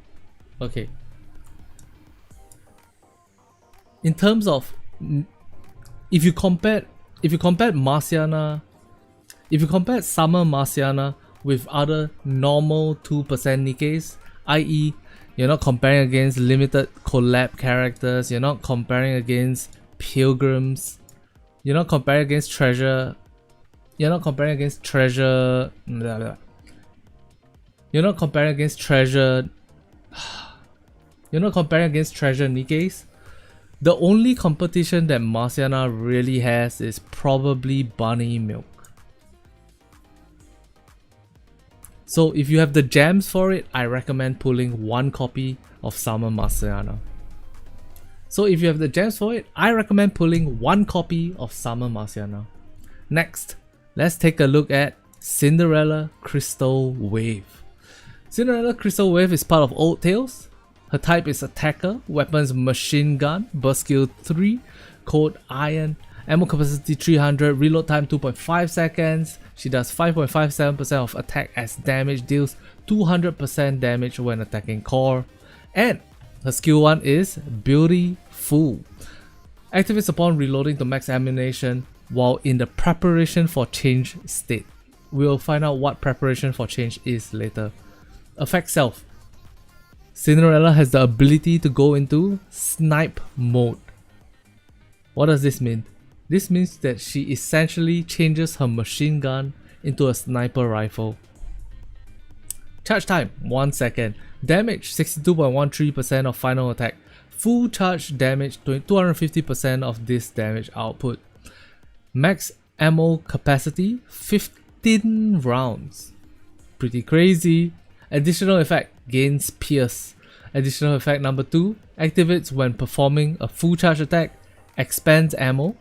if you compare Marciana, if you compare Summer Marciana with other normal 2% Nikkes, i.e. You're not comparing against limited collab characters. You're not comparing against pilgrims. You're not comparing against treasure. You're not comparing against treasure. Blah, blah. You're not comparing against treasure. You're not comparing against treasure Nikkes. The only competition that Marciana really has is probably bunny milk. So if you have the gems for it, I recommend pulling one copy of Summer Marciana. Next, let's take a look at Cinderella Crystal Wave. Cinderella Crystal Wave is part of Old Tales. Her type is Attacker, weapons Machine Gun, burst skill 3, code Iron, ammo capacity 300, reload time 2.5 seconds. She does 5.57% of attack as damage, deals 200% damage when attacking core. And her skill 1 is Beautiful. Activates upon reloading to max ammunition while in the preparation for change state. We'll find out what preparation for change is later. Effect Self. Cinderella has the ability to go into snipe mode. What does this mean? This means that she essentially changes her machine gun into a sniper rifle. Charge time 1 second. Damage 62.13% of final attack. Full charge damage 250% of this damage output. Max ammo capacity 15 rounds. Pretty crazy. Additional effect gains Pierce. Additional effect number 2 activates when performing a full charge attack. Expands ammo.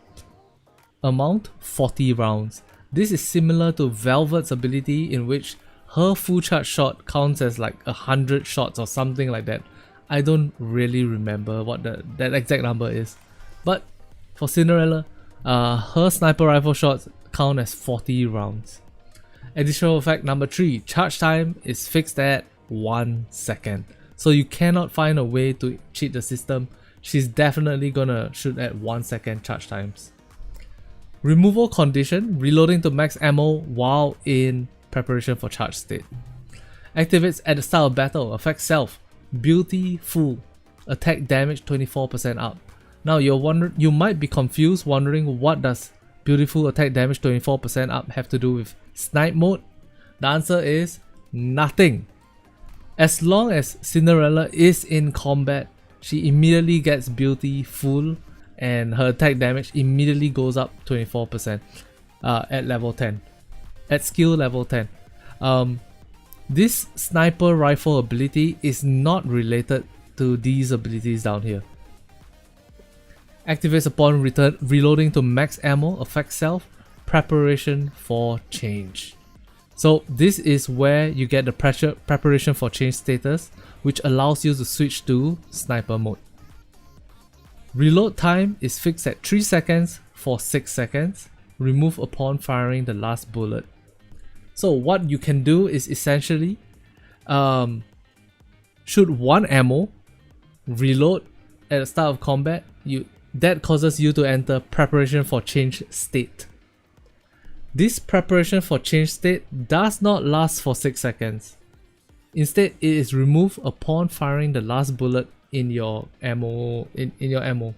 Amount 40 rounds. This is similar to Velvet's ability in which her full charge shot counts as like 100 shots or something like that. I don't really remember what that exact number is. But for Cinderella, her sniper rifle shots count as 40 rounds. Additional effect number 3, charge time is fixed at 1 second. So you cannot find a way to cheat the system. She's definitely gonna shoot at 1 second charge times. Removal condition, reloading to max ammo while in preparation for charge state. Activates at the start of battle, affects self, Beautiful, attack damage 24% up. Now you might be confused wondering what does Beautiful attack damage 24% up have to do with snipe mode? The answer is nothing. As long as Cinderella is in combat, she immediately gets Beautiful and her attack damage immediately goes up 24% at level 10. At skill level 10. This sniper rifle ability is not related to these abilities down here. Activates upon reloading to max ammo, affects self, preparation for change. So this is where you get the preparation for change status, which allows you to switch to sniper mode. Reload time is fixed at 3 seconds for 6 seconds. Remove upon firing the last bullet. So what you can do is essentially shoot 1 ammo, reload at the start of combat. That causes you to enter preparation for change state. This preparation for change state does not last for 6 seconds. Instead, it is removed upon firing the last bullet in your ammo. In your ammo.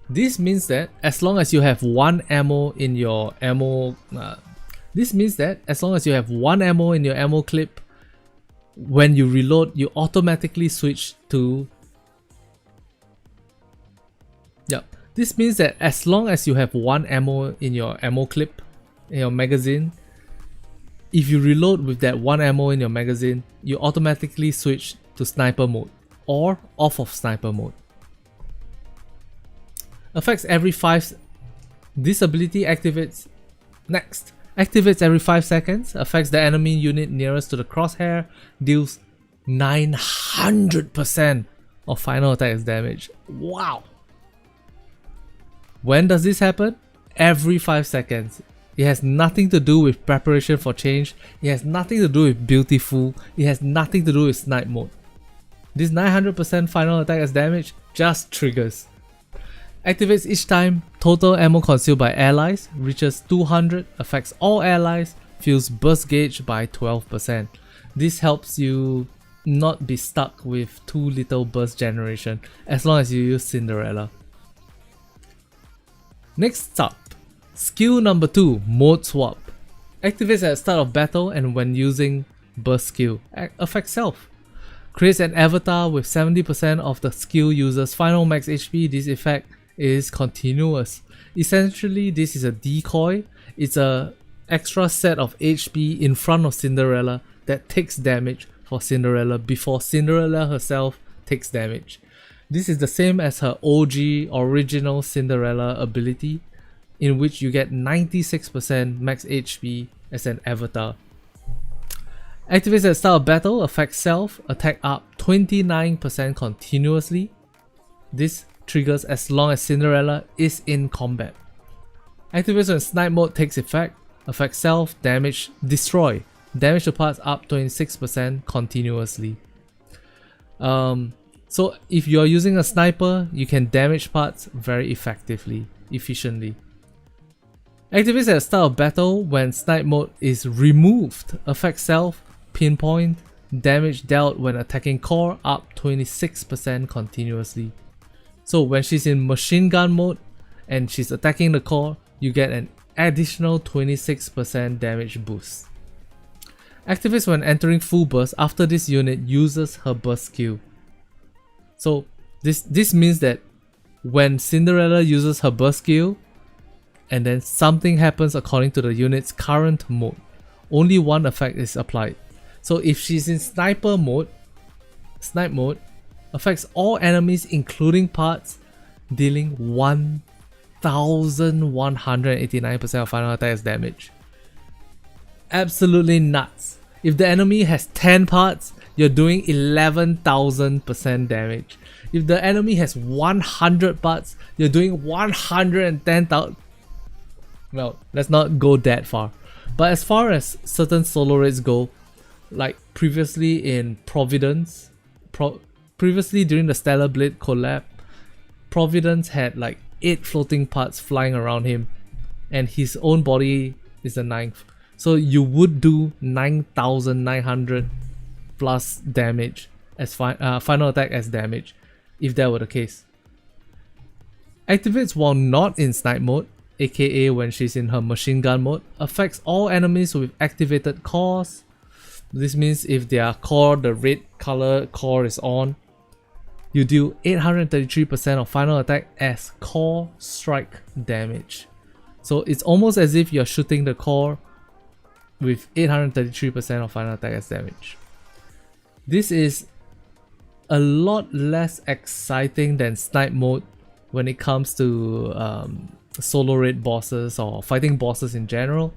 This means that as long as you have 1 ammo in your ammo, clip, when you reload, you automatically switch to. This means that as long as you have 1 ammo in your ammo clip, in your magazine, if you reload with that 1 ammo in your magazine, you automatically switch to sniper mode or off of sniper mode. Affects every 5. This ability activates every 5 seconds. Affects the enemy unit nearest to the crosshair. Deals 900% of final attack damage. Wow! When does this happen? Every 5 seconds. It has nothing to do with preparation for change. It has nothing to do with Beautiful. It has nothing to do with snipe mode. This 900% final attack as damage just triggers. Activates each time total ammo consumed by allies reaches 200, affects all allies, fills burst gauge by 12%. This helps you not be stuck with too little burst generation as long as you use Cinderella. Next up, skill number 2, Mode Swap. Activates at the start of battle and when using burst skill. Affects self. Creates an avatar with 70% of the skill user's final max HP. This effect is continuous. Essentially, this is a decoy. It's a extra set of HP in front of Cinderella that takes damage for Cinderella before Cinderella herself takes damage. This is the same as her OG original Cinderella ability, in which you get 96% max HP as an avatar. Activates at the start of battle, affects self, attack up 29% continuously. This triggers as long as Cinderella is in combat. Activates when snipe mode takes effect, affects self, damage, destroy. Damage to parts up 26% continuously. So if you're using a sniper, you can damage parts very efficiently. Activates at the start of battle when snipe mode is removed, affects self, pinpoint, damage dealt when attacking core up 26% continuously. So when she's in machine gun mode and she's attacking the core, you get an additional 26% damage boost. Activates when entering full burst after this unit uses her burst skill. So this means that when Cinderella uses her burst skill and then something happens according to the unit's current mode, only one effect is applied. So if she's in snipe mode, affects all enemies including parts, dealing 1189% of final attack as damage. Absolutely nuts. If the enemy has 10 parts, you're doing 11,000% damage. If the enemy has 100 parts, you're doing 110,000. Well, let's not go that far. But as far as certain solo raids go, like previously in Providence, previously during the Stellar Blade collab, Providence had like 8 floating parts flying around him, and his own body is the 9th. So you would do 9,900 plus damage as final attack as damage if that were the case. Activates while not in snipe mode, aka when she's in her machine gun mode, affects all enemies with activated cores. This means if their core, the red color core is on, you deal 833% of final attack as core strike damage. So it's almost as if you're shooting the core with 833% of final attack as damage. This is a lot less exciting than snipe mode when it comes to solo raid bosses or fighting bosses in general,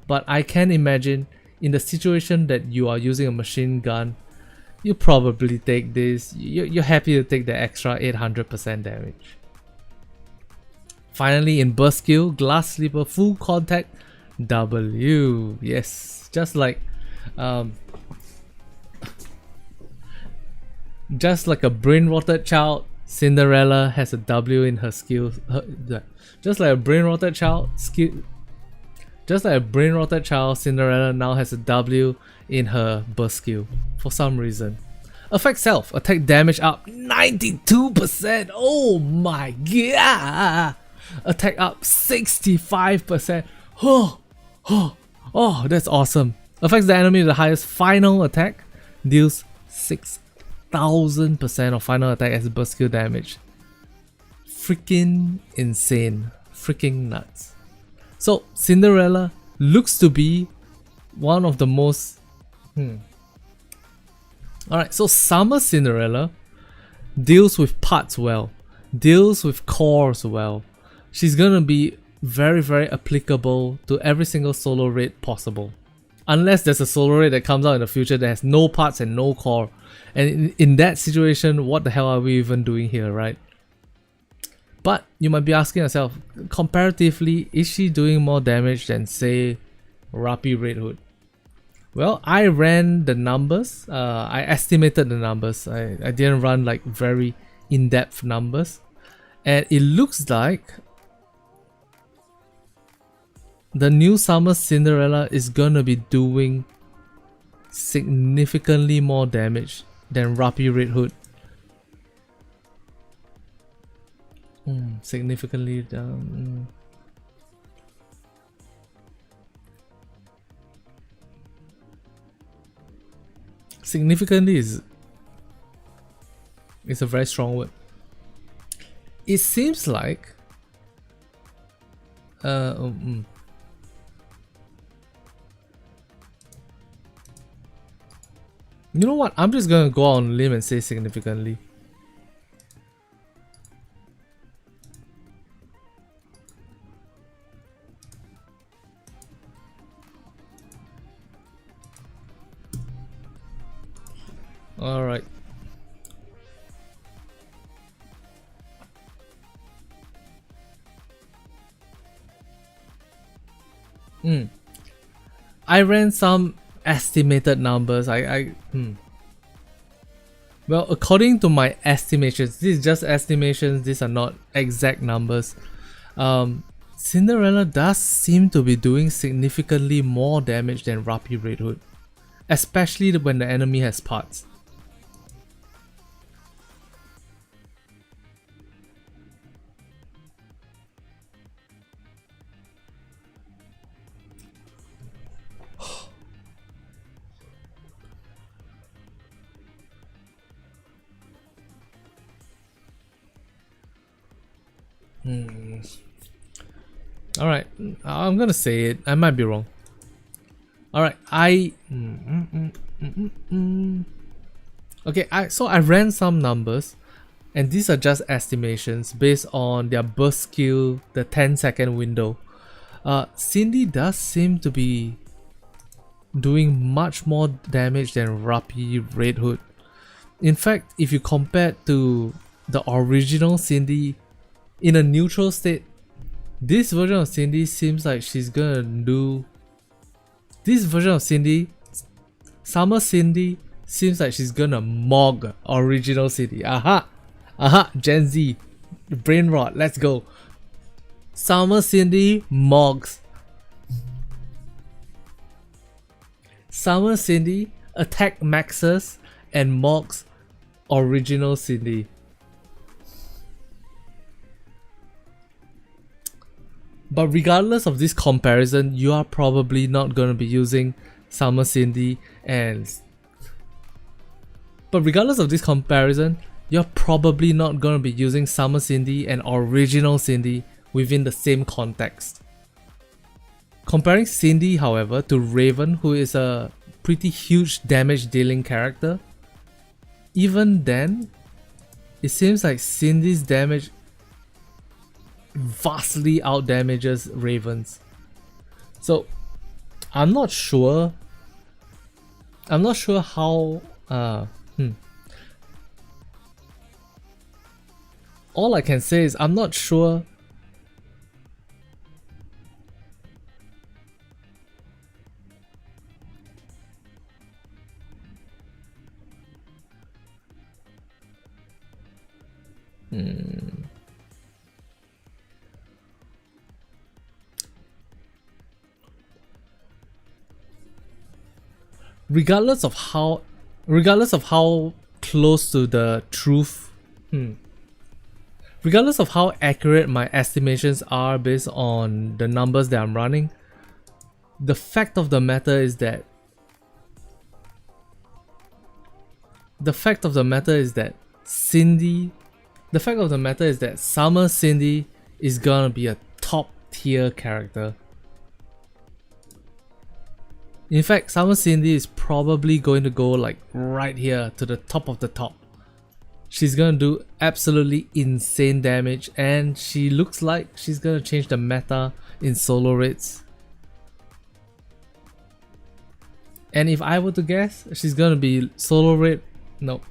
but I can imagine in the situation that you are using a machine gun, you probably take this, you're happy to take the extra 800% damage. Finally, in burst skill, Glass Slipper full contact W. Yes, just like a brain rotted child, Cinderella has a W in her skill. Just like a brain rotted child, Cinderella now has a W in her burst skill for some reason. Affect self, attack damage up 92%. Oh my god! Attack up 65%. Oh, that's awesome. Affects the enemy with the highest final attack, deals 6,000% of final attack as burst skill damage. Freaking insane. Freaking nuts. So Cinderella looks to be one of the most Alright, so Summer Cinderella deals with parts well, deals with cores well. She's gonna be very, very applicable to every single solo raid possible. Unless there's a solo raid that comes out in the future that has no parts and no core. And in that situation, what the hell are we even doing here, right? But you might be asking yourself, comparatively, is she doing more damage than, say, Rapi Red Hood? Well, I ran the numbers, I estimated the numbers. I didn't run like very in-depth numbers, and it looks like the new Summer Cinderella is gonna be doing significantly more damage than Rapi Red Hood. Significantly down. Significantly is a very strong word. It seems like you know what? I'm just gonna go on a limb and say significantly. Alright. I ran some estimated numbers. Well, according to my estimations, this is just estimations, these are not exact numbers. Cinderella does seem to be doing significantly more damage than Rapi Red Hood, especially when the enemy has parts. Alright, I'm gonna say it. I might be wrong. Alright, okay, so I ran some numbers, and these are just estimations based on their burst skill, the 10-second window. Cindy does seem to be doing much more damage than Rapi Red Hood. In fact, if you compare to the original Cindy in a neutral state, this version of Cindy seems like she's gonna do... This version of Cindy, Summer Cindy, seems like she's gonna mog original Cindy. Aha! Gen Z. Brain rot, let's go. Summer Cindy mogs. Summer Cindy attack maxes and mogs original Cindy. But regardless of this comparison, you are probably not going to be using Summer Cindy and... But regardless of this comparison, you're probably not going to be using Summer Cindy and original Cindy within the same context. Comparing Cindy, however, to Raven, who is a pretty huge damage dealing character, even then, it seems like Cindy's damage vastly outdamages Raven's. So I'm not sure how all I can say is I'm not sure regardless of how close to the truth, regardless of how accurate my estimations are based on the numbers that I'm running, the fact of the matter is that Summer Cindy is gonna be a top tier character. In fact, Summer Cindy is probably going to go like right here to the top of the top. She's gonna do absolutely insane damage, and she looks like she's gonna change the meta in solo raids. And if I were to guess, she's gonna be solo raid. No.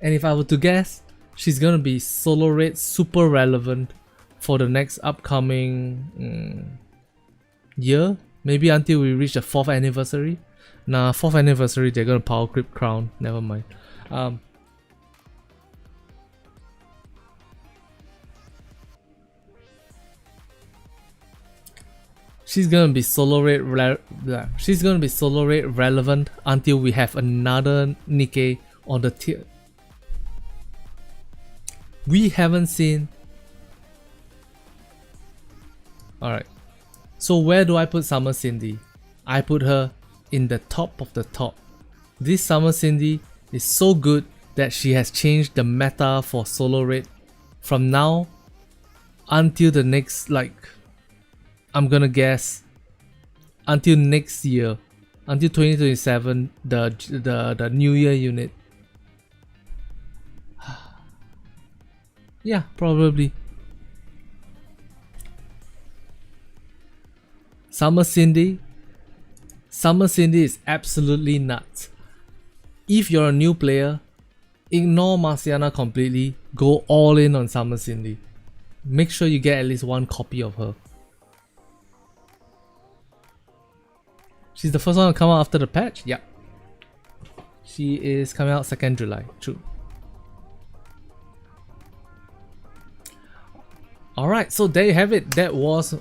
And if I were to guess, she's gonna be solo raid super relevant for the next upcoming year. Maybe until we reach the 4th anniversary. Nah, 4th anniversary they're gonna power creep crown. Never mind. she's gonna be solo rate relevant until we have another Nikke on the tier. We haven't seen. Alright. So where do I put Summer Cindy? I put her in the top of the top. This Summer Cindy is so good that she has changed the meta for solo rate from now until the next, like, I'm gonna guess until next year, until 2027, the New Year unit. Yeah, probably. Summer Cindy is absolutely nuts. If you're a new player, ignore Marciana completely, go all in on Summer Cindy. Make sure you get at least one copy of her. She's the first one to come out after the patch? Yep. She is coming out 2nd July. True. Alright, so there you have it. That was...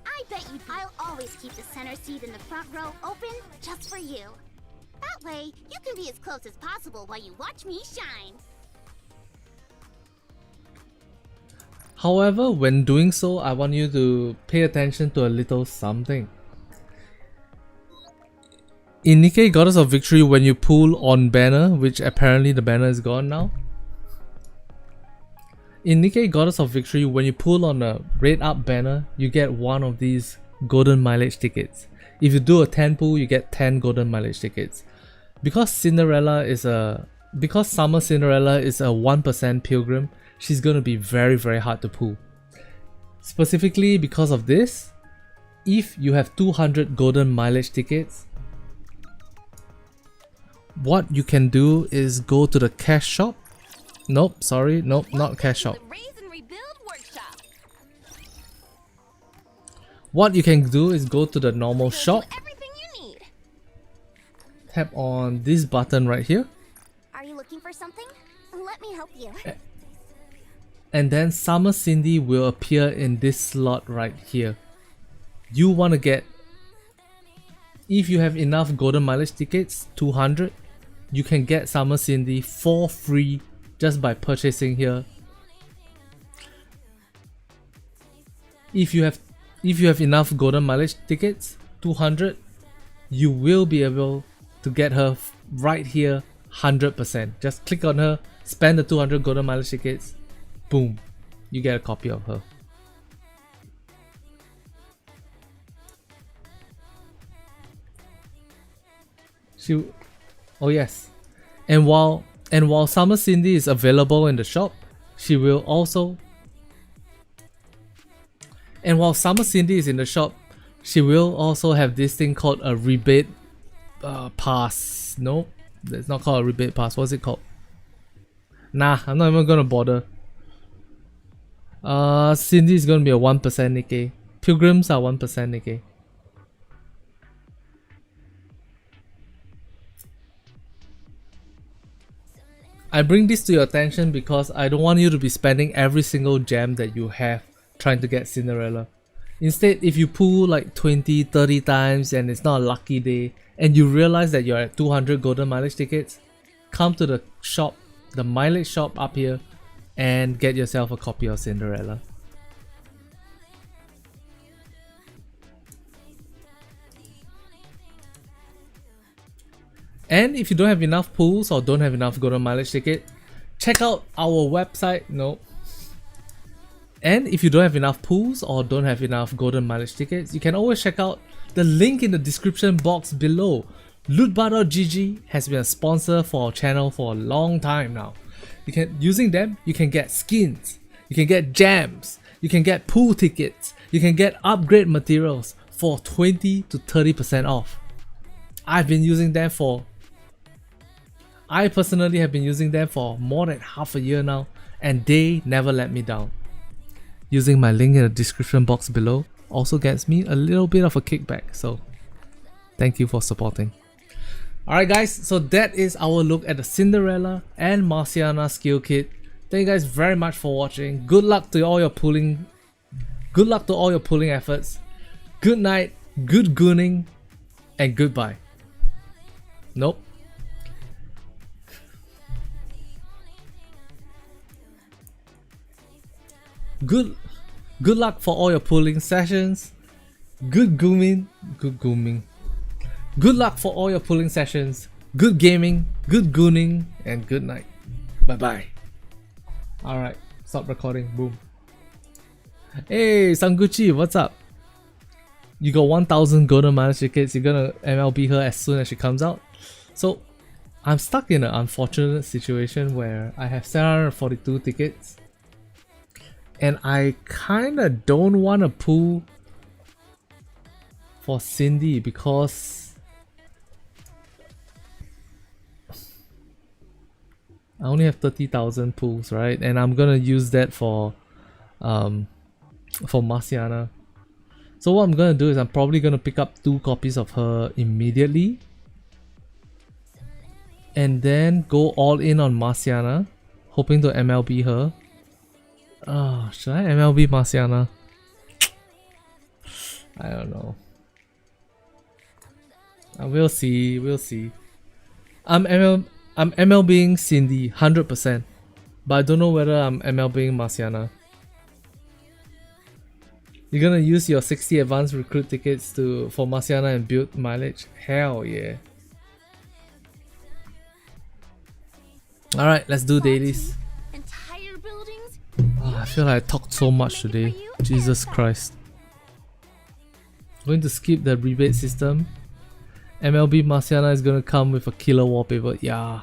I bet you I'll always keep the center seat in the front row open just for you. That way, you can be as close as possible while you watch me shine. However, when doing so, I want you to pay attention to a little something. In Nikke Goddess of Victory, when you pull on banner, which apparently the banner is gone now. In Nikke Goddess of Victory, when you pull on a red up banner, you get one of these golden mileage tickets. If you do a 10 pull, you get 10 golden mileage tickets. Because Summer Cinderella is a 1% pilgrim, she's gonna be very, very hard to pull. Specifically because of this, if you have 200 golden mileage tickets, what you can do is go to the cash shop. Nope, sorry, nope, not cash shop. What you can do is go to the normal shop. Tap on this button right here. Are you looking for something? Let me help you. And then Summer Cindy will appear in this slot right here. You want to get, if you have enough golden mileage tickets, 200, you can get Summer Cindy for free just by purchasing here. If you have enough golden mileage tickets, 200, you will be able to get her right here 100%. Just click on her, spend the 200 golden mileage tickets, boom, you get a copy of her. Oh yes, and while Summer Cindy is available in the shop, she will also. And while Summer Cindy is in the shop, she will also have this thing called a rebate pass. No, it's not called a rebate pass. What's it called? Nah, I'm not even gonna bother. Cindy is gonna be a 1% Nikke. Pilgrims are 1% Nikke. I bring this to your attention because I don't want you to be spending every single gem that you have trying to get Cinderella. Instead, if you pull like 20-30 times and it's not a lucky day and you realize that you're at 200 golden mileage tickets, come to the shop, the mileage shop up here, and get yourself a copy of Cinderella. And if you don't have enough pulls or don't have enough golden mileage ticket, check out our website. No. And if you don't have enough pulls or don't have enough golden mileage tickets, you can always check out the link in the description box below. Lootbar.gg has been a sponsor for our channel for a long time now. Using them, you can get skins, you can get gems, you can get pool tickets, you can get upgrade materials for 20 to 30% off. I personally have been using them for more than half a year now, and they never let me down. Using my link in the description box below also gets me a little bit of a kickback, so thank you for supporting. Alright guys, so that is our look at the Cinderella and Marciana skill kit Thank you guys very much for watching. Good luck to all your pulling. Good luck to all your pulling efforts. Good night, good gooning, and goodbye. Nope. Good luck for all your pulling sessions. Good gooming. Good luck for all your pulling sessions. Good gaming, good gooning, and good night. Bye bye. Alright, stop recording. Boom. Hey, Sanguchi, what's up? You got 1,000 golden minus tickets. You're gonna MLB her as soon as she comes out. So, I'm stuck in an unfortunate situation where I have 742 tickets. And I kinda don't wanna pull for Cindy because I only have 30,000 pulls, right? And I'm gonna use that for Marciana. So what I'm gonna do is I'm probably gonna pick up 2 copies of her immediately, and then go all in on Marciana, hoping to MLB her. Should I MLB Marciana? I don't know. We'll see. I'm MLBing Cindy 100%, but I don't know whether I'm MLBing Marciana. You're gonna use your 60 advanced recruit tickets for Marciana and build mileage? Hell yeah. Alright, let's do dailies. Entire buildings? I feel like I talked so much today. Jesus Christ. Going to skip the rebate system. MLB Marciana is gonna come with a killer wallpaper. Yeah.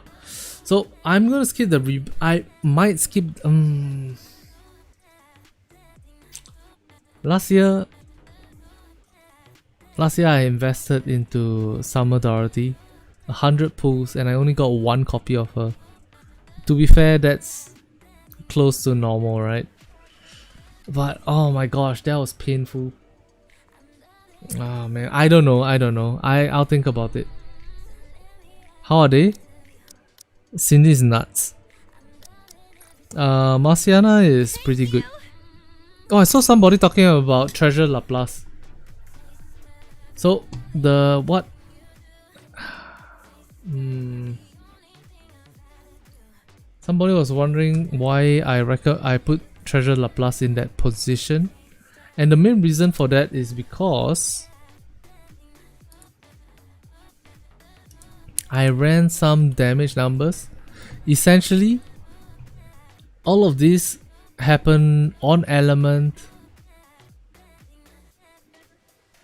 So I'm gonna skip the I might skip. Last year I invested into Summer Dorothy, 100 pulls, and I only got 1 copy of her. To be fair, that's close to normal, right? But oh my gosh, that was painful. Oh man, I don't know. I'll think about it. How are they? Cindy's nuts. Marciana is pretty good. Oh, I saw somebody talking about Treasure Laplace. So the what? Somebody was wondering why I put Treasure Laplace in that position. And the main reason for that is because I ran some damage numbers. Essentially, all of these happen on element.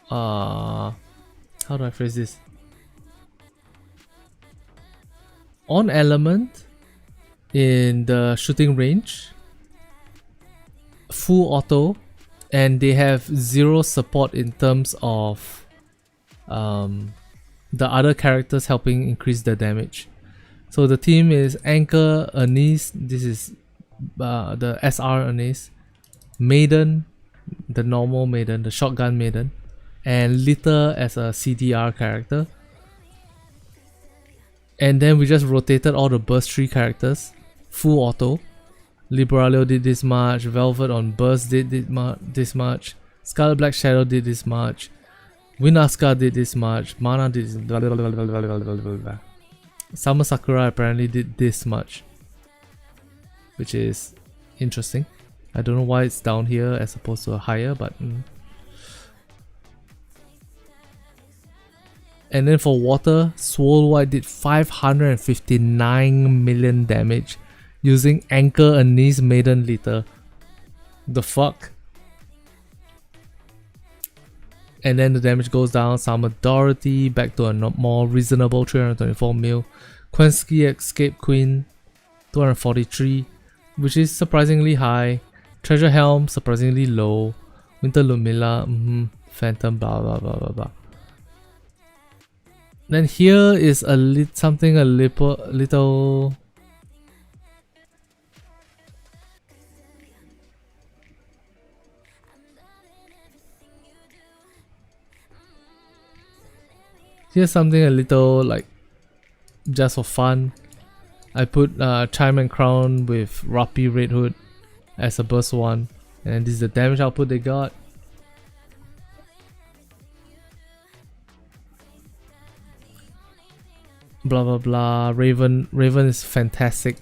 How do I phrase this? On element in the shooting range, full auto, and they have 0 support in terms of the other characters helping increase the damage. So the team is Anchor, Anise, this is the SR Anise, Maiden, the normal Maiden, the shotgun Maiden, and Litter as a CDR character. And then we just rotated all the burst 3 characters, full auto. Liberalio did this much, Velvet on burst did this much, Scarlet Black Shadow did this much, Winaska did this much, Mana did this, blah, blah, blah, blah, blah, blah, blah, blah, blah. Summer Sakura apparently did this much, which is interesting. I don't know why it's down here as opposed to a higher, but And then for water, Swole White did 559 million damage using Anchor, Anise, Maiden, Litter. The fuck? And then the damage goes down. Summer Dorothy back to a more reasonable 324 mil. Quensky Escape Queen 243, which is surprisingly high. Treasure Helm surprisingly low. Winter Lumilla, Phantom, blah blah blah blah blah. Then here is something a little. Here's something a little like just for fun. I put Chime and Crown with Rapi Red Hood as a burst 1. And this is the damage output they got. Blah blah blah. Raven is fantastic.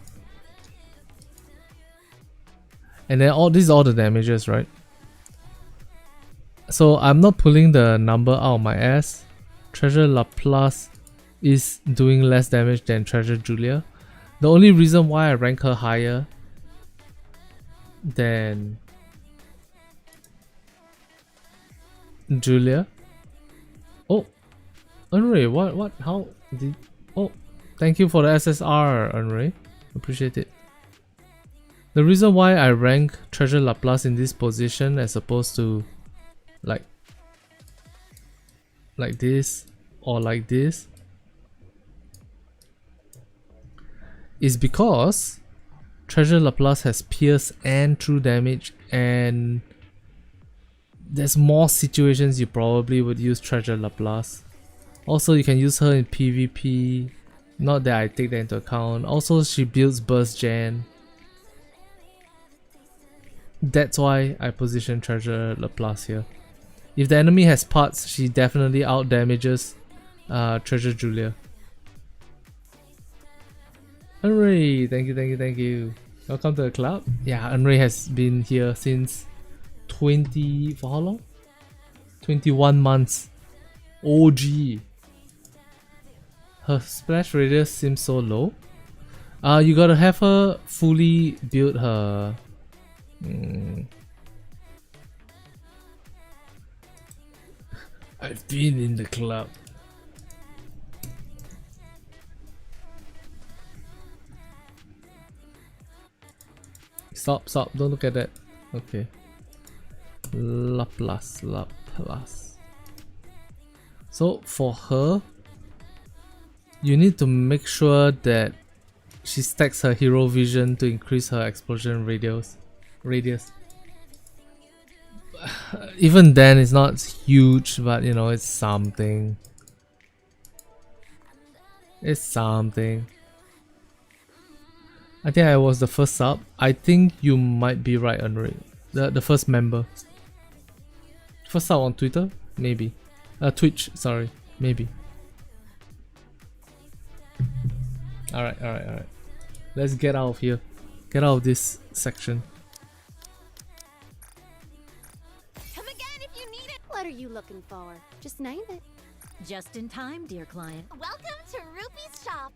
And then this is all the damages, right? So I'm not pulling the number out of my ass. Treasure Laplace is doing less damage than Treasure Julia. The only reason why I rank her higher than Julia. Oh, Unray, what? How did? Oh, thank you for the SSR, Unray. Appreciate it. The reason why I rank Treasure Laplace in this position as opposed to like this or like this is because Treasure Laplace has pierce and true damage, and there's more situations you probably would use Treasure Laplace. Also, you can use her in PvP, not that I take that into account. Also, she builds burst gen. That's why I position Treasure Laplace here. If the enemy has parts, she definitely out damages Treasure Julia. Unray, thank you. Welcome to the club. Yeah, Unray has been here since for how long? 21 months. OG. Her splash radius seems so low. You gotta have her fully build her. I've been in the club. Stop, don't look at that. Okay. Laplace. So for her, you need to make sure that she stacks her hero vision to increase her explosion radius. Even then, it's not huge, but you know, it's something. It's something. I think I was the first sub. I think you might be right, Unreal. The first member. First sub on Twitter? Maybe. Twitch, sorry. Maybe. Alright. Let's get out of here. Get out of this section. Come again if you need it. What are you looking for? Just name it. Just in time, dear client. Welcome to Rupee's shop.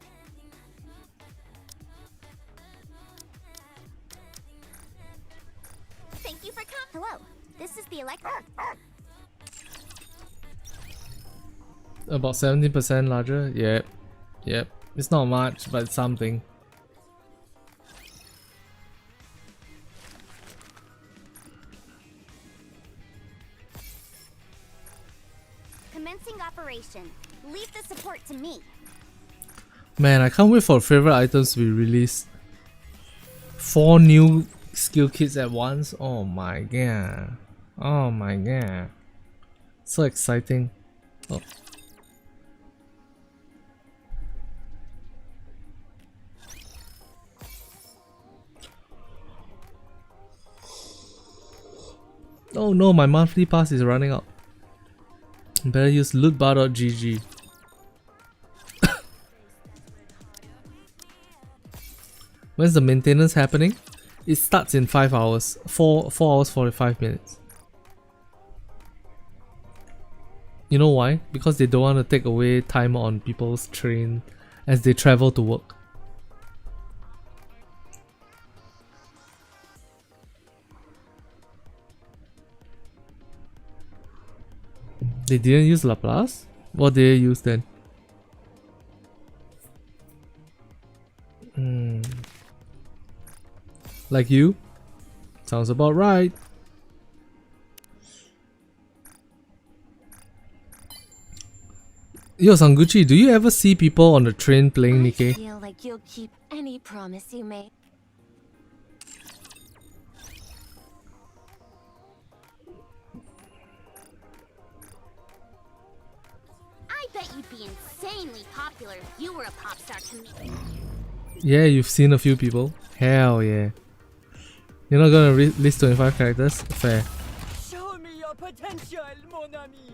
Thank you for coming. Hello, this is the electric. About 17% larger? Yep. It's not much, but it's something. Commencing operation. Leave the support to me. Man, I can't wait for favorite items to be released. 4 new skill kits at once. Oh my god. So exciting. Oh. Oh no, my monthly pass is running out. Better use lootbar.gg. When's the maintenance happening? It starts in 5 hours. 4 hours 45 minutes. You know why? Because they don't want to take away time on people's train as they travel to work. They didn't use Laplace? What did they use then? Like you? Sounds about right. Yo, Sanguchi, do you ever see people on the train playing Nikke? I feel like you'll keep any promise you made. I bet you'd be insanely popular if you were a pop star comedian. Yeah, you've seen a few people. Hell yeah. You're not gonna list 25 characters? Fair. Show me your potential, mon ami.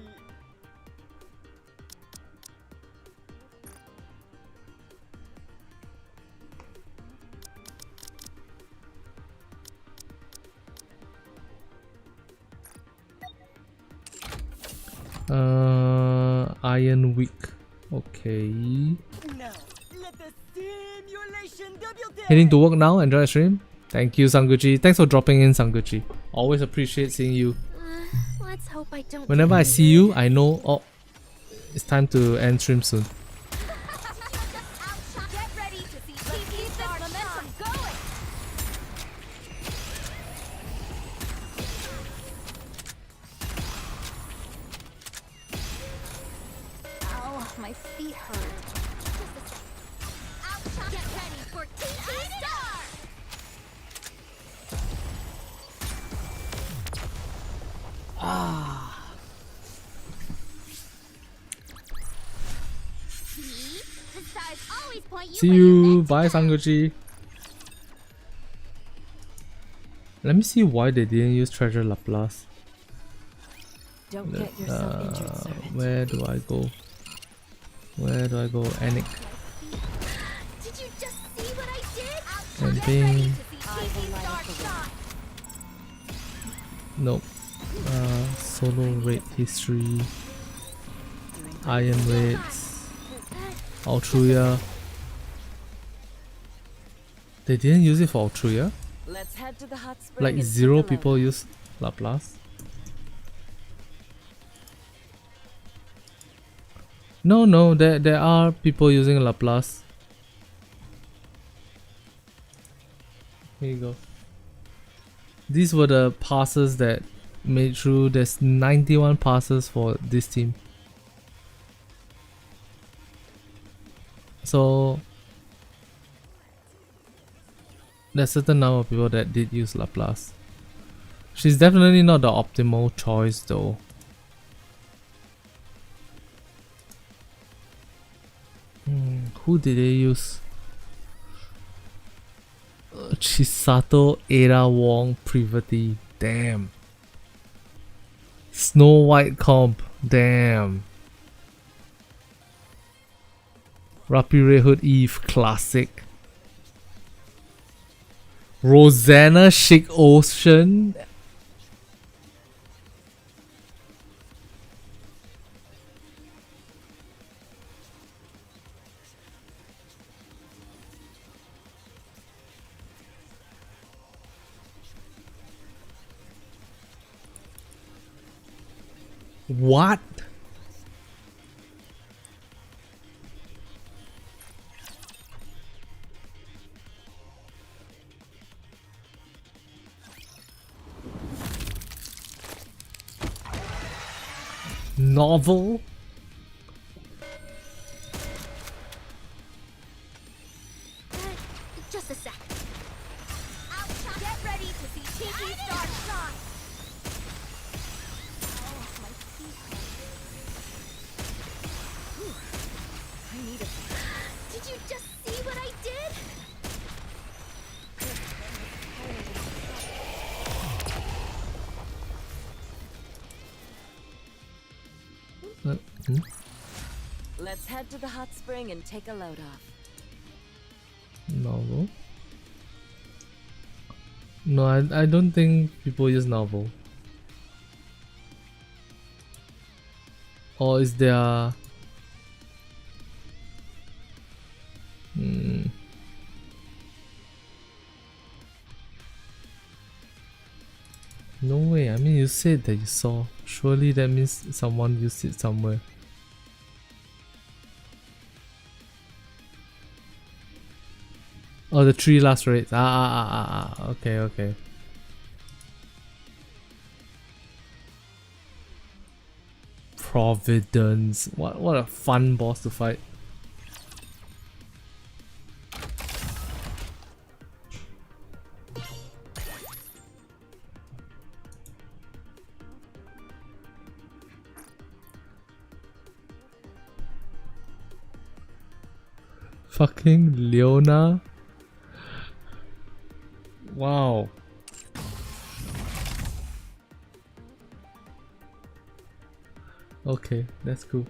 Iron Week. Okay. Now, let the simulation double Heading to work now. Enjoy the stream. Thank you, Sanguchi. Thanks for dropping in, Sanguchi. Always appreciate seeing you. Let's hope I don't. Whenever I see you, I know, oh, it's time to end stream soon. Get ready to see TP start momentum going. Ow, my feet hurt. Get ready for TP Star! See? The stars always point you See where you're you. meant to Bye, go. Sanguchi. Let me see why they didn't use Treasure Laplace. Don't get yourself injured, servant. Where do I go? Where do I go? Anik. Did you just see what I did? And Get ready Bing. to see TP Star shine. Nope. Solo raid history. Iron raids. Altruya. They didn't use it for Altruya? Let's head to the hot spring. Like and zero take a people look. use Laplace? No, there are people using Laplace. Here you go. These were the passes that made through. There's 91 passes for this team. So there's a certain number of people that did use Laplace. She's definitely not the optimal choice though. Who did they use? Chisato, Ada Wong, Privity. Damn. Snow White comp. Damn. Rapi Red Hood Eve Classic. Rosanna Chic Ocean. What? Novel? Just a sec. Get ready to see TP Star shine. Oh, my feet hurt. I need a. Did you just see what I did? Let's head to the hot spring and take a load off. Novel? No, I don't think people use novel. Or is there... No way, I mean you said that you saw. Surely that means someone used it somewhere. Oh, the 3 last raids. Okay. Providence. What a fun boss to fight. Fucking Leona. Okay, that's cool.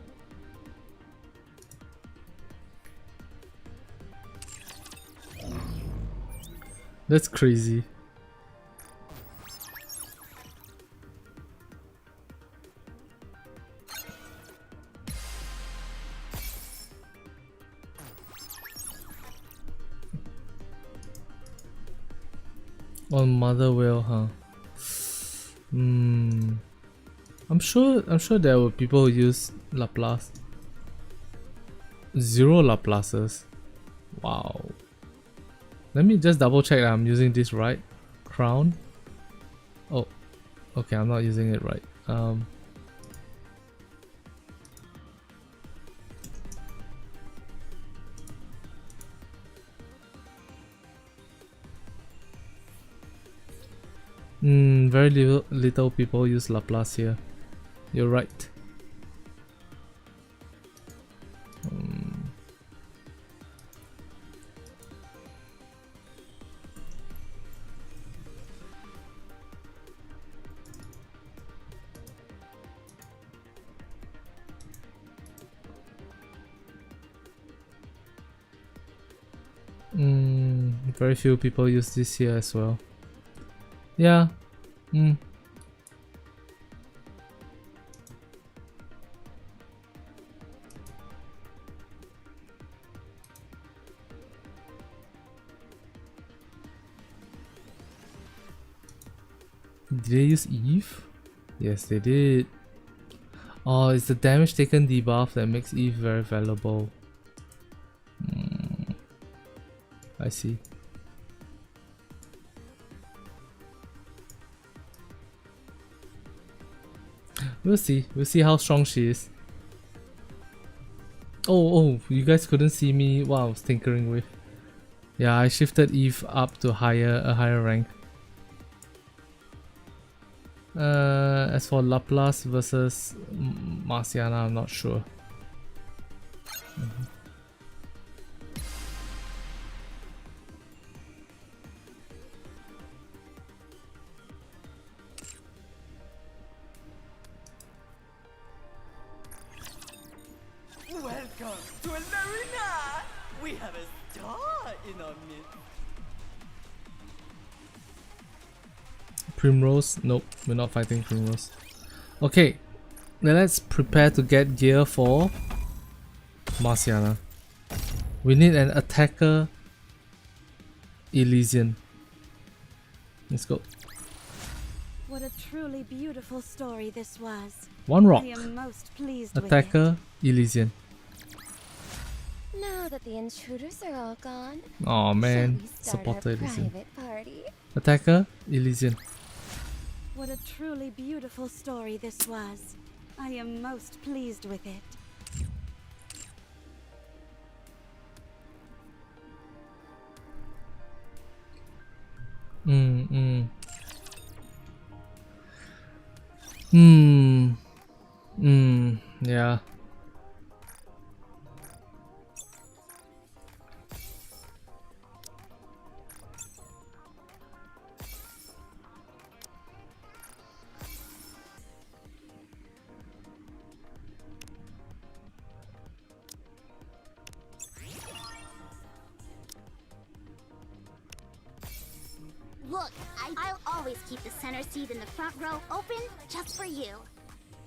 That's crazy. On Mother Whale, huh? I'm sure there were people who use Laplace. 0 Laplaces. Wow. Let me just double check that I'm using this right. Crown. Oh, okay, I'm not using it right. Very little people use Laplace here. You're right. Very few people use this here as well. Yeah. Did they use Eve? Yes, they did. Oh, it's the damage taken debuff that makes Eve very valuable. I see. We'll see. We'll see how strong she is. Oh, you guys couldn't see me what I was tinkering with. Yeah, I shifted Eve up to a higher rank. As for Laplace versus Marciana, I'm not sure. Welcome to an arena! We have a star in our midst. Primrose? Nope, we're not fighting Primrose. Okay, now let's prepare to get gear for Marciana. We need an attacker Elysian. Let's go. What a truly beautiful story this was. One rock. I am most pleased with it. Attacker Elysian. Now that the intruders are all gone, Oh man, shall we start supporter our Elysian. private party? Attacker Elysian. What a truly beautiful story this was. I am most pleased with it. Yeah. Look, I'll always keep the center seat in the front row open just for you.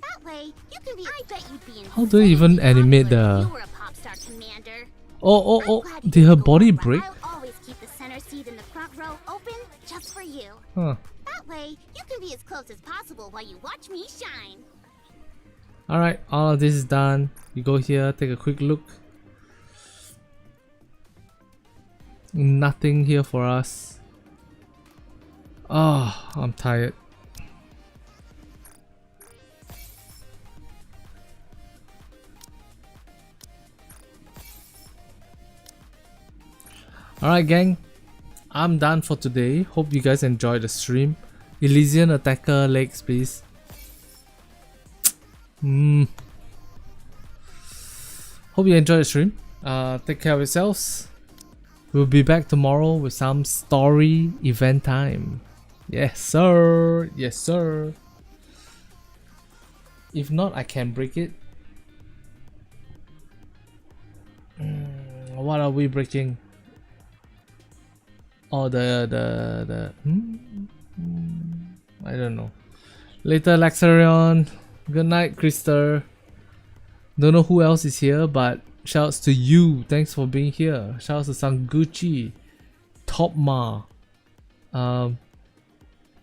That way, you can be. I bet you'd be. How do I even animate the? You were a pop star, Commander. Oh! Did her body break? I'll always keep the center seat in the front row open just for you. Huh. That way, you can be as close as possible while you watch me shine. Alright, all of this is done. You go here, take a quick look. Nothing here for us. Oh, I'm tired. Alright gang, I'm done for today. Hope you guys enjoyed the stream. Elysian attacker legs please. Hope you enjoyed the stream. Take care of yourselves. We'll be back tomorrow with some story event time. Yes sir, yes sir. If not, I can break it. What are we breaking? Oh, I don't know. Later, Laxarion. Good night, Krister. Don't know who else is here, but shouts to you. Thanks for being here. Shouts to Sanguchi, Topma.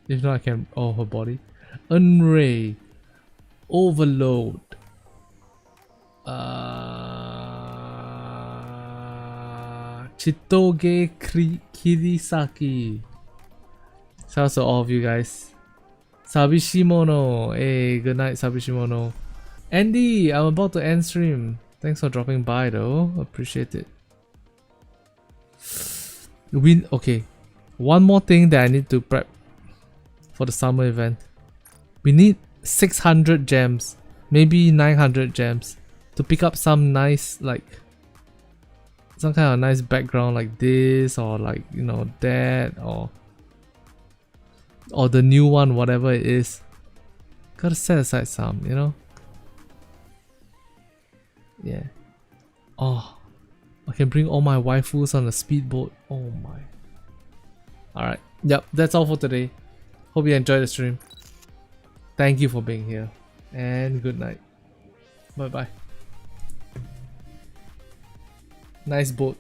If not, I can. Oh, her body. Unray, Overload. Chitoge Kirisaki. Shouts to all of you guys. Sabishimono. Hey, good night, Sabishimono. Andy, I'm about to end stream. Thanks for dropping by though. Appreciate it. Okay. One more thing that I need to prep for the summer event. We need 600 gems. Maybe 900 gems. To pick up some nice, like, some kind of nice background like this, or like, you know, that, or the new one, whatever it is. Gotta set aside some, you know. Yeah. Oh, I can bring all my waifus on a speedboat. Oh my. Alright. Yep, that's all for today. Hope you enjoyed the stream. Thank you for being here. And good night. Bye bye. Nice boat.